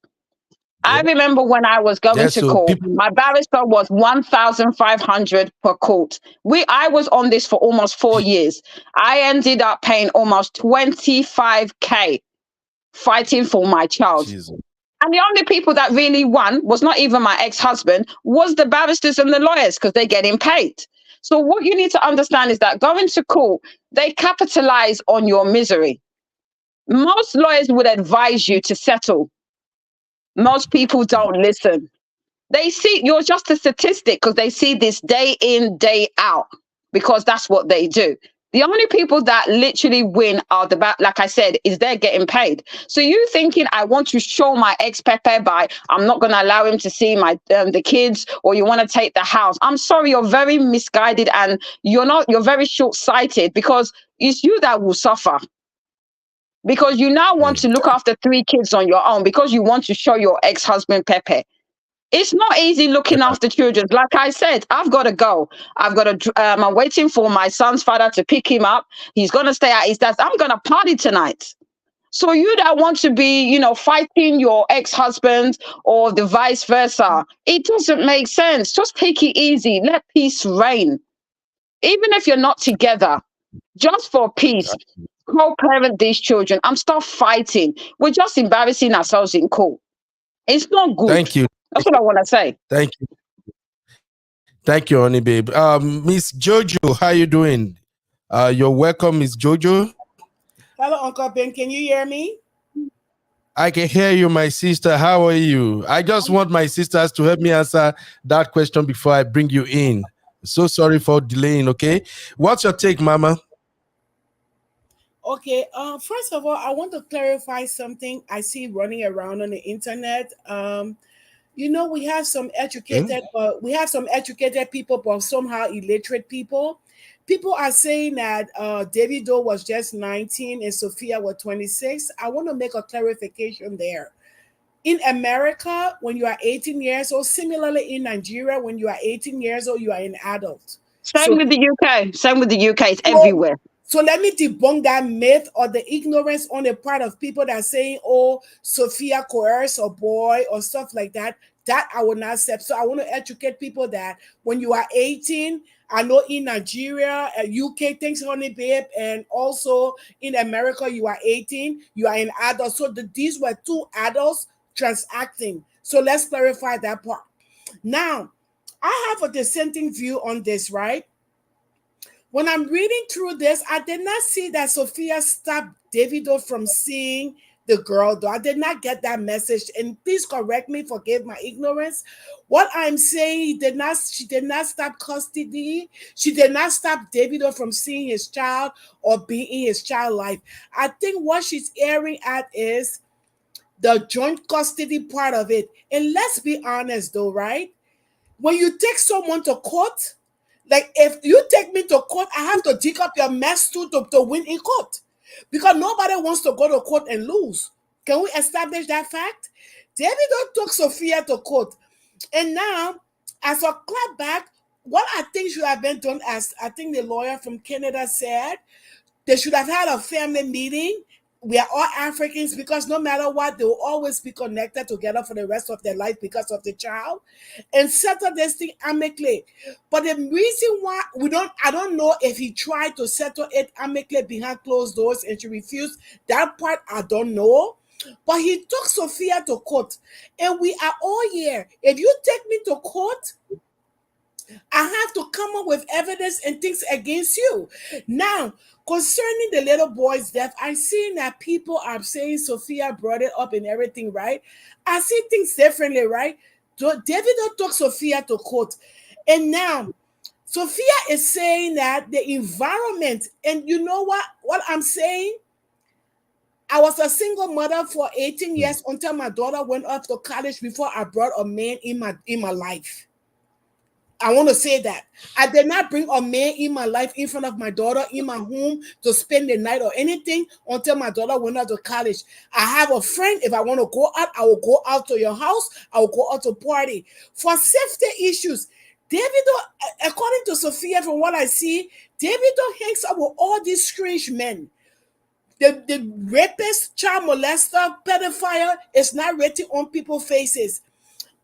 I yeah. remember when I was going Yeah. to So court, people, my barrister was 1,500 per court. I was on this for almost 4 years. I ended up paying almost 25K fighting for my child. Jesus. And the only people that really won was not even my ex-husband, was the barristers and the lawyers because they're getting paid. So what you need to understand is that going to court, they capitalize on your misery. Most lawyers would advise you to settle. Most people Mm. don't listen. They see you're just a statistic because they see this day in, day out, because that's what they do. The only people that literally win are like I said, is they're getting paid. So you thinking I want to show my ex Pepe by I'm not going to allow him to see my the kids, or you want to take the house. I'm sorry, you're very misguided and you're very short sighted, because it's you that will suffer, because you now want Mm. to look after three kids on your own because you want to show your ex husband Pepe. It's not easy looking after children. Like I said, I've got to go. I've got to. I'm waiting for my son's father to pick him up. He's going to stay at his dad's. I'm going to party tonight. So you that want to be, fighting your ex-husband or the vice versa, it doesn't make sense. Just take it easy. Let peace reign. Even if you're not together, just for peace, co-parent these children and stop fighting. We're just embarrassing ourselves in court. It's not good. Thank you. That's what I want to say. Thank you. Thank you, honey babe. Miss Jojo, how you doing? You're welcome, Miss Jojo. Hello, Uncle Ben. Can you hear me? I can hear you, my sister. How are you? I just want my sisters to help me answer that question before I bring you in. So sorry for delaying, okay? What's your take, Mama? Okay. First of all, I want to clarify something I see running around on the internet. We have some educated, people, but somehow illiterate people. People are saying that Davido was just 19 and Sophia was 26. I want to make a clarification there. In America, when you are 18 years old, similarly in Nigeria, when you are 18 years old, you are an adult. Same with the UK. Same with the UK. It's everywhere. So let me debunk that myth or the ignorance on the part of people that are saying, oh, Sophia coerced a boy or stuff like that. That I will not accept. So I want to educate people that when you are 18, I know in Nigeria, UK, thanks, honey, babe, and also in America, you are 18, you are an adult. So these were two adults transacting. So let's clarify that part. Now, I have a dissenting view on this, right? When I'm reading through this, I did not see that Sophia stopped Davido from seeing the girl, though. I did not get that message. And please correct me, forgive my ignorance. What I'm saying, she did not stop custody. She did not stop Davido from seeing his child or being in his child life. I think what she's airing at is the joint custody part of it. And let's be honest, though, right? When you take someone to court, like if you take me to court, I have to dig up your mess too to win in court, because nobody wants to go to court and lose. Can we establish that fact? Davido took Sophia to court, and now as a clapback, what I think should have been done, as I think the lawyer from Canada said, they should have had a family meeting. We are all Africans, because no matter what, they will always be connected together for the rest of their life because of the child, and settle this thing amicably. But the reason why I don't know if he tried to settle it amicably behind closed doors and she refused. That part I don't know. But he took Sophia to court, and we are all here. If you take me to court, I have to come up with evidence and things against you. Now, concerning the little boy's death, I see that people are saying Sophia brought it up and everything, right? I see things differently, right? Davido took Sophia to court. And now, Sophia is saying that the environment, and you know what I'm saying? I was a single mother for 18 years until my daughter went off to college before I brought a man in my life. I want to say that I did not bring a man in my life in front of my daughter in my home to spend the night or anything until my daughter went out to college. I have a friend. If I want to go out, I will go out to your house. I will go out to party. For safety issues, Davido, according to Sophia, from what I see, Davido hangs up with all these strange men. The rapist, child molester, pedophile is not written on people's faces.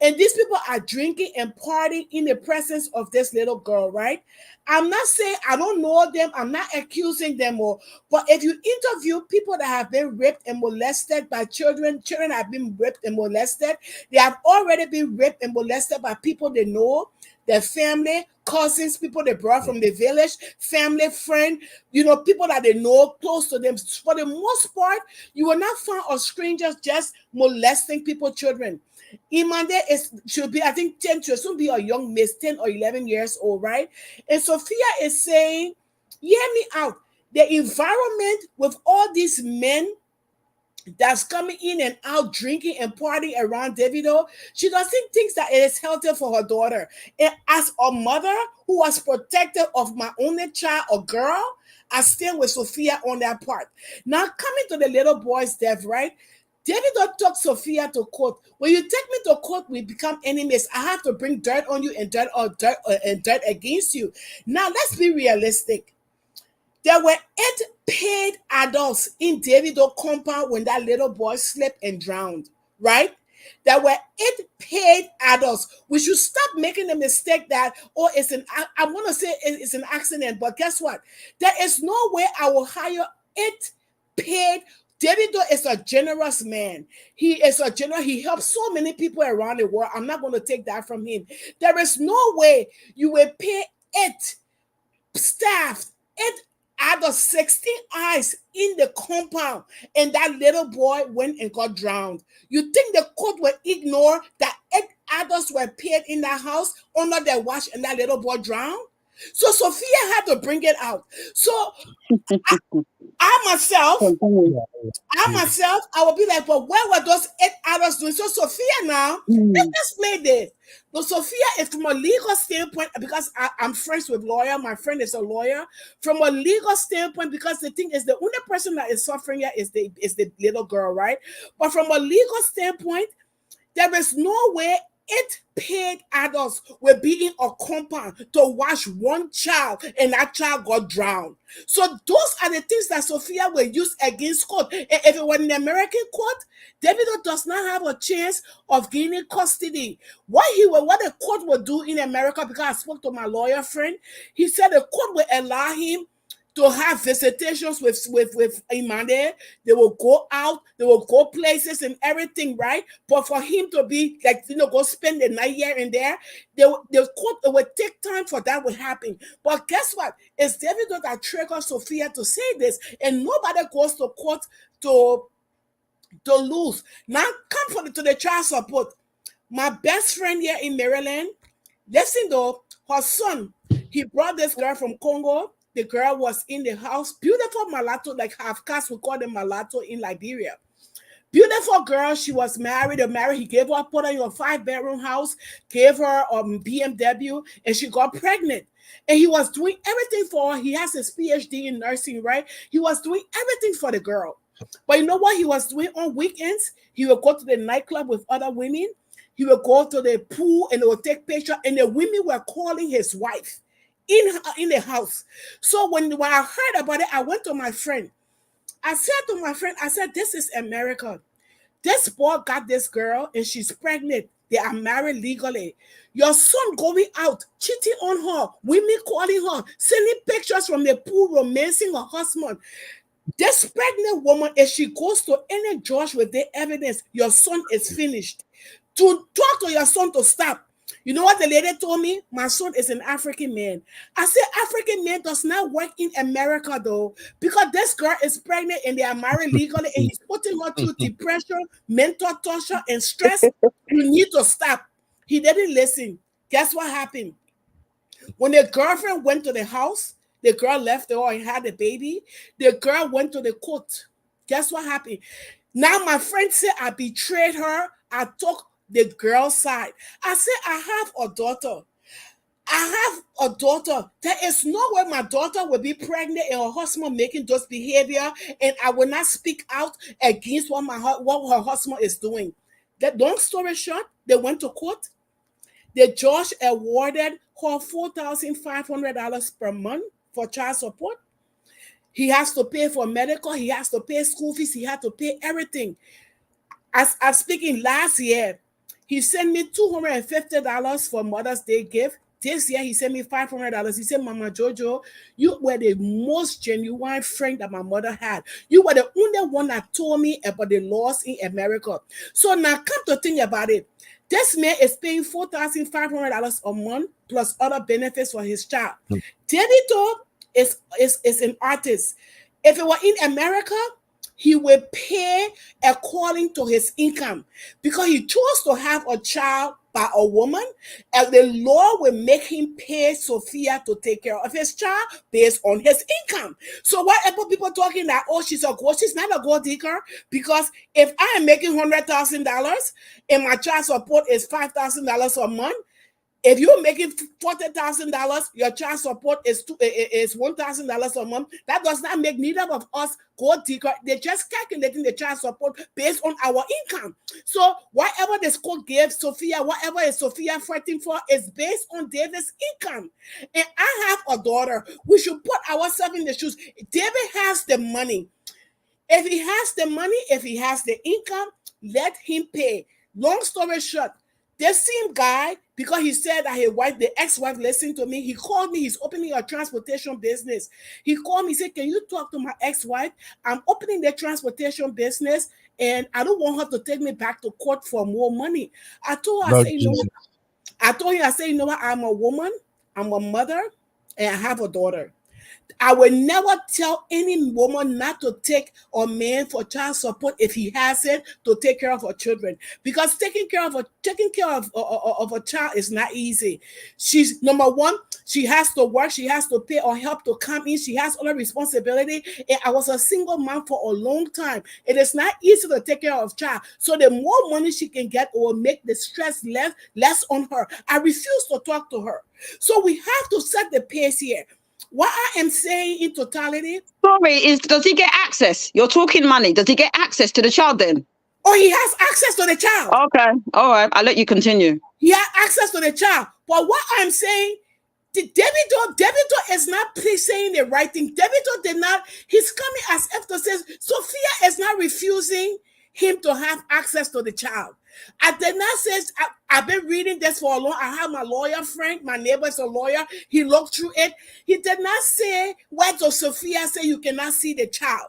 And these people are drinking and partying in the presence of this little girl, right? I'm not saying I don't know them. I'm not accusing them. But if you interview people that have been raped and molested by children have been raped and molested. They have already been raped and molested by people they know, their family, cousins, people they brought from the village, family, friend, people that they know close to them. For the most part, you will not find a stranger just molesting people's children. Imande should be, I think, 10 to soon be a young miss, 10 or 11 years old, right? And Sophia is saying, hear me out. The environment with all these men that's coming in and out drinking and partying around Davido, she doesn't think that it is healthy for her daughter. And as a mother who was protective of my only child, a girl, I stand with Sophia on that part. Now, coming to the little boy's death, right? Davido took Sophia to court. When you take me to court, we become enemies. I have to bring dirt on you and dirt against you. Now let's be realistic. There were 8 paid adults in Davido compound when that little boy slipped and drowned, right? There were 8 paid adults. We should stop making the mistake that, oh, I want to say it's an accident, but guess what? There is no way I will hire 8 paid. Davido is a generous man. He is a generous. He helps so many people around the world. I'm not going to take that from him. There is no way you will pay 8 staff, 8 out of 16 eyes in the compound, and that little boy went and got drowned. You think the court will ignore that 8 adults were paid in that house under their watch and that little boy drowned? So Sophia had to bring it out. So I myself, I will be like, but where were those 8 adults doing? So Sophia now, let's explain this. So Sophia is from a legal standpoint, because I'm friends with lawyer. My friend is a lawyer. From a legal standpoint, because the thing is, the only person that is suffering here is the little girl, right? But from a legal standpoint, there is no way 8 paid adults will be in a compound to watch one child and that child got drowned. So those are the things that Sophia will use against court. And if it were in the American court, Davido does not have a chance of gaining custody. What the court will do in America, because I spoke to my lawyer friend, he said the court will allow him to have visitations with Imane. They will go out, they will go places and everything, right? But for him to be like, go spend the night here and there, the court, it will take time for that to happen. But guess what? It's Davido that triggered Sophia to say this, and nobody goes to court to lose. Now come to the child support. My best friend here in Maryland, listen though, her son, he brought this girl from Congo. The girl was in the house, beautiful mulatto, like half caste, we call them mulatto in Liberia. Beautiful girl, she was married. He gave her, put her in a 5-bedroom house, gave her a BMW, and she got pregnant. And he was doing everything for her. He has his PhD in nursing, right? He was doing everything for the girl. But you know what he was doing on weekends? He would go to the nightclub with other women. He would go to the pool and they would take pictures, and the women were calling his wife in the house. So when I heard about it, I went to my friend. I said to my friend, I said, this is America. This boy got this girl and she's pregnant. They are married legally. Your son going out, cheating on her, women calling her, sending pictures from the pool, romancing her husband. This pregnant woman, if she goes to any judge with the evidence, your son is finished. To talk to your son to stop. You know what the lady told me? My son is an African man. I said, African man does not work in America though, because this girl is pregnant and they are married legally and he's putting her through depression, mental torture, and stress. You need to stop. He didn't listen. Guess what happened? When the girlfriend went to the house, the girl left her and had a baby. The girl went to the court. Guess what happened? Now my friend said I betrayed her. I took the girl's side. I said, I have a daughter. There is no way my daughter will be pregnant and her husband making those behavior, and I will not speak out against what her husband is doing. That long story short, they went to court. The judge awarded her $4,500 per month for child support. He has to pay for medical. He has to pay school fees. He had to pay everything. As I'm speaking last year, he sent me $250 for Mother's Day gift. This year, he sent me $500. He said, Mama Jojo, you were the most genuine friend that my mother had. You were the only one that told me about the laws in America. So now come to think about it. This man is paying $4,500 a month plus other benefits for his child. Davido is an artist. If it were in America, he will pay according to his income, because he chose to have a child by a woman, and the law will make him pay Sophia to take care of his child based on his income. So whatever people talking that, oh, she's a gold, she's not a gold digger, because if I am making $100,000 and my child support is $5,000 a month, If you're making $40,000, your child support is $1,000 a month. That does not make neither of us go deeper. They're just calculating the child support based on our income. So whatever the school gives Sophia, whatever is Sophia fighting for, is based on David's income. And I have a daughter. We should put ourselves in the shoes. David has the money. If he has the money, if he has the income, let him pay. Long story short, the same guy, because he said that his wife, the ex-wife, listened to me, he called me. He's opening a transportation business. He called me, said, can you talk to my ex-wife? I'm opening the transportation business, and I don't want her to take me back to court for more money. I told her, I Lord said, Jesus. you know what, I'm a woman, I'm a mother, and I have a daughter. I will never tell any woman not to take a man for child support if he has it, to take care of her children, because taking care of a child is not easy. She's number one. She has to work. She has to pay or help to come in. She has other responsibility. And I was a single mom for a long time. It is not easy to take care of child. So the more money she can get, it will make the stress less on her. I refuse to talk to her. So we have to set the pace here. What I am saying in totality. Sorry, does he get access? You're talking money. Does he get access to the child then? Oh, he has access to the child. Okay. All right. I'll let you continue. He has access to the child. But what I'm saying, Davido is not saying the right thing. Davido did not, he's coming as if to say, Sophia is not refusing him to have access to the child. I did not say, I've been reading this for a long. I have my lawyer friend, my neighbor is a lawyer. He looked through it. He did not say, why does Sophia say you cannot see the child?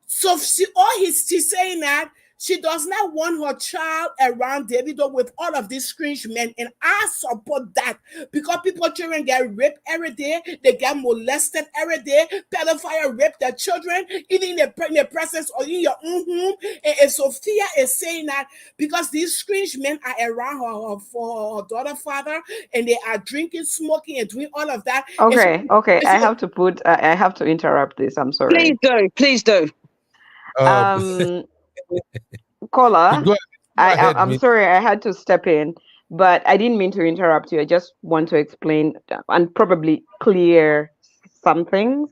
So she's saying that she does not want her child around Davido with all of these cringe men. And I support that, because children get raped every day. They get molested every day. Pedophile rape their children, even in the presence or in your own home. And if Sophia is saying that because these cringe men are around her for her daughter father, and they are drinking, smoking, and doing all of that. Okay. I have to interrupt this. I'm sorry. Please do. Caller, Go ahead, I'm Miss. sorry I had to step in, but I didn't mean to interrupt you. I just want to explain and probably clear some things.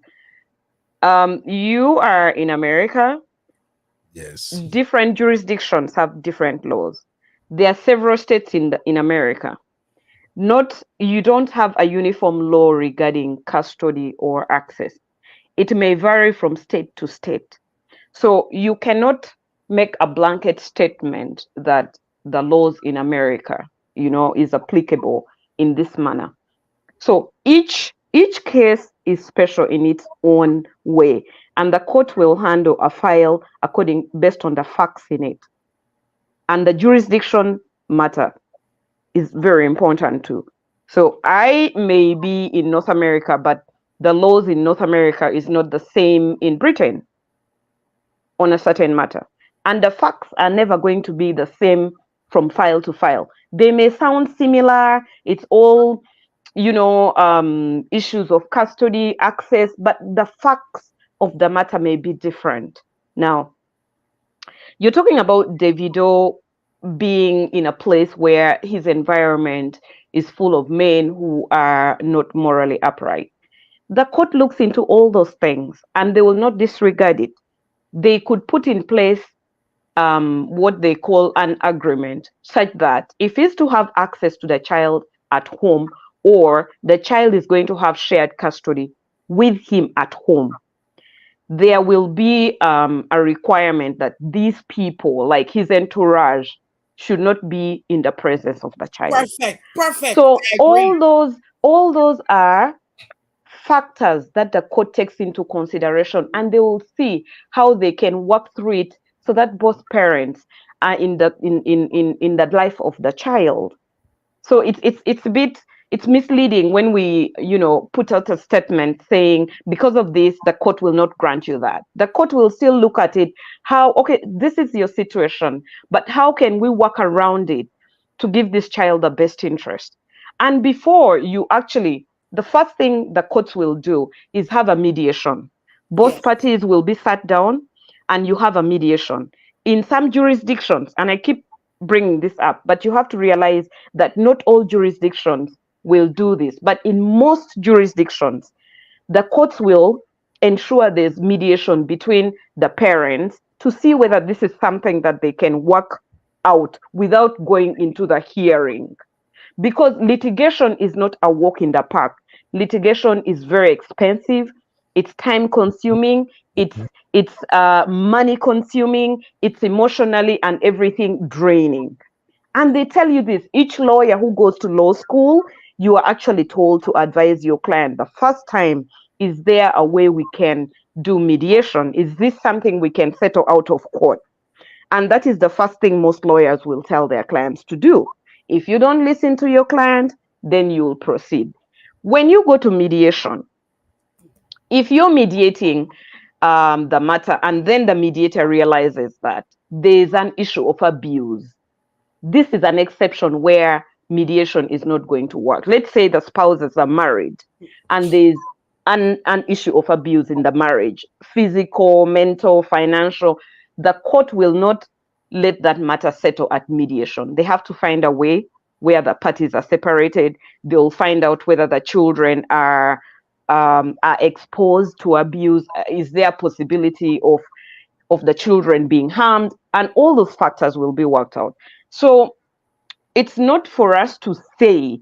You are in America. Yes. Different jurisdictions have different laws. There are several states in America. You don't have a uniform law regarding custody or access. It may vary from state to state. So you cannot make a blanket statement that the laws in America, is applicable in this manner. So each case is special in its own way, and the court will handle a file based on the facts in it. And the jurisdiction matter is very important too. So I may be in North America, but the laws in North America is not the same in Britain on a certain matter. And the facts are never going to be the same from file to file. They may sound similar. It's all, issues of custody, access, but the facts of the matter may be different. Now, you're talking about Davido being in a place where his environment is full of men who are not morally upright. The court looks into all those things and they will not disregard it. They could put in place what they call an agreement, such that if he's to have access to the child at home, or the child is going to have shared custody with him at home, there will be a requirement that these people, like his entourage, should not be in the presence of the child. Perfect. So all those are factors that the court takes into consideration, and they will see how they can work through it so that both parents are in the life of the child. So it's misleading when we put out a statement saying because of this the court will not grant you that. The court will still look at it, this is your situation, but how can we work around it to give this child the best interest? And before you actually, the first thing the courts will do is have a mediation. Both parties will be sat down and you have a mediation. In some jurisdictions, and I keep bringing this up, but you have to realize that not all jurisdictions will do this. But in most jurisdictions, the courts will ensure there's mediation between the parents to see whether this is something that they can work out without going into the hearing. Because litigation is not a walk in the park. Litigation is very expensive. It's time consuming. It's money consuming. It's emotionally and everything draining. And they tell you this, each lawyer who goes to law school, you are actually told to advise your client the first time, is there a way we can do mediation? Is this something we can settle out of court? And that is the first thing most lawyers will tell their clients to do. If you don't listen to your client, then you'll proceed. When you go to mediation, if you're mediating the matter and then the mediator realizes that there's an issue of abuse, this is an exception where mediation is not going to work. Let's say the spouses are married and there's an issue of abuse in the marriage, physical, mental, financial. The court will not let that matter settle at mediation. They have to find a way where the parties are separated. They'll find out whether the children are exposed to abuse. Is there a possibility of the children being harmed? And all those factors will be worked out. So it's not for us to say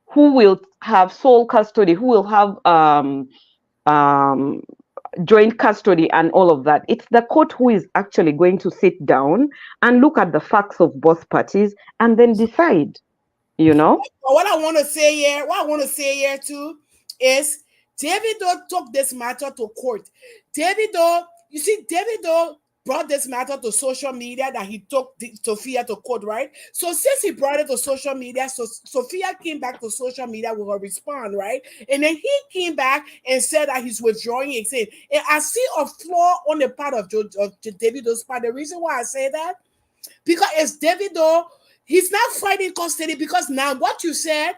who will have sole custody, who will have joint custody and all of that. It's the court who is actually going to sit down and look at the facts of both parties and then decide, you know? What I want to say here too is Davido took this matter to court. Davido brought this matter to social media that he took Sophia to court, right? So since he brought it to social media, so Sophia came back to social media with a response, right? And then he came back and said that he's withdrawing it. And I see a flaw on the part of Davido's part. The reason why I say that, because it's Davido, he's not fighting custody, because now what you said,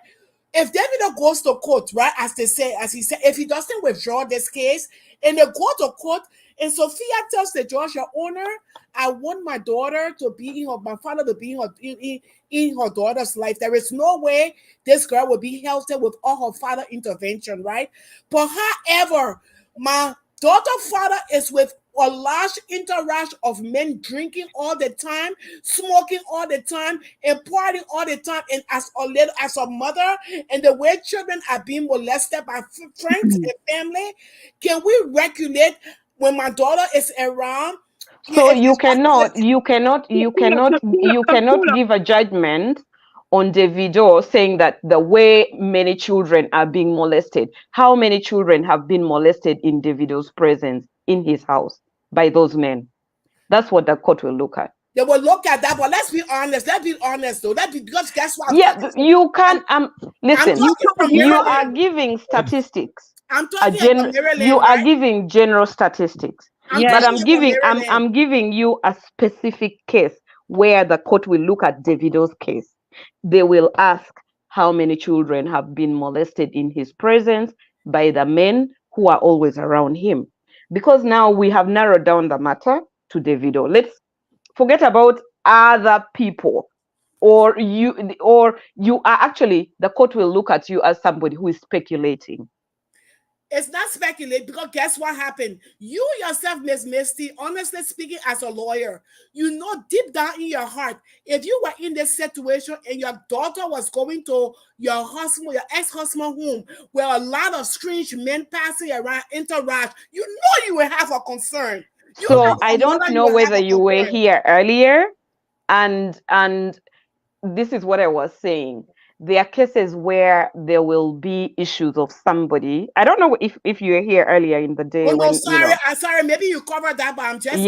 if Davido goes to court, right, as he said, if he doesn't withdraw this case and they go to court, and Sophia tells the judge, Your Honor, I want my daughter to be my father to be in her daughter's life. There is no way this girl will be healthy without her father intervention, right? But however, my daughter's father is with a large entourage of men drinking all the time, smoking all the time, and partying all the time. And as a mother, and the way children are being molested by friends and family, can we regulate when my daughter is around? So you cannot give a judgment on Davido saying that the way many children are being molested. How many children have been molested in Davido's presence in his house by those men? That's what the court will look at. They will look at that, but let's be honest. Though. Because guess what? Yeah, you can listen. You are giving statistics. I'm talking about Maryland, you are giving general statistics. But I'm giving you a specific case where the court will look at Davido's case. They will ask how many children have been molested in his presence by the men who are always around him. Because now we have narrowed down the matter to Davido. Let's forget about other people. Or you are actually, the court will look at you as somebody who is speculating. It's not speculate, because guess what happened? You yourself, Miss Misty, honestly speaking, as a lawyer, you know deep down in your heart, if you were in this situation and your daughter was going to your husband, your ex-husband home, where a lot of strange men passing around interact, you know you will have a concern. So I don't know whether you were here earlier, and this is what I was saying. There are cases where there will be issues of somebody. I don't know if you were here earlier in the day. Oh, no, sorry. I'm sorry. Maybe you covered that, but I'm just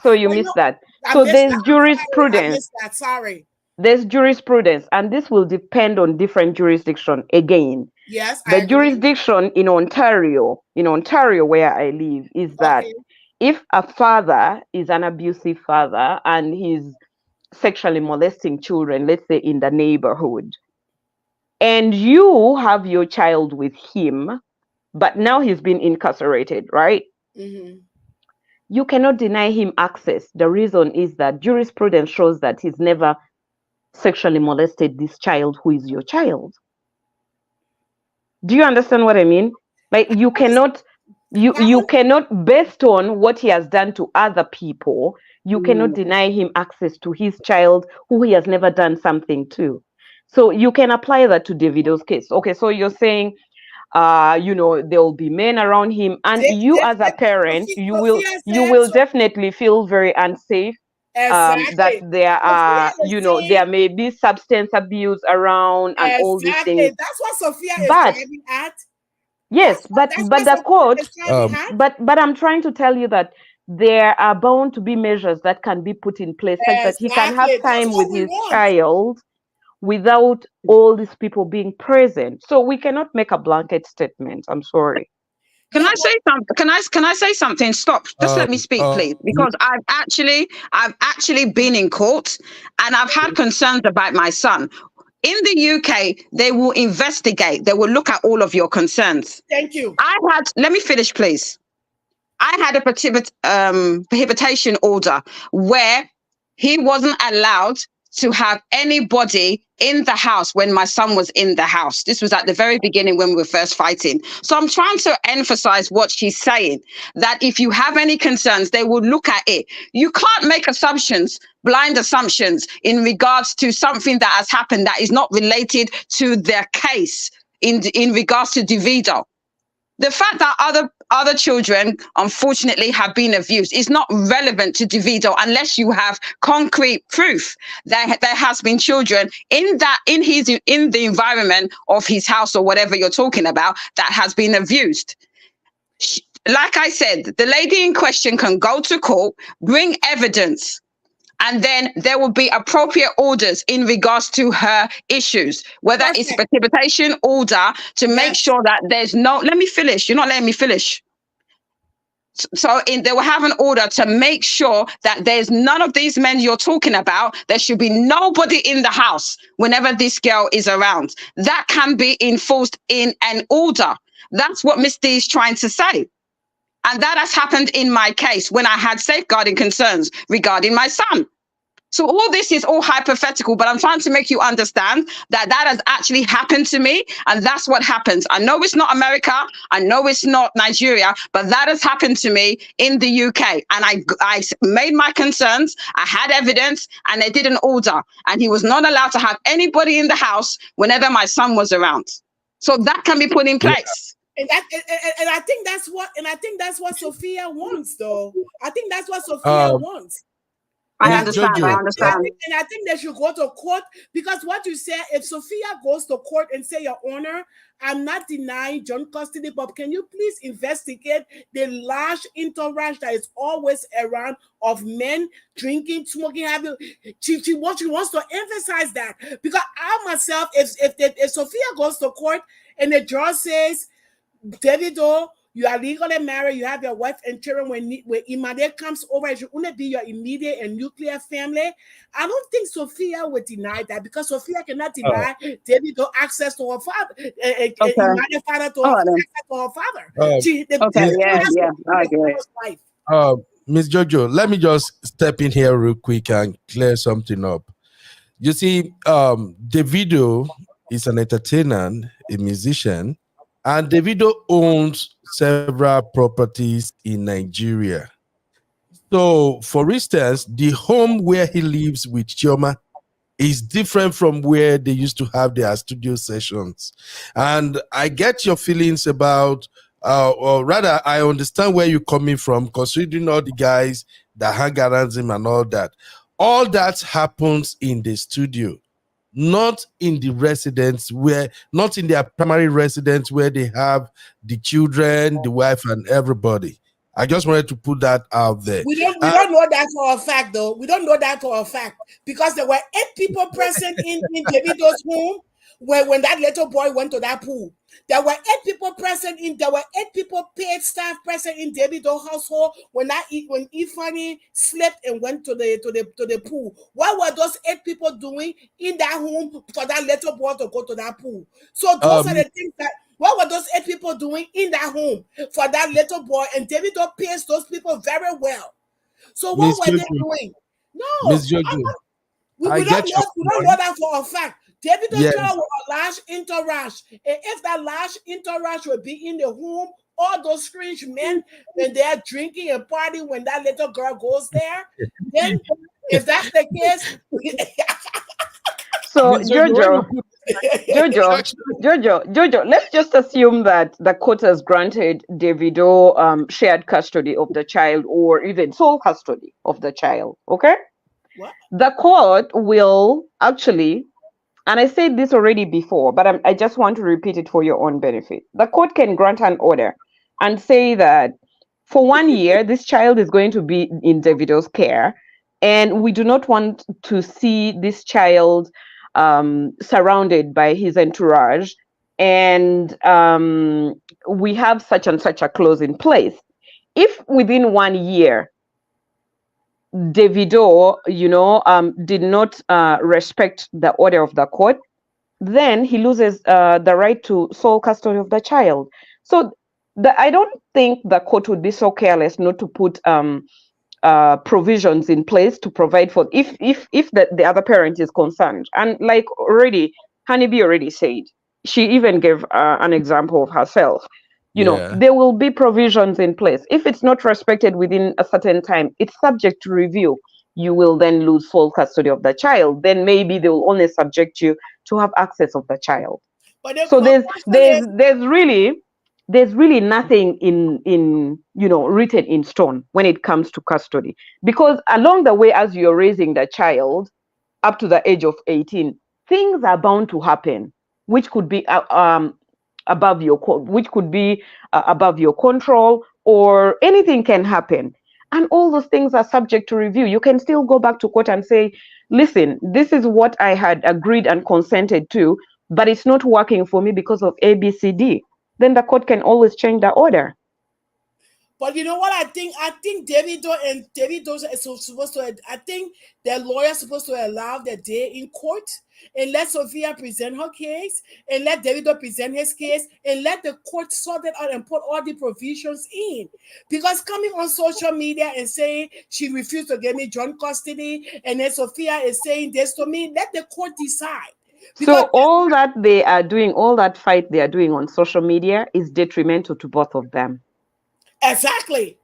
so you missed that. So there's jurisprudence. Sorry. There's jurisprudence, and this will depend on different jurisdiction. Again, yes, the jurisdiction in Ontario, where I live, is that if a father is an abusive father and he's sexually molesting children, let's say in the neighborhood, and you have your child with him, but now he's been incarcerated, right? Mm-hmm. you cannot deny him access. The reason is that jurisprudence shows that he's never sexually molested this child who is your child. Do you understand what I mean? Like you cannot based on what he has done to other people, you cannot deny him access to his child who he has never done something to. So you can apply that to Davido's case. Okay, so you're saying there will be men around him, and you as a parent, you will definitely feel very unsafe. Exactly. That there are, there may be substance abuse around and all these things. That's what Sophia is driving at. Yes, but the court, but I'm trying to tell you that there are bound to be measures that can be put in place such that he can have time with his child without all these people being present. So we cannot make a blanket statement. I'm sorry. Can I say something? Can I say something? Stop. Just let me speak, please. Because I've actually been in court and I've had concerns about my son. In the UK, they will investigate. They will look at all of your concerns. Thank you. Let me finish, please. I had a prohibition order where he wasn't allowed to have anybody in the house when my son was in the house. This was at the very beginning when we were first fighting. So I'm trying to emphasize what she's saying, that if you have any concerns, they will look at it. You can't make assumptions, blind assumptions in regards to something that has happened that is not related to their case in regards to Davido. The fact that other children, unfortunately, have been abused is not relevant to Davido unless you have concrete proof that there has been children in the environment of his house or whatever you're talking about that has been abused. Like I said, the lady in question can go to court, bring evidence, and then there will be appropriate orders in regards to her issues, whether it's a prohibition order to make sure that there's no, let me finish. You're not letting me finish. So they will have an order to make sure that there's none of these men you're talking about. There should be nobody in the house whenever this girl is around. That can be enforced in an order. That's what Ms. D is trying to say. And that has happened in my case when I had safeguarding concerns regarding my son. So all this is all hypothetical, but I'm trying to make you understand that has actually happened to me. And that's what happens. I know it's not America. I know it's not Nigeria, but that has happened to me in the UK. And I made my concerns. I had evidence and they did an order. And he was not allowed to have anybody in the house whenever my son was around. So that can be put in place. And I think that's what Sophia wants, though. I think that's what Sophia wants. I understand. And I think they should go to court, because what you said, if Sophia goes to court and say, Your Honor, I'm not denying John custody, but can you please investigate the large entourage that is always around of men drinking, smoking, having. She wants to emphasize that, because I myself, if Sophia goes to court and the judge says, Davido, you are legally married, you have your wife and children. When Imade comes over, it should only be your immediate and nuclear family. I don't think Sophia would deny that, because Sophia cannot deny Davido access to her father, Imade father to her father. Miss Jojo, let me just step in here real quick and clear something up. You see, Davido is an entertainer, a musician, and Davido owns several properties in Nigeria. So, for instance, the home where he lives with Chioma is different from where they used to have their studio sessions. And I get your feelings about, or rather, I understand where you're coming from, considering all the guys that hang around him and all that. All that happens in the studio, not in the residence not in their primary residence where they have the children, the wife, and everybody. I just wanted to put that out there. We don't know that for a fact, though. We don't know that for a fact, because there were 8 people present in Davido's home when that little boy went to that pool. There were 8 people present there were 8 people, paid staff present in Davido's household when Ifani slept and went to the pool. What were those 8 people doing in that home for that little boy to go to that pool? So those are the things that What were those 8 people doing in that home for that little boy? And Davido pays those people very well. So what Miss were they Jojo, doing? No, Miss Jojo, we I don't get your know. We don't know point. that for a fact. Davido Yes, child with a large entourage, and if that large entourage will be in the home, all those strange men when they're drinking and partying when that little girl goes there, then if that's the case, So Miss Jojo, when you Jojo, put Jojo, section, Jojo, let's just assume that the court has granted Davido shared custody of the child or even sole custody of the child. Okay? what? The court will actually, and I said this already before, but I just want to repeat it for your own benefit. The court can grant an order and say that for 1 year, this child is going to be in Davido's care, and we do not want to see this child surrounded by his entourage, and we have such and such a clause in place. If within 1 year Davido, did not respect the order of the court, then he loses the right to sole custody of the child. So I don't think the court would be so careless not to put provisions in place to provide for if the other parent is concerned. And like already, Honeybee already said, she even gave an example of herself. yeah, There will be provisions in place. If it's not respected within a certain time, it's subject to review. You will then lose sole custody of the child. Then maybe they will only subject you to have access of the child. But the So my there's question there's is, there's really there's really nothing in written in stone when it comes to custody, because along the way, as you're raising the child up to the age of 18, things are bound to happen which could be above your control, or anything can happen, and all those things are subject to review. You can still go back to court and say, listen, this is what I had agreed and consented to, but it's not working for me because of ABCD. Then the court can always change the order. but you know what I think? I think Davido is supposed to. I think the lawyer's supposed to allow the day in court and let Sophia present her case and let Davido present his case and let the court sort it out and put all the provisions in. Because coming on social media and saying she refused to give me joint custody and then Sophia is saying this to me, let the court decide. Because So all that fight they are doing on social media is detrimental to both of them. exactly.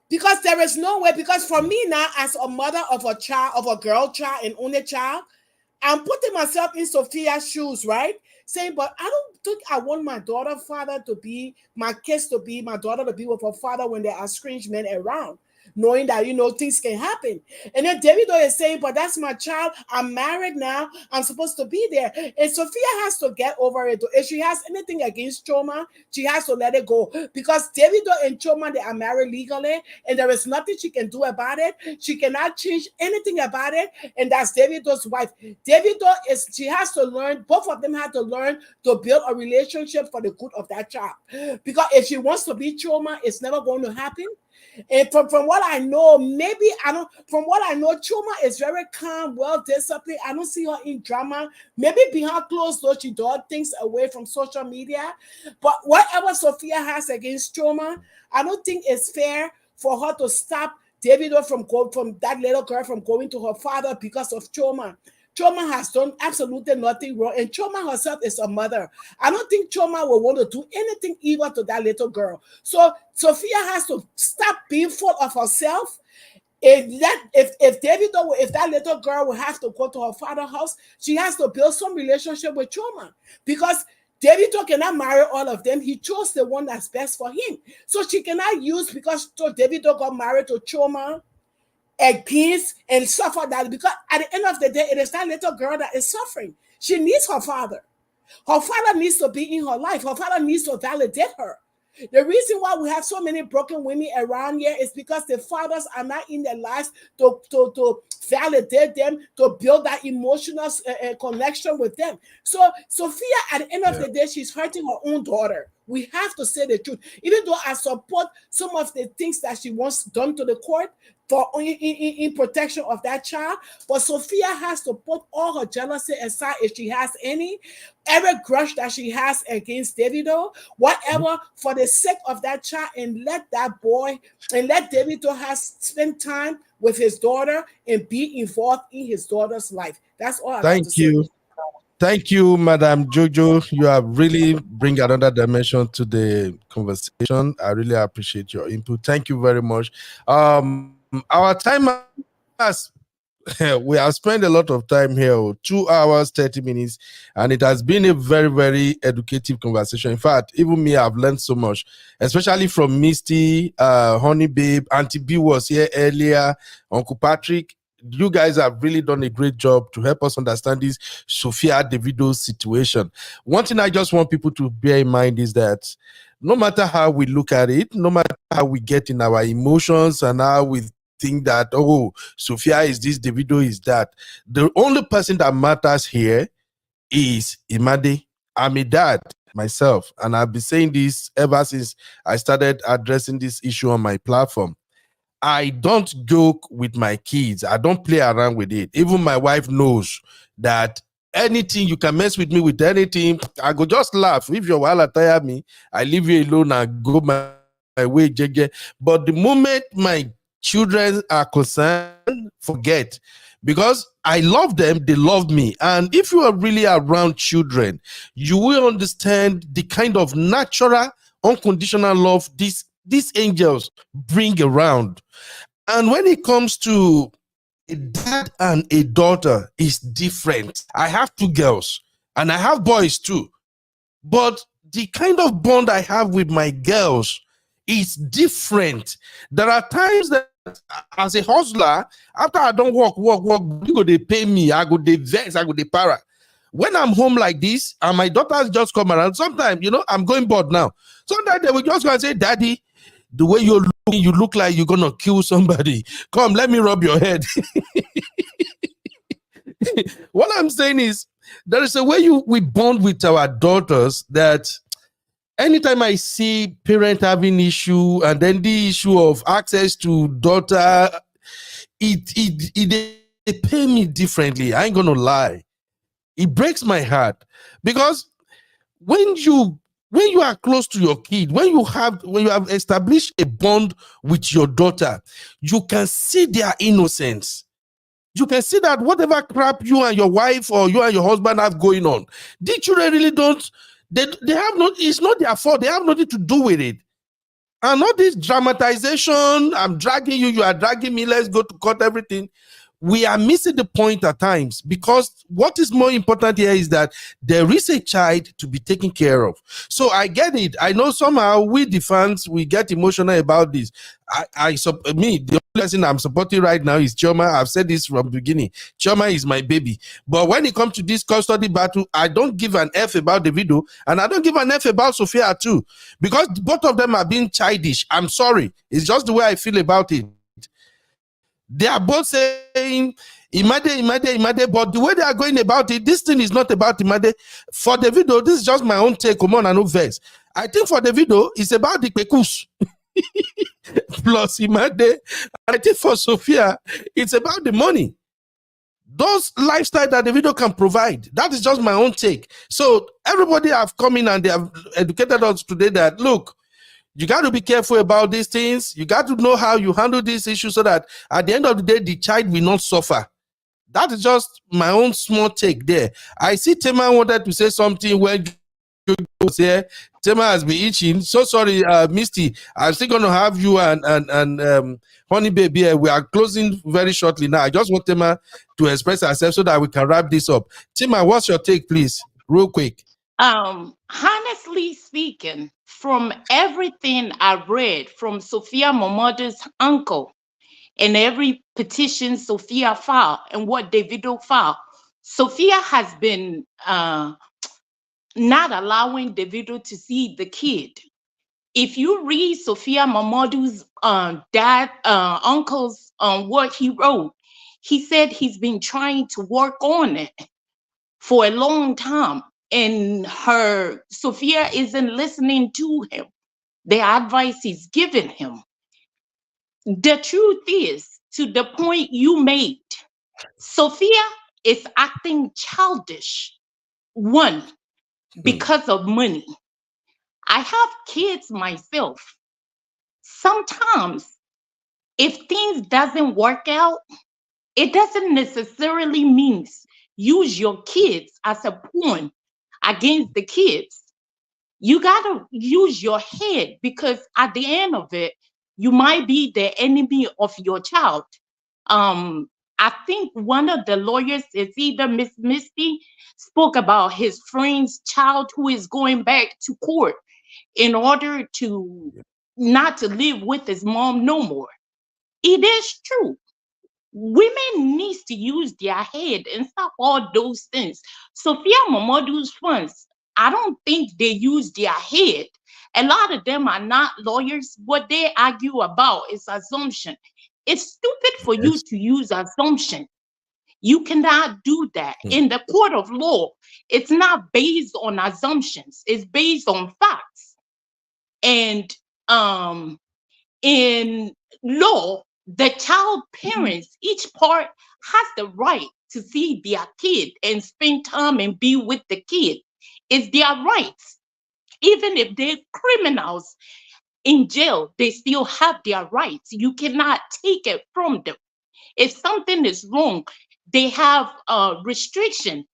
Because there is no way, because for me now, as a mother of a child, of a girl child and only child, I'm putting myself in Sophia's shoes, right? Saying, but I don't think I want my daughter father to be, my kids to be, my daughter to be with her father when there are strange men around, knowing that, things can happen. And then Davido is saying, but that's my child. I'm married now. I'm supposed to be there. And Sophia has to get over it. If she has anything against Choma, she has to let it go. Because Davido and Choma, they are married legally, and there is nothing she can do about it. She cannot change anything about it. And that's Davido's wife. She has to learn, both of them have to learn to build a relationship for the good of that child. Because if she wants to be Choma, it's never going to happen. And from what I know, from what I know, Chuma is very calm, well disciplined. I don't see her in drama. Maybe behind closed doors, she does things away from social media. But whatever Sophia has against Chuma, I don't think it's fair for her to stop Davido from that little girl from going to her father because of Choma. Choma has done absolutely nothing wrong, and Choma herself is a mother. I don't think Choma will want to do anything evil to that little girl. So Sophia has to stop being full of herself. If that little girl will have to go to her father's house, she has to build some relationship with Choma, because Davido cannot marry all of them. He chose the one that's best for him. So she cannot use, because Davido got married to Choma against and suffer that, because at the end of the day, it is that little girl that is suffering. She needs her father. Her father needs to be in her life. Her father needs to validate her. The reason why we have so many broken women around here is because the fathers are not in their lives to validate them, to build that emotional connection with them. So Sophia, at the end of the day, she's hurting her own daughter We have to say the truth. Even though I support some of the things that she wants done to the court for in protection of that child, but Sophia has to put all her jealousy aside if she has any, every grudge that she has against Davido, whatever, for the sake of that child, and let that boy and let Davido has spend time with his daughter and be involved in his daughter's life. That's all I got to Thank say. you. Thank you, Madam Jojo. You have really bring another dimension to the conversation. I really appreciate your input. Thank you very much. Our time has we have spent a lot of time here, 2 hours, 30 minutes, and it has been a very, very educative conversation. In fact, even me, I've learned so much, especially from Misty, Honey Babe, Auntie B was here earlier, Uncle Patrick. You guys have really done a great job to help us understand this Sophia Davido situation. One thing I just want people to bear in mind is that no matter how we look at it, no matter how we get in our emotions and how we think that, oh, Sophia is this, Davido is that, the only person that matters here is Imade. I'm a dad myself, and I've been saying this ever since I started addressing this issue on my platform. I don't joke with my kids. I don't play around with it. Even my wife knows that anything you can mess with me with anything, I go just laugh. If your wahala tire me, I leave you alone and go my way, JJ. But the moment my children are concerned, forget. Because I love them, they love me. And if you are really around children, you will understand the kind of natural, unconditional love these angels bring around. And when it comes to a dad and a daughter, is different. I have 2 girls and I have boys too. But the kind of bond I have with my girls is different. There are times that as a hustler, after I don't work, you go they pay me, I go they vex, I go they para. When I'm home like this, and my daughters just come around, sometimes, I'm going bored now. Sometimes they will just go and say, Daddy, the way you look like you're gonna kill somebody. Come, let me rub your head. What I'm saying is, there is a way we bond with our daughters that anytime I see parent having issue, and then the issue of access to daughter, they pay me differently. I ain't gonna lie. It breaks my heart, because when you are close to your kid, when you have established a bond with your daughter, you can see their innocence. You can see that whatever crap you and your wife or you and your husband have going on, the children really don't, they have not, it's not their fault. They have nothing to do with it. And all this dramatization, I'm dragging you, you are dragging me, let's go to court, everything. We are missing the point at times, because what is more important here is that there is a child to be taken care of. So I get it. I know somehow we the fans, we get emotional about this. The only person I'm supporting right now is Chioma. I've said this from the beginning. Chioma is my baby. But when it comes to this custody battle, I don't give an F about Davido, and I don't give an F about Sophia too, because both of them are being childish. I'm sorry. It's just the way I feel about it. They are both saying Imade, but the way they are going about it, this thing is not about Imade. For Davido, this is just my own take. Come on, I know verse. I think for Davido, it's about the Pekus plus Imade. I think for Sophia, it's about the money. Those lifestyle that Davido can provide. That is just my own take. So everybody have come in and they have educated us today that, look, you got to be careful about these things. You got to know how you handle these issues so that at the end of the day, the child will not suffer. That is just my own small take there. I see Tema wanted to say something when you was here. Tema has been itching. So sorry, Misty. I'm still going to have you and Honey Baby. We are closing very shortly now. I just want Tema to express herself so that we can wrap this up. Tema, what's your take, please? Real quick. Honestly speaking, from everything I read from Sophia Momodu's uncle and every petition Sophia filed and what Davido filed, Sophia has been not allowing Davido to see the kid. If you read Sophia Momodu's uncle's what he wrote, he said he's been trying to work on it for a long time. and her Sophia isn't listening to him, the advice he's giving him. The truth is, to the point you made, Sophia is acting childish. One, because of money. I have kids myself. Sometimes if things doesn't work out, it doesn't necessarily mean use your kids as a pawn against the kids. You gotta use your head, because at the end of it, you might be the enemy of your child. Um, I think one of the lawyers, is either Miss Misty, spoke about his friend's child who is going back to court in order to not to live with his mom no more. It is true. Women needs to use their head and stop all those things. Sophia Momodu's friends, I don't think they use their head. A lot of them are not lawyers. What they argue about is assumption. It's stupid for you Yes. to use assumption. You cannot do that. In the court of law, it's not based on assumptions, it's based on facts. And in law, the child parents, each part has the right to see their kid and spend time and be with the kid. It's their rights. Even if they're criminals in jail, they still have their rights. You cannot take it from them. If something is wrong, they have a restriction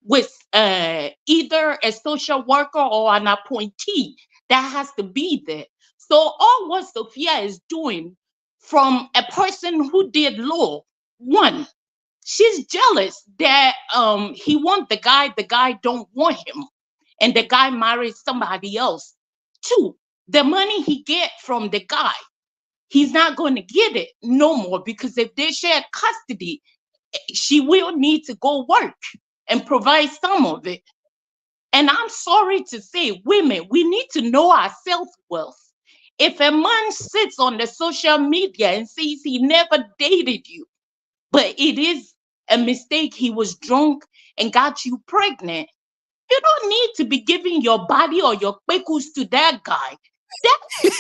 with either a social worker or an appointee that has to be there. So all what Sophia is doing from a person who did law, one, she's jealous that he want the guy don't want him, and the guy married somebody else. Two, the money he get from the guy, he's not going to get it no more, because if they share custody, she will need to go work and provide some of it. And I'm sorry to say, women, we need to know our self-worth. If a man sits on the social media and says he never dated you, but it is a mistake, he was drunk and got you pregnant, you don't need to be giving your body or your pekus to that guy. That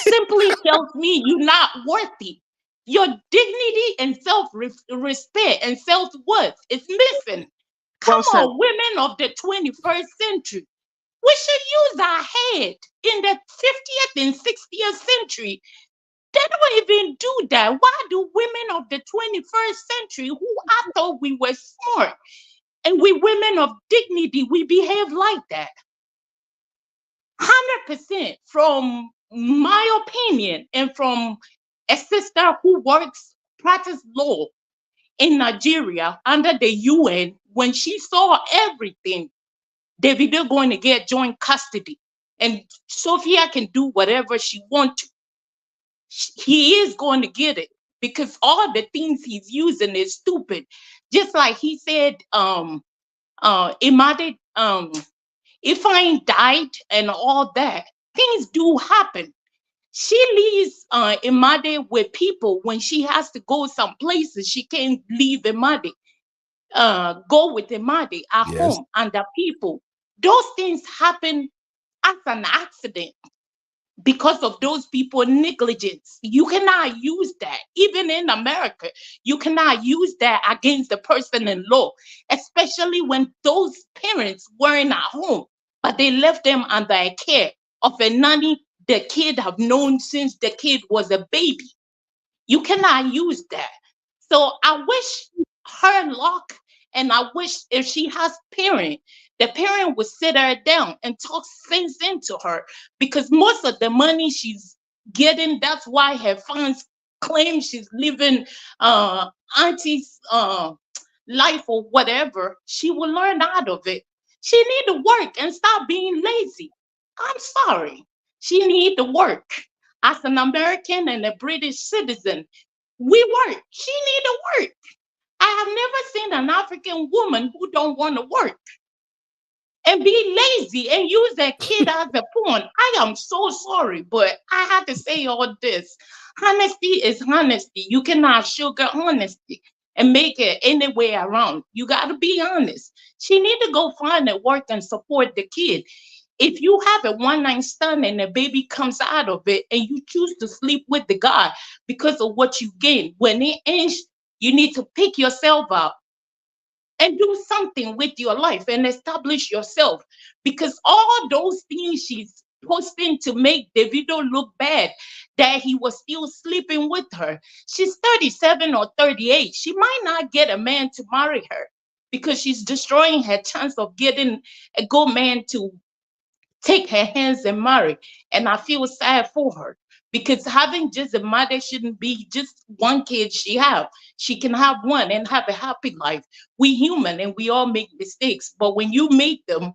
simply tells me you're not worthy. Your dignity and self-respect and self-worth is missing. Come Well said. on, women of the 21st century. We should use our head. In the 50th and 60th century, they don't even do that. Why do women of the 21st century, who I thought we were smart, and we women of dignity, we behave like that? 100% from my opinion, and from a sister who practice law in Nigeria under the UN, when she saw everything, Davido going to get joint custody, and Sophia can do whatever she wants to. He is going to get it, because all the things he's using is stupid. Just like he said, Imade, Ifeanyi died and all that. Things do happen. She leaves Imade with people. When she has to go some places, she can't leave Imade. Go with Imade at Yes. home and the people. Those things happen as an accident because of those people negligence. You cannot use that. Even in America, you cannot use that against the person in law, especially when those parents weren't at home, but they left them under a care of a nanny the kid have known since the kid was a baby. You cannot use that. So I wish her luck, and I wish if she has parent, the parent would sit her down and talk sense into her, because most of the money she's getting, that's why her fans claim she's living auntie's life or whatever. She will learn out of it. She need to work and stop being lazy. I'm sorry. She need to work. As an American and a British citizen, we work. She need to work. I have never seen an African woman who don't want to work and be lazy and use their kid as a pawn. I am so sorry, but I had to say all this. Honesty is honesty. You cannot sugar honesty. and make it any way around. You got to be honest. She need to go find a work and support the kid. If you have a one night stand and a baby comes out of it and you choose to sleep with the guy because of what you gain, when it ends, you need to pick yourself up and do something with your life and establish yourself, because all those things she's posting to make Davido look bad, that he was still sleeping with her. She's 37 or 38. She might not get a man to marry her because she's destroying her chance of getting a good man to take her hands and marry. And I feel sad for her, because having just a mother shouldn't be just one kid she have. She can have one and have a happy life. We human and we all make mistakes. But when you make them,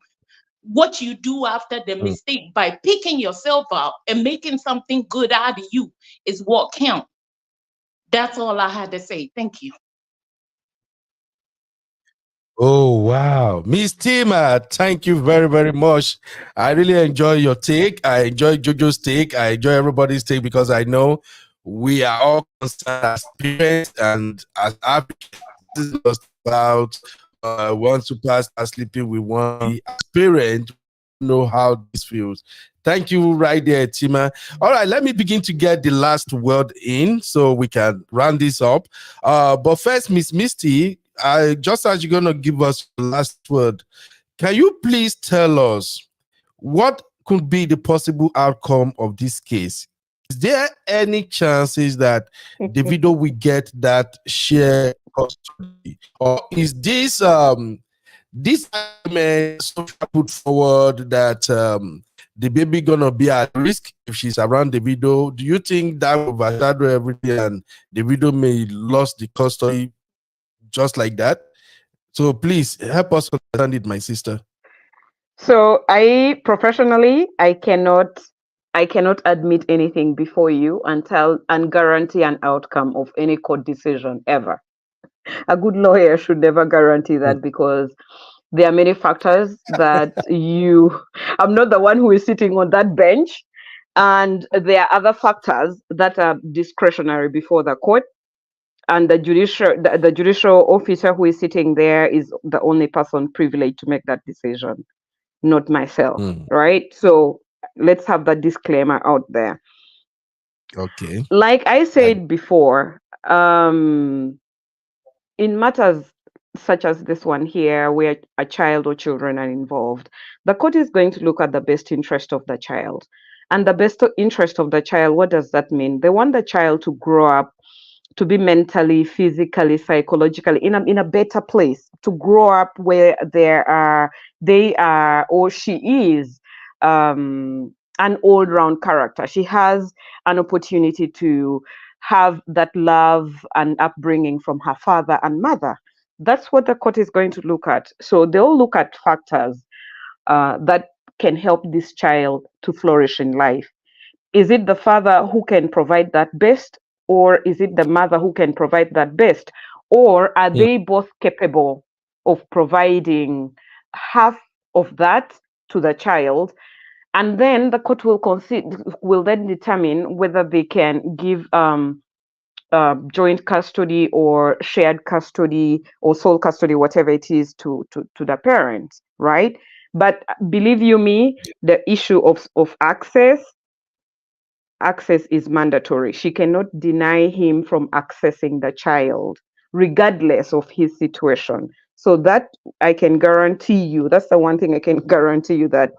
what you do after the mistake by picking yourself up and making something good out of you is what counts. That's all I had to say. Thank you. Oh wow, Miss Tima, thank you very, very much. I really enjoy your take. I enjoy Jojo's take. I enjoy everybody's take, because I know we are all concerned as parents and as advocates. This is just about one superstar sleeping with one. As parents, know how this feels. Thank you right there, Tima. All right, let me begin to get the last word in so we can round this up. But first, Miss Misty, just as you're going to give us the last word, can you please tell us what could be the possible outcome of this case? Is there any chances that Davido will get that share custody, or is this argument Sophia put forward that the baby gonna be at risk if she's around Davido? Do you think that will overshadow everything and Davido may lose the custody just like that? So please help us understand it, my sister. So I professionally, I cannot admit anything before you and guarantee an outcome of any court decision ever. A good lawyer should never guarantee that, because there are many factors that I'm not the one who is sitting on that bench, and there are other factors that are discretionary before the court, and the judicial officer who is sitting there is the only person privileged to make that decision, not myself, right? So let's have that disclaimer out there. Okay. Like I said before, in matters such as this one here, where a child or children are involved, the court is going to look at the best interest of the child. And the best interest of the child, what does that mean? They want the child to grow up to be mentally, physically, psychologically in a better place, to grow up where they are or she is an all-round character. She has an opportunity to have that love and upbringing from her father and mother. That's what the court is going to look at. So they'll look at factors that can help this child to flourish in life. Is it the father who can provide that best, or is it the mother who can provide that best? Or are they both capable of providing half of that to the child? And then the court will then determine whether they can give joint custody or shared custody or sole custody, whatever it is, to the parents, right? But believe you me, the issue of access is mandatory. She cannot deny him from accessing the child, regardless of his situation. So that I can guarantee you, that's the one thing I can guarantee you, that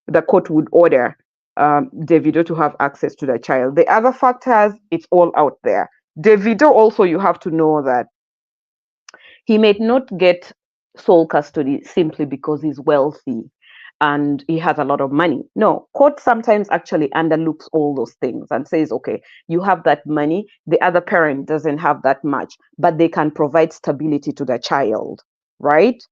the court would order Davido to have access to the child. The other factors, it's all out there. Davido also, you have to know that he may not get sole custody simply because he's wealthy and he has a lot of money. No, court sometimes actually underlooks all those things and says, okay, you have that money, the other parent doesn't have that much, but they can provide stability to the child, right?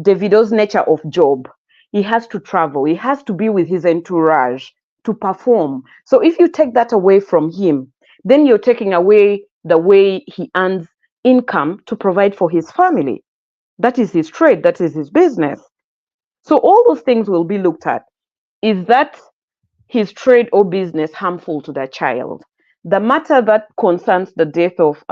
Davido's nature of job, he has to travel, he has to be with his entourage to perform. So if you take that away from him, then you're taking away the way he earns income to provide for his family. That is his trade, that is his business. So all those things will be looked at. Is that his trade or business harmful to the child? The matter that concerns the death of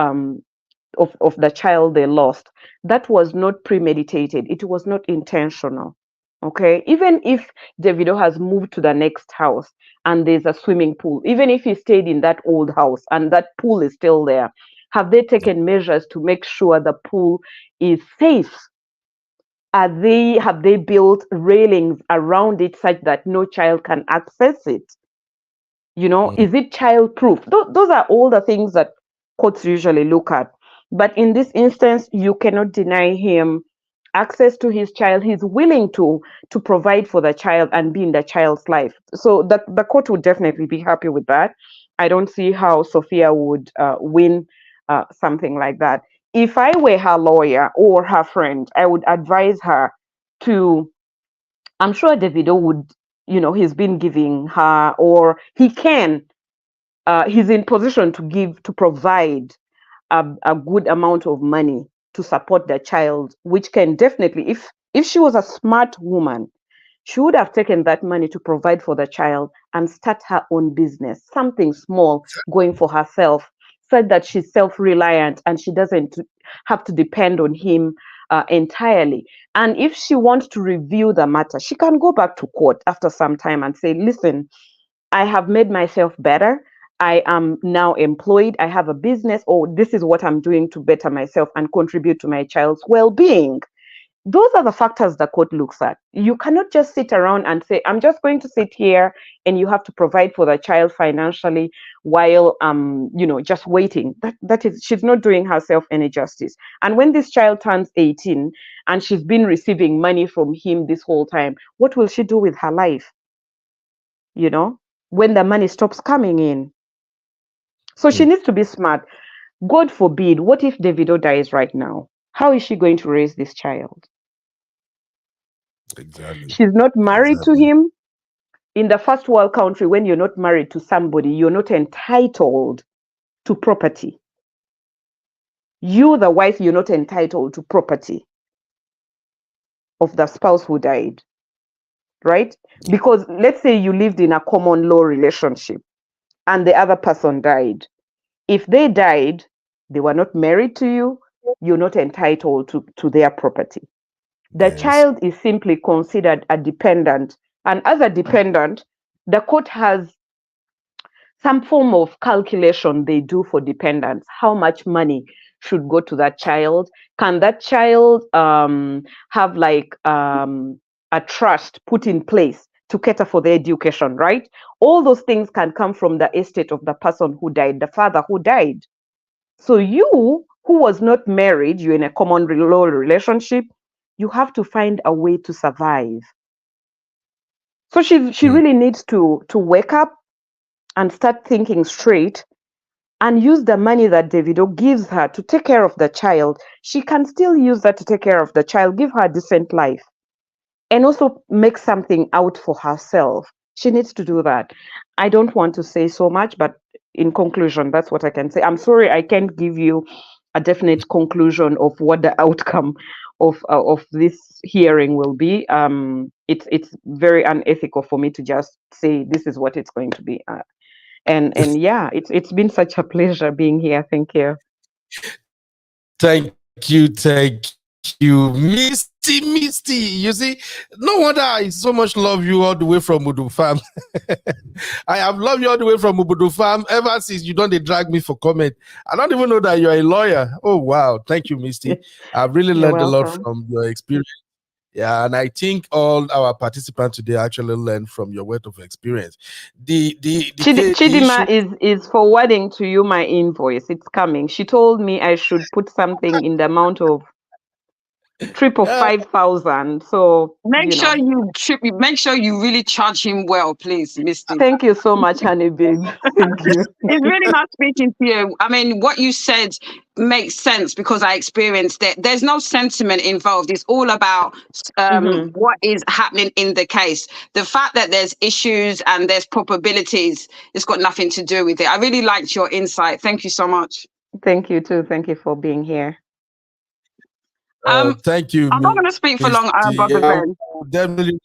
of the child they lost, that was not premeditated. It was not intentional. Okay, even if Davido has moved to the next house and there's a swimming pool, even if he stayed in that old house and that pool is still there, have they taken measures to make sure the pool is safe? Have they built railings around it such that no child can access it? Is it child proof? Those are all the things that courts usually look at. But in this instance, you cannot deny him access to his child. He's willing to provide for the child and be in the child's life. So the court would definitely be happy with that. I don't see how Sophia would win something like that. If I were her lawyer or her friend, I would advise her to, I'm sure Davido would, he's been giving her, or he can, he's in position to provide a good amount of money to support the child, which can definitely, if she was a smart woman, she would have taken that money to provide for the child and start her own business, something small, going for herself, so that she's self-reliant and she doesn't have to depend on him entirely. And if she wants to review the matter, she can go back to court after some time and say, listen, I have made myself better. I am now employed. I have a business, or this is what I'm doing to better myself and contribute to my child's well-being. Those are the factors the court looks at. You cannot just sit around and say, I'm just going to sit here and you have to provide for the child financially while just waiting. That is, she's not doing herself any justice. And when this child turns 18 and she's been receiving money from him this whole time, what will she do with her life? When the money stops coming in. So she needs to be smart. God forbid, what if Davido dies right now? How is she going to raise this child? Exactly. She's not married to him. In the first world country, when you're not married to somebody, you're not entitled to property. You, the wife, you're not entitled to property of the spouse who died, right? Because let's say you lived in a common law relationship and the other person died. If they died, they were not married to you, you're not entitled to their property. The child is simply considered a dependent. And as a dependent, the court has some form of calculation they do for dependents. How much money should go to that child? Can that child have a trust put in place to cater for their education, right? All those things can come from the estate of the person who died, the father who died. So you, who was not married, you're in a common law relationship, you have to find a way to survive. So she really needs to wake up and start thinking straight and use the money that Davido gives her to take care of the child. She can still use that to take care of the child, give her a decent life, and also make something out for herself. She needs to do that. I don't want to say so much, but in conclusion, that's what I can say. I'm sorry I can't give you a definite conclusion of what the outcome of this hearing will be. It's very unethical for me to just say this is what it's going to be. And yeah, it's been such a pleasure being here. Thank you. Thank you, Misty. You see, no wonder I so much love you all the way from Mudu Farm. I have loved you all the way from Mudu Farm ever since you don't drag me for comment. I don't even know that you're a lawyer. Oh wow, thank you, Misty. I've really learned a lot from your experience. Yeah, and I think all our participants today actually learned from your wealth of experience. Chidima is forwarding to you my invoice. It's coming. She told me I should put something in the amount of 5,000. So make sure you really charge him well, please, Misty. Thank you so much, honey babe. Thank you. It's really not speaking to you. I mean, what you said makes sense because I experienced it. There's no sentiment involved. It's all about what is happening in the case. The fact that there's issues and there's probabilities, it's got nothing to do with it. I really liked your insight. Thank you so much. Thank you too. Thank you for being here. Thank you. I'm not going to speak for long, Brother Ben. Definitely.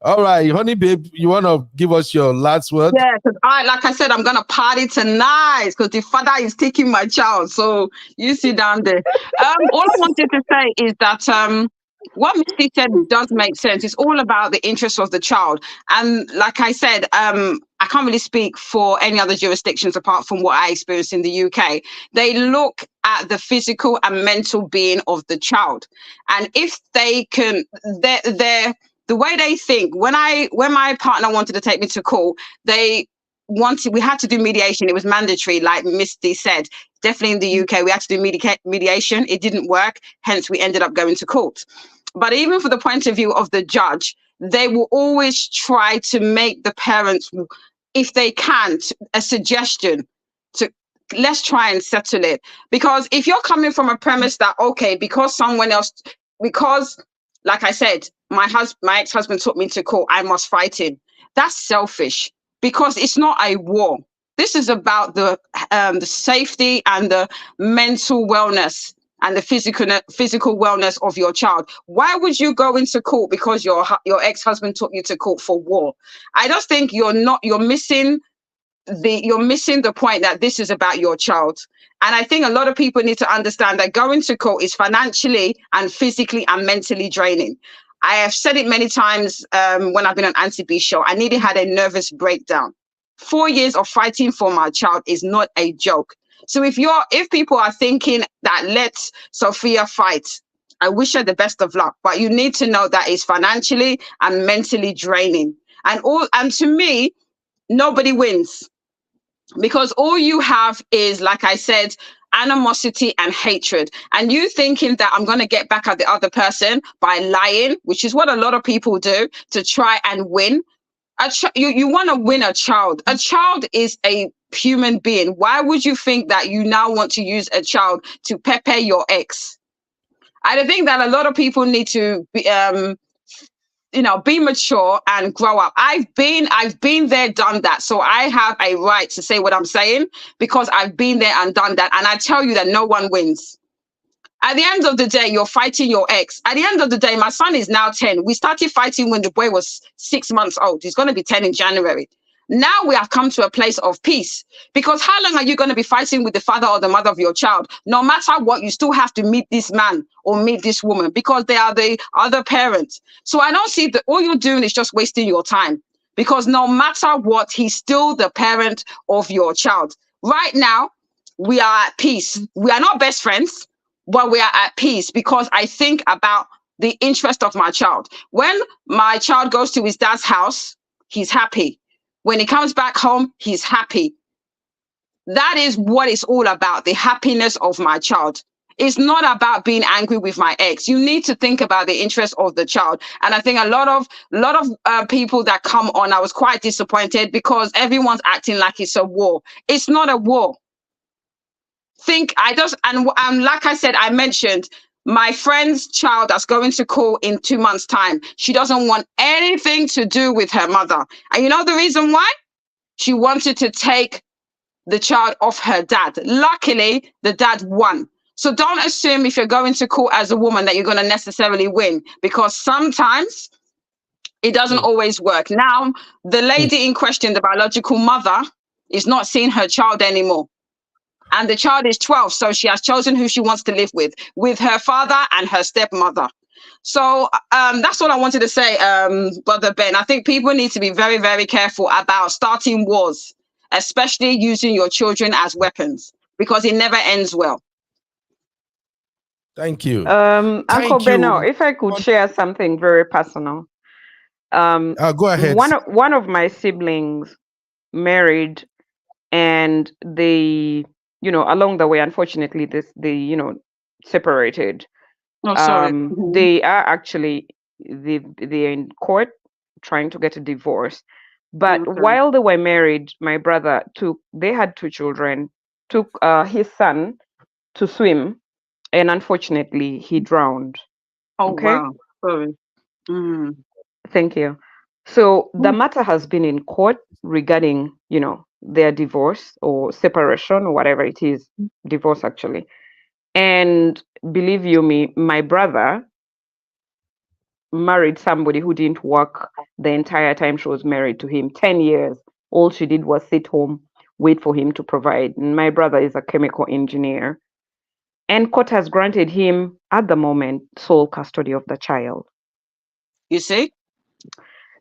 All right, honey babe, you want to give us your last word? Yeah, because like I said, I'm gonna party tonight because the father is taking my child. So you sit down there. All I wanted to say is that what Misty said does make sense. It's all about the interest of the child. And like I said, I can't really speak for any other jurisdictions apart from what I experienced in the UK. They look at the physical and mental being of the child. And if they can, they're the way they think. When my partner wanted to take me to court, we had to do mediation. It was mandatory, like Misty said. Definitely in the UK, we had to do mediation. It didn't work, hence we ended up going to court. But even for the point of view of the judge, they will always try to make the parents, if they can, a suggestion to, let's try and settle it. Because if you're coming from a premise that, okay, because like I said, my ex-husband took me to court, I must fight him. That's selfish, because it's not a war. This is about the safety and the mental wellness and the physical wellness of your child. Why would you go into court because your ex-husband took you to court for war? I just think you're missing the point that this is about your child. And I think a lot of people need to understand that going to court is financially and physically and mentally draining. I have said it many times when I've been on Auntie B's show. I nearly had a nervous breakdown. 4 years of fighting for my child is not a joke. So if people are thinking that let Sophia fight, I wish her the best of luck. But you need to know that it's financially and mentally draining. And to me, nobody wins. Because all you have is, like I said, animosity and hatred. And you thinking that I'm going to get back at the other person by lying, which is what a lot of people do to try and win. You want to win a child. A child is a human being. Why would you think that you now want to use a child to pepper your ex? I think that a lot of people need to be mature and grow up. I've been there, done that. So I have a right to say what I'm saying because I've been there and done that. And I tell you that no one wins. At the end of the day, you're fighting your ex. At the end of the day, my son is now 10. We started fighting when the boy was 6 months old. He's going to be 10 in January. Now we have come to a place of peace, because how long are you going to be fighting with the father or the mother of your child? No matter what, you still have to meet this man or meet this woman because they are the other parent. So I don't see that all you're doing is just wasting your time, because no matter what, he's still the parent of your child. Right now, we are at peace. We are not best friends, but we are at peace because I think about the interest of my child. When my child goes to his dad's house, he's happy. When he comes back home, he's happy. That is what it's all about, the happiness of my child. It's not about being angry with my ex. You need to think about the interest of the child. And I think a lot of people that come on, I was quite disappointed because everyone's acting like it's a war. It's not a war. And like I said, I mentioned my friend's child that's going to court in 2 months' time. She doesn't want anything to do with her mother. And you know the reason why? She wanted to take the child off her dad. Luckily, the dad won. So don't assume if you're going to court as a woman that you're going to necessarily win, because sometimes it doesn't always work. Now, the lady in question, the biological mother, is not seeing her child anymore. And the child is 12, so she has chosen who she wants to live with her father and her stepmother. So that's all I wanted to say, Brother Ben. I think people need to be very, very careful about starting wars, especially using your children as weapons, because it never ends well. Thank you. Uncle Beno, if I could share something very personal. Go ahead. One of my siblings married, and they, along the way, unfortunately, they separated. Oh, sorry. They are actually they're in court trying to get a divorce. But while they were married, my brother they had 2 children, took his son to swim, and unfortunately he drowned. Oh, okay? Wow. Sorry. Thank you. So the matter has been in court regarding, their divorce or separation or whatever it is, divorce actually. And believe you me, my brother married somebody who didn't work the entire time she was married to him. 10 years. All she did was sit home, wait for him to provide. And my brother is a chemical engineer. And court has granted him, at the moment, sole custody of the child. You see?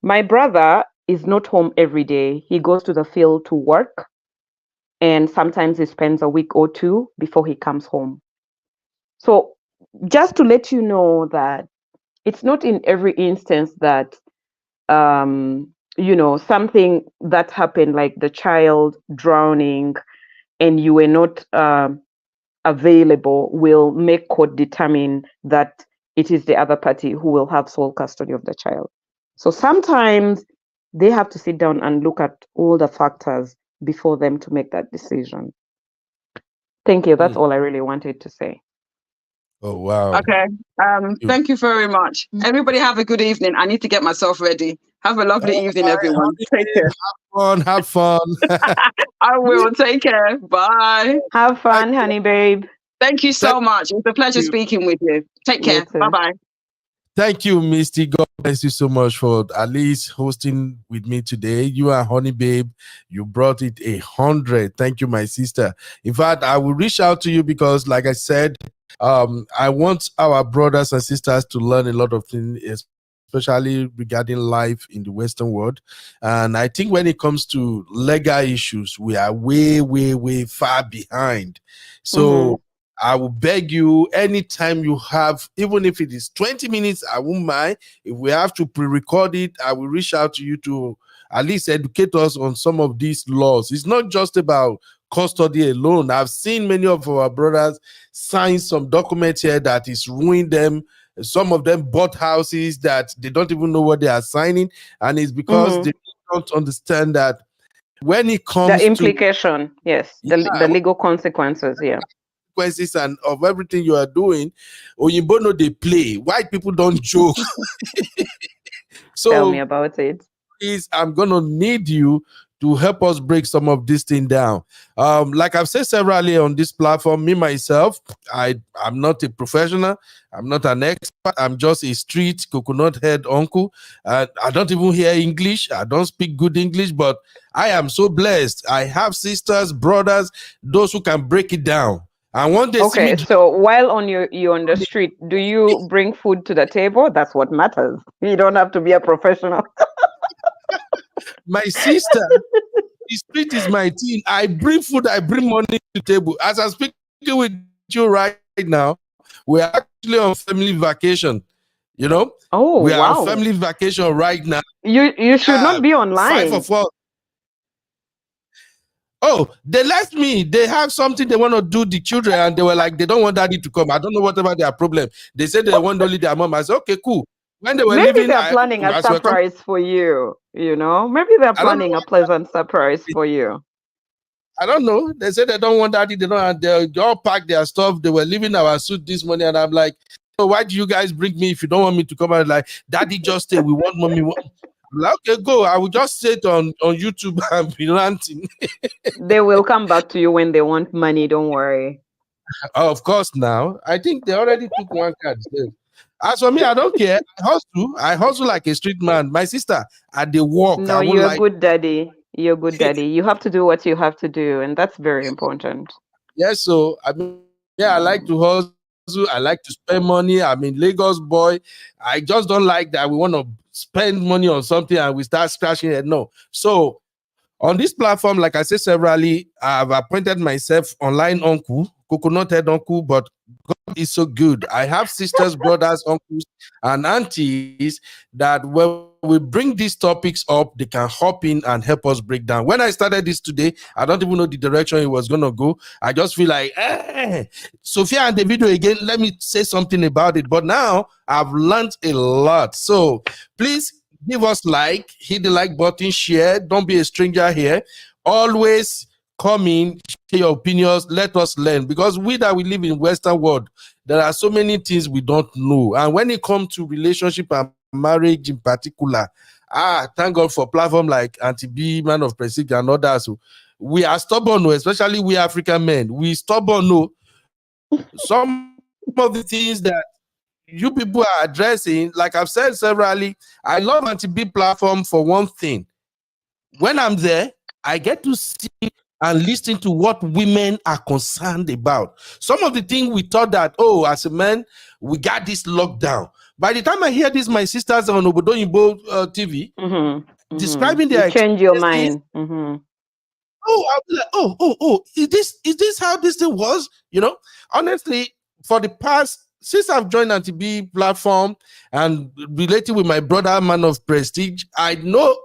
My brother is not home every day. He goes to the field to work, and sometimes he spends a week or two before he comes home. So, just to let you know that it's not in every instance that something that happened, like the child drowning, and you were not available, will make court determine that it is the other party who will have sole custody of the child. So sometimes they have to sit down and look at all the factors before them to make that decision. Thank you. That's all I really wanted to say. Oh, wow. Okay. Thank you very much. Everybody have a good evening. I need to get myself ready. Have a lovely evening, everyone. Take care. Have fun. I will. Take care. Bye. Have fun, honey babe. Thank you so much. It's a pleasure speaking with you. Take care. Bye-bye. Thank you, Misty. God bless you so much for at least hosting with me today. You are Honey Babe. You brought it 100. Thank you, my sister. In fact, I will reach out to you because, like I said, I want our brothers and sisters to learn a lot of things, especially regarding life in the Western world. And I think when it comes to legal issues, we are way, way, way far behind. So I will beg you, anytime you have, even if it is 20 minutes, I won't mind. If we have to pre-record it, I will reach out to you to at least educate us on some of these laws. It's not just about custody alone. I've seen many of our brothers sign some documents here that is ruining them. Some of them bought houses that they don't even know what they are signing. And it's because they don't understand that when it comes the implication, the legal consequences, consequences and of everything you are doing, Oyinbo know they play. White people don't joke. So tell me about it. Please, I'm gonna need you to help us break some of this thing down. Like I've said severally on this platform, me myself, I'm not a professional, I'm not an expert, I'm just a street coconut head uncle. I don't even hear English, I don't speak good English, but I am so blessed. I have sisters, brothers, those who can break it down. And one day, so while you're on the street, do you bring food to the table? That's what matters. You don't have to be a professional. My sister, the street is my team. I bring food, I bring money to the table. As I'm speaking with you right now, we're actually on family vacation. You know? Oh, we are on family vacation right now. You should not be online. 5 of us. Oh, they left me. They have something they want to do, the children, and they were like, they don't want daddy to come. I don't know whatever their problem. They said they want only their mom. I said, okay, cool. When they were maybe leaving, they're planning a surprise for you, maybe they're planning a pleasant surprise for you. I don't know. They said they don't want daddy. They all packed their stuff. They were leaving our suit this morning, and I'm like, so why do you guys bring me if you don't want me to come out? Like, daddy, just stay. We want mommy. I'm like, okay, go. I will just sit on YouTube and be ranting. They will come back to you when they want money. Don't worry. Oh, of course. Now I think they already took one card. As for me, I don't care. I hustle like a street man. My sister, at the walk. No, you're a good daddy. You're a good daddy. You have to do what you have to do, and that's very important. Yes, so I mean, I like to hustle. I like to spend money. I'm in Lagos, boy. I just don't like that we want to spend money on something and we start scratching it. No. So on this platform, like I said severally, I've appointed myself online uncle, coconut head uncle, but God is so good. I have sisters, brothers, uncles, and aunties that when we bring these topics up, they can hop in and help us break down. When I started this today, I don't even know the direction it was going to go. I just feel like, Sophia and Davido again, let me say something about it. But now I've learned a lot. So please give us like, hit the like button, share. Don't be a stranger here. Always come in, share your opinions, let us learn. Because we live in Western world, there are so many things we don't know. And when it comes to relationship and marriage in particular, thank God for platform like Auntie B, Man of Prestige, and others. So we are stubborn, especially we African men. We stubborn. Some of the things that you people are addressing, like I've said severally, I love anti-B platform for one thing. When I'm there, I get to see and listen to what women are concerned about. Some of the things we thought that, oh, as a man, we got this lockdown. By the time I hear this, my sisters on Obodoyinbo TV describing You their change your experiences, mind. I'll be like, is this how this thing was? Honestly, for the past, since I've joined Anti-B platform and related with my brother, man of prestige, I know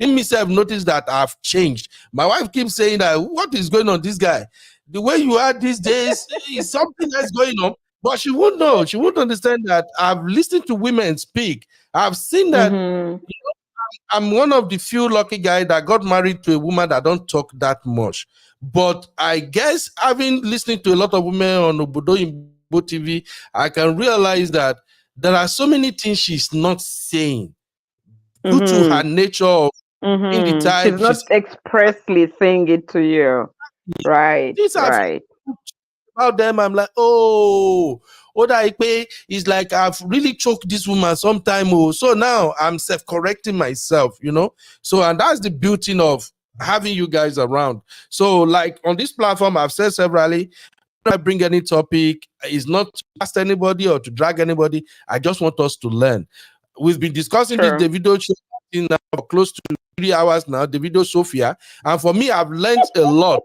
in myself noticed that I've changed. My wife keeps saying that, what is going on, this guy? The way you are these days is something that's going on. But she won't know. She won't understand that I've listened to women speak. I've seen that I'm one of the few lucky guys that got married to a woman that don't talk that much. But I guess having listened to a lot of women on Obodoyinbo TV, I can realize that there are so many things she's not saying due to her nature of being the type. She's not expressly saying it to you. Right, right. About them, I'm like, Oda Ikpe is like, I've really choked this woman sometime. So now I'm self-correcting myself, So, and that's the beauty of having you guys around. So, like on this platform, I've said severally, when I bring any topic, is not to cast anybody or to drag anybody. I just want us to learn. We've been discussing this Davido show now for close to 3 hours now, Davido Sophia. And for me, I've learned a lot.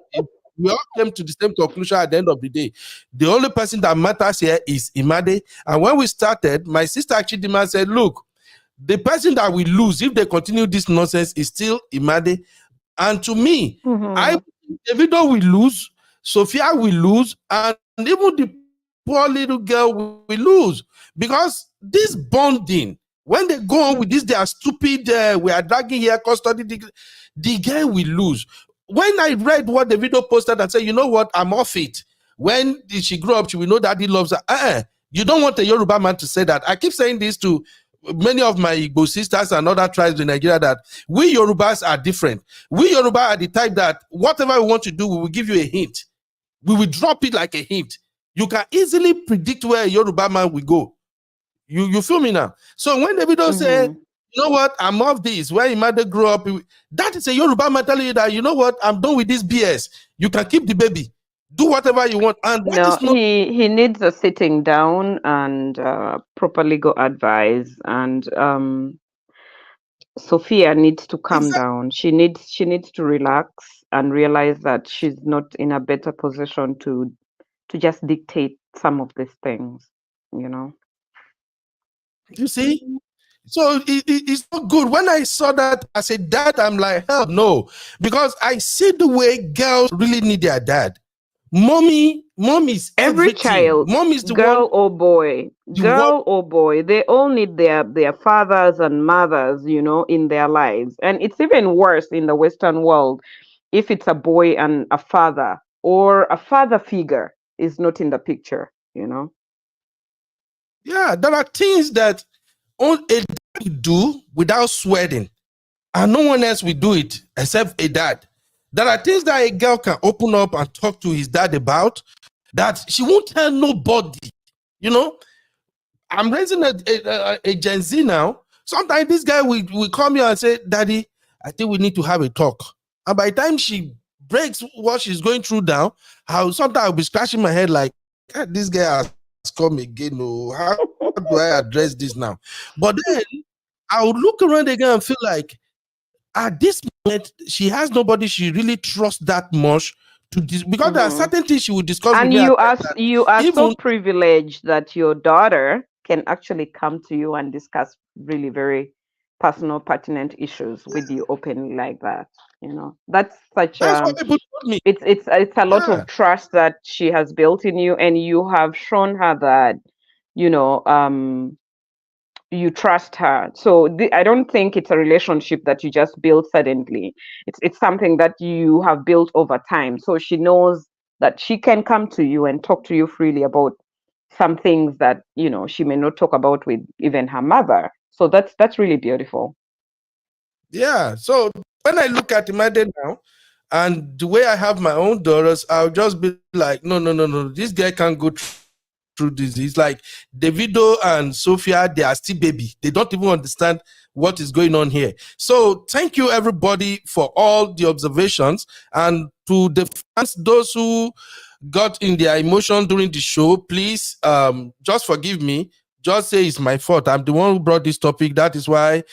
We all came to the same conclusion at the end of the day. The only person that matters here is Imade. And when we started, my sister actually said, look, the person that we lose if they continue this nonsense is still Imade. And to me, I Davido will lose, Sophia will lose, and even the poor little girl will lose. Because this bonding, when they go on with this, they are stupid, we are dragging here, custody, the girl will lose. When I read what the video posted and said, you know what, I'm off it. When she grew up, she will know that he loves her. You don't want a Yoruba man to say that. I keep saying this to many of my Igbo sisters and other tribes in Nigeria, that we Yorubas are different. We Yoruba are the type that whatever we want to do, we will give you a hint. We will drop it like a hint. You can easily predict where a Yoruba man will go. You feel me now? So when Davido said, you know what, I'm off this, where your mother grew up, that is a Yoruba man telling you that, you know what, I'm done with this BS. You can keep the baby. Do whatever you want. And no, he needs a sitting down and proper legal advice. And Sophia needs to calm down. She needs to relax and realize that she's not in a better position to just dictate some of these things, You see? So it's not good. When I saw that as a dad, I'm like, hell no. Because I see the way girls really need their dad. Mom is every everything. Child, mom is the girl one, or boy, they all need their fathers and mothers, in their lives. And it's even worse in the Western world if it's a boy and a father, or a father figure is not in the picture. Yeah, there are things that a dad will do without sweating, and no one else will do it except a dad. There are things that a girl can open up and talk to his dad about that she won't tell nobody. I'm raising a Gen Z now. Sometimes this guy will come here and say, Daddy, I think we need to have a talk. And by the time she breaks what she's going through now, sometimes I'll be scratching my head like, this guy has come again. How do I address this now? But then I would look around again and feel like, at this moment, she has nobody she really trusts that much because there are certain things she will discuss and with me. You are so privileged that your daughter can actually come to you and discuss really very personal, pertinent issues with you openly like that. That's such what people told me. It's a lot of trust that she has built in you, and you have shown her that you trust her. So I don't think it's a relationship that you just build suddenly. It's something that you have built over time. So she knows that she can come to you and talk to you freely about some things that she may not talk about with even her mother. So that's really beautiful. Yeah. So when I look at Imade now, and the way I have my own daughters, I'll just be like, no, this guy can't go through through this. It's like Davido and Sophia, they are still baby. They don't even understand what is going on here. So thank you everybody for all the observations, and to the fans, those who got in their emotion during the show, please just forgive me. Just say it's my fault. I'm the one who brought this topic. That is why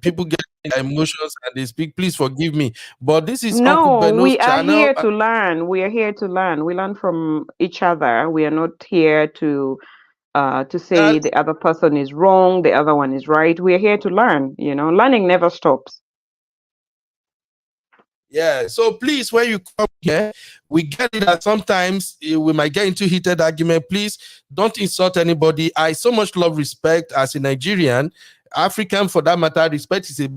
people get their emotions and they speak. Please forgive me. But this is Uncle No, Beno's we are channel. here to learn. We are here to learn. We learn from each other. We are not here to say the other person is wrong, the other one is right. We are here to learn. Learning never stops. Yeah, so please, when you come here, we get it that sometimes we might get into heated argument. Please don't insult anybody. I so much love respect as a Nigerian, African for that matter. Respect is a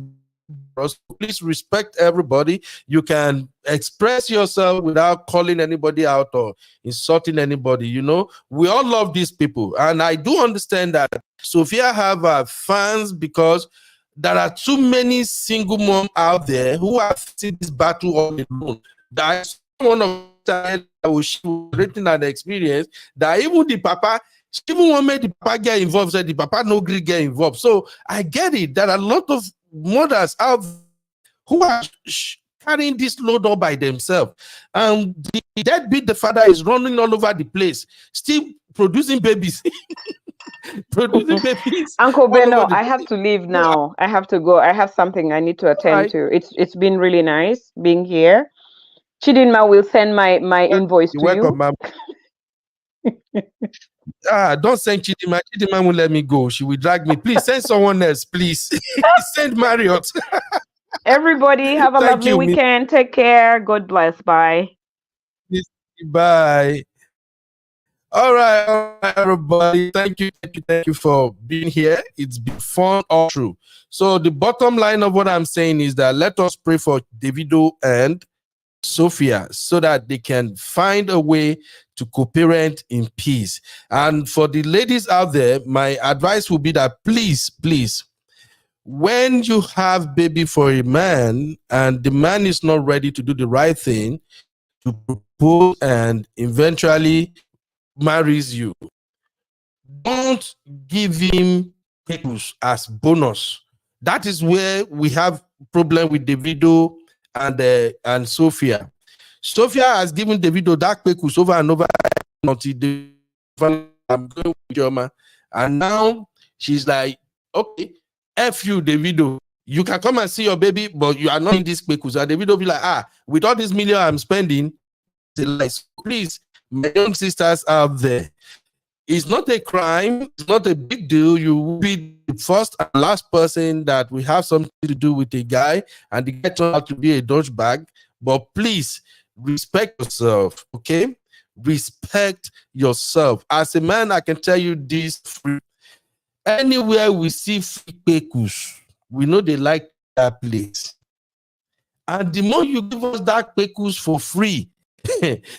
please respect everybody. You can express yourself without calling anybody out or insulting anybody. We all love these people, and I do understand that Sophia have fans because there are too many single moms out there who are facing this battle all alone. That one of the she was written an experience that even the papa, even when made the papa get involved, said the papa no agree get involved. So I get it. There are a lot of mothers out who are carrying this load all by themselves. And the deadbeat, the father is running all over the place, still producing babies. Producing babies. Uncle Beno, I have to leave now. I have to go. I have something I need to attend to. It's been really nice being here. Chidinma will send my invoice to you. Welcome, don't send Chidinma. Chidinma won't let me go. She will drag me. Please send someone else, please. Send Marriott. Everybody have a lovely weekend. Take care. God bless. Bye. Bye. All right, everybody. Thank you for being here. It's been fun all through. So the bottom line of what I'm saying is that let us pray for Davido and Sophia so that they can find a way to co-parent in peace. And for the ladies out there, my advice would be that please, when you have baby for a man and the man is not ready to do the right thing, to propose and eventually marries you, don't give him pekus as bonus. That is where we have problem with Davido and Sophia. Sophia has given Davido that pekus over and over until I'm going with your man, and now she's like, okay, F you, Davido. You can come and see your baby, but you are not in this pekus. And Davido be like, with all this million I'm spending, please, my young sisters out there, it's not a crime, it's not a big deal. You will be the first and last person that we have something to do with a guy, and the guy turned out to be a douchebag. But please respect yourself, okay? Respect yourself. As a man, I can tell you this: anywhere we see free pekus, we know they like that place. And the more you give us that pekus for free,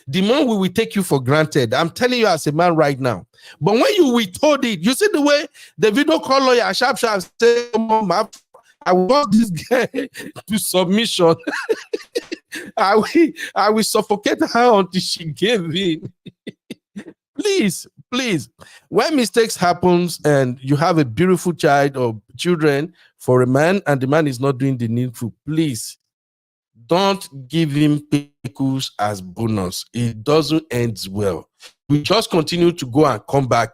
the more we will take you for granted. I'm telling you as a man right now. But when you withhold it, you see the way the video call lawyer sharp say, I want this guy to submission. I will suffocate her until she gave in. Please, when mistakes happens and you have a beautiful child or children for a man and the man is not doing the needful, please don't give him pekus as bonus. It doesn't end well. We just continue to go and come back.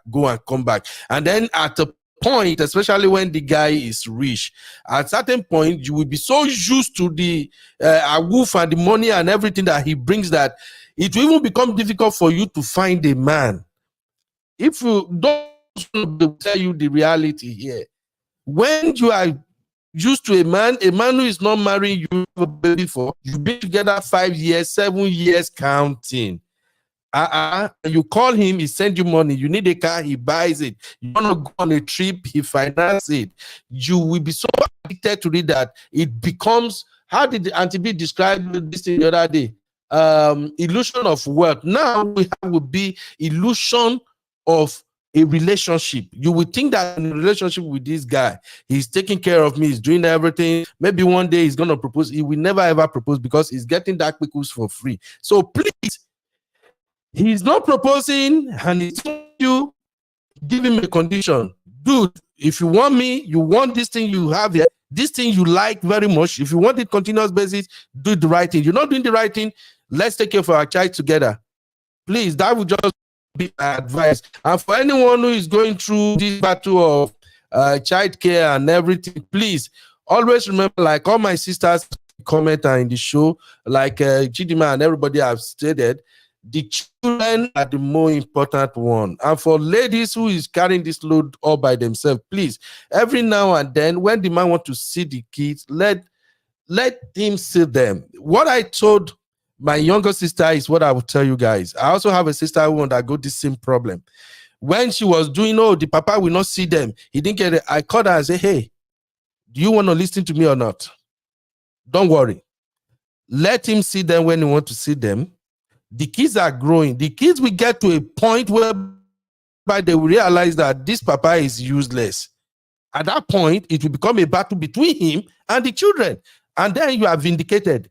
And then at a point, especially when the guy is rich, at a certain point, you will be so used to the awoof and the money and everything that he brings that it will even become difficult for you to find a man. If you don't tell you the reality here, when you are used to a man who is not marrying you before, you've been together 5 years, 7 years counting. You call him, he sends you money. You need a car, he buys it. You want to go on a trip, he finances it. You will be so addicted to it that it becomes, how did Auntie B describe this the other day? Illusion of wealth. Now we will be illusion of a relationship. You would think that in a relationship with this guy, he's taking care of me, he's doing everything. Maybe one day he's going to propose. He will never ever propose because he's getting that pekus for free. So please, He's not proposing, and he's you give him a condition. Dude, if you want me, you want this thing you have here, this thing you like very much. If you want it continuous basis, do the right thing. You're not doing the right thing, let's take care of our child together. Please, that would just be my advice. And for anyone who is going through this battle of child care and everything, please always remember, like all my sisters comment in the show, like Chidima and everybody have stated, the children are the more important one. And for ladies who is carrying this load all by themselves, please, every now and then, when the man want to see the kids, let him see them. What I told my younger sister is what I will tell you guys. I also have a sister who undergo this same problem. When she was doing, the papa will not see them, he didn't get it. I called her and said, hey, do you want to listen to me or not? Don't worry. Let him see them when he want to see them. The kids are growing. The kids will get to a point where they will realize that this papa is useless. At that point, it will become a battle between him and the children. And then you are vindicated.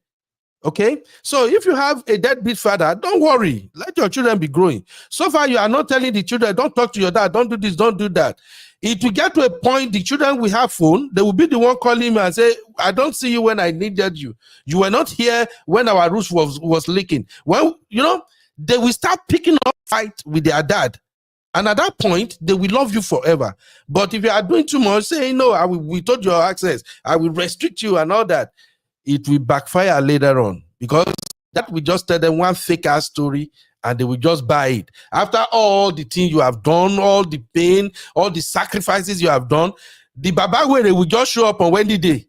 Okay? So if you have a deadbeat father, don't worry. Let your children be growing. So far, you are not telling the children, don't talk to your dad, don't do this, don't do that. It will get to a point, the children will have phone. They will be the one calling me and say, I don't see you when I needed you. You were not here when our roof was leaking. Well, they will start picking up fight with their dad. And at that point, they will love you forever. But if you are doing too much, saying, no, we told you our access, I will restrict you and all that, it will backfire later on. Because that will just tell them one fake ass story and they will just buy it. After all the things you have done, all the pain, all the sacrifices you have done, the Babawere will just show up on Wednesday day.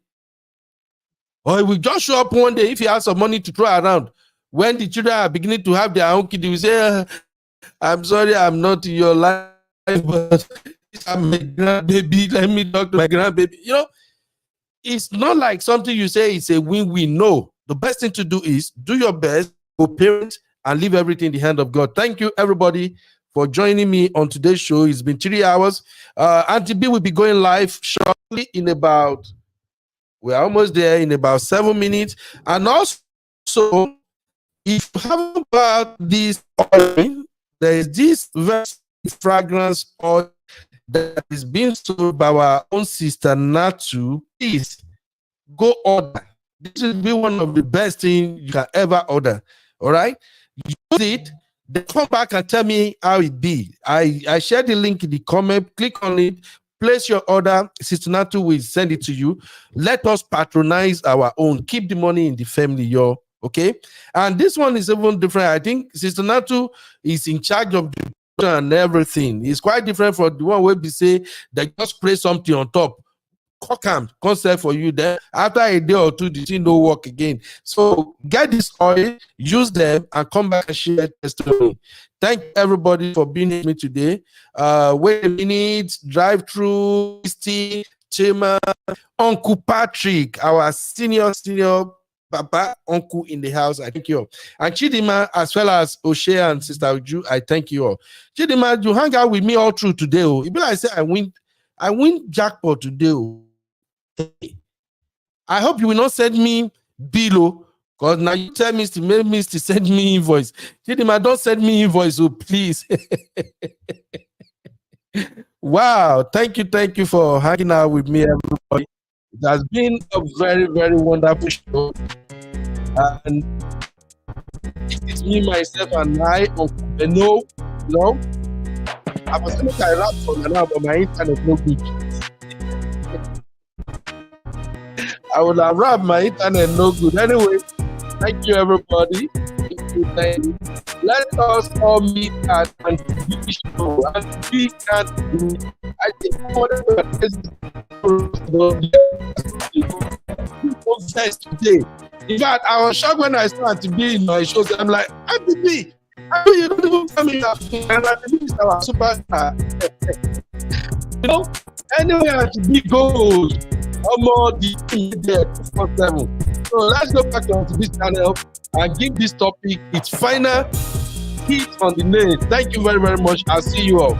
Or he will just show up one day if he has some money to throw around. When the children are beginning to have their own kid, he will say, I'm sorry I'm not in your life, but I'm my grandbaby. Let me talk to my grandbaby. It's not like something you say it's a win-win. No. The best thing to do is do your best, co-parent, and leave everything in the hand of God. Thank you, everybody, for joining me on today's show. It's been 3 hours. Auntie B will be going live shortly we're almost there in about 7 minutes. And also, if you haven't bought this oil, there is this very fragrance oil that is being sold by our own sister Natu. Please go order. This will be one of the best things you can ever order. All right, use it. Then come back and tell me how it be. I shared the link in the comment. Click on it. Place your order. Sister Natu will send it to you. Let us patronize our own. Keep the money in the family, yo. Okay. And this one is even different. I think Sister Natu is in charge of the and everything. It's quite different from the one where we say they just spray something on top. Concept for you there. After a day or two, the thing don't work again. So get this oil, use them, and come back and share testimony. Thank everybody for being with me today. Wait a minute, drive through, Chima, Uncle Patrick, our senior Papa, uncle in the house. I thank you all. And Chidima, as well as O'Shea and Sister Uju, I thank you all. Chidima, you hang out with me all through today. It be like I say I win jackpot today. I hope you will not send me below, because now you tell me to send me invoice. Chidima, don't send me invoice, please. Wow, thank you for hanging out with me, everybody. It has been a very, very wonderful show. And it's me, myself, and I, Uncle Beno. I was going to rap for now, but my internet no good. I would have rapped, my internet no good. Anyway, thank you, everybody. Thank you. Let us all meet at the show. And we can do it. I think whatever today. In fact, I was shocked when I started to be in my shows. I'm like, you don't even tell me that. And Auntie is our superstar. Anyway, Auntie goes. The team there 247. So let's go back to this channel and give this topic its final hit on the nail. Thank you very, very much. I'll see you all.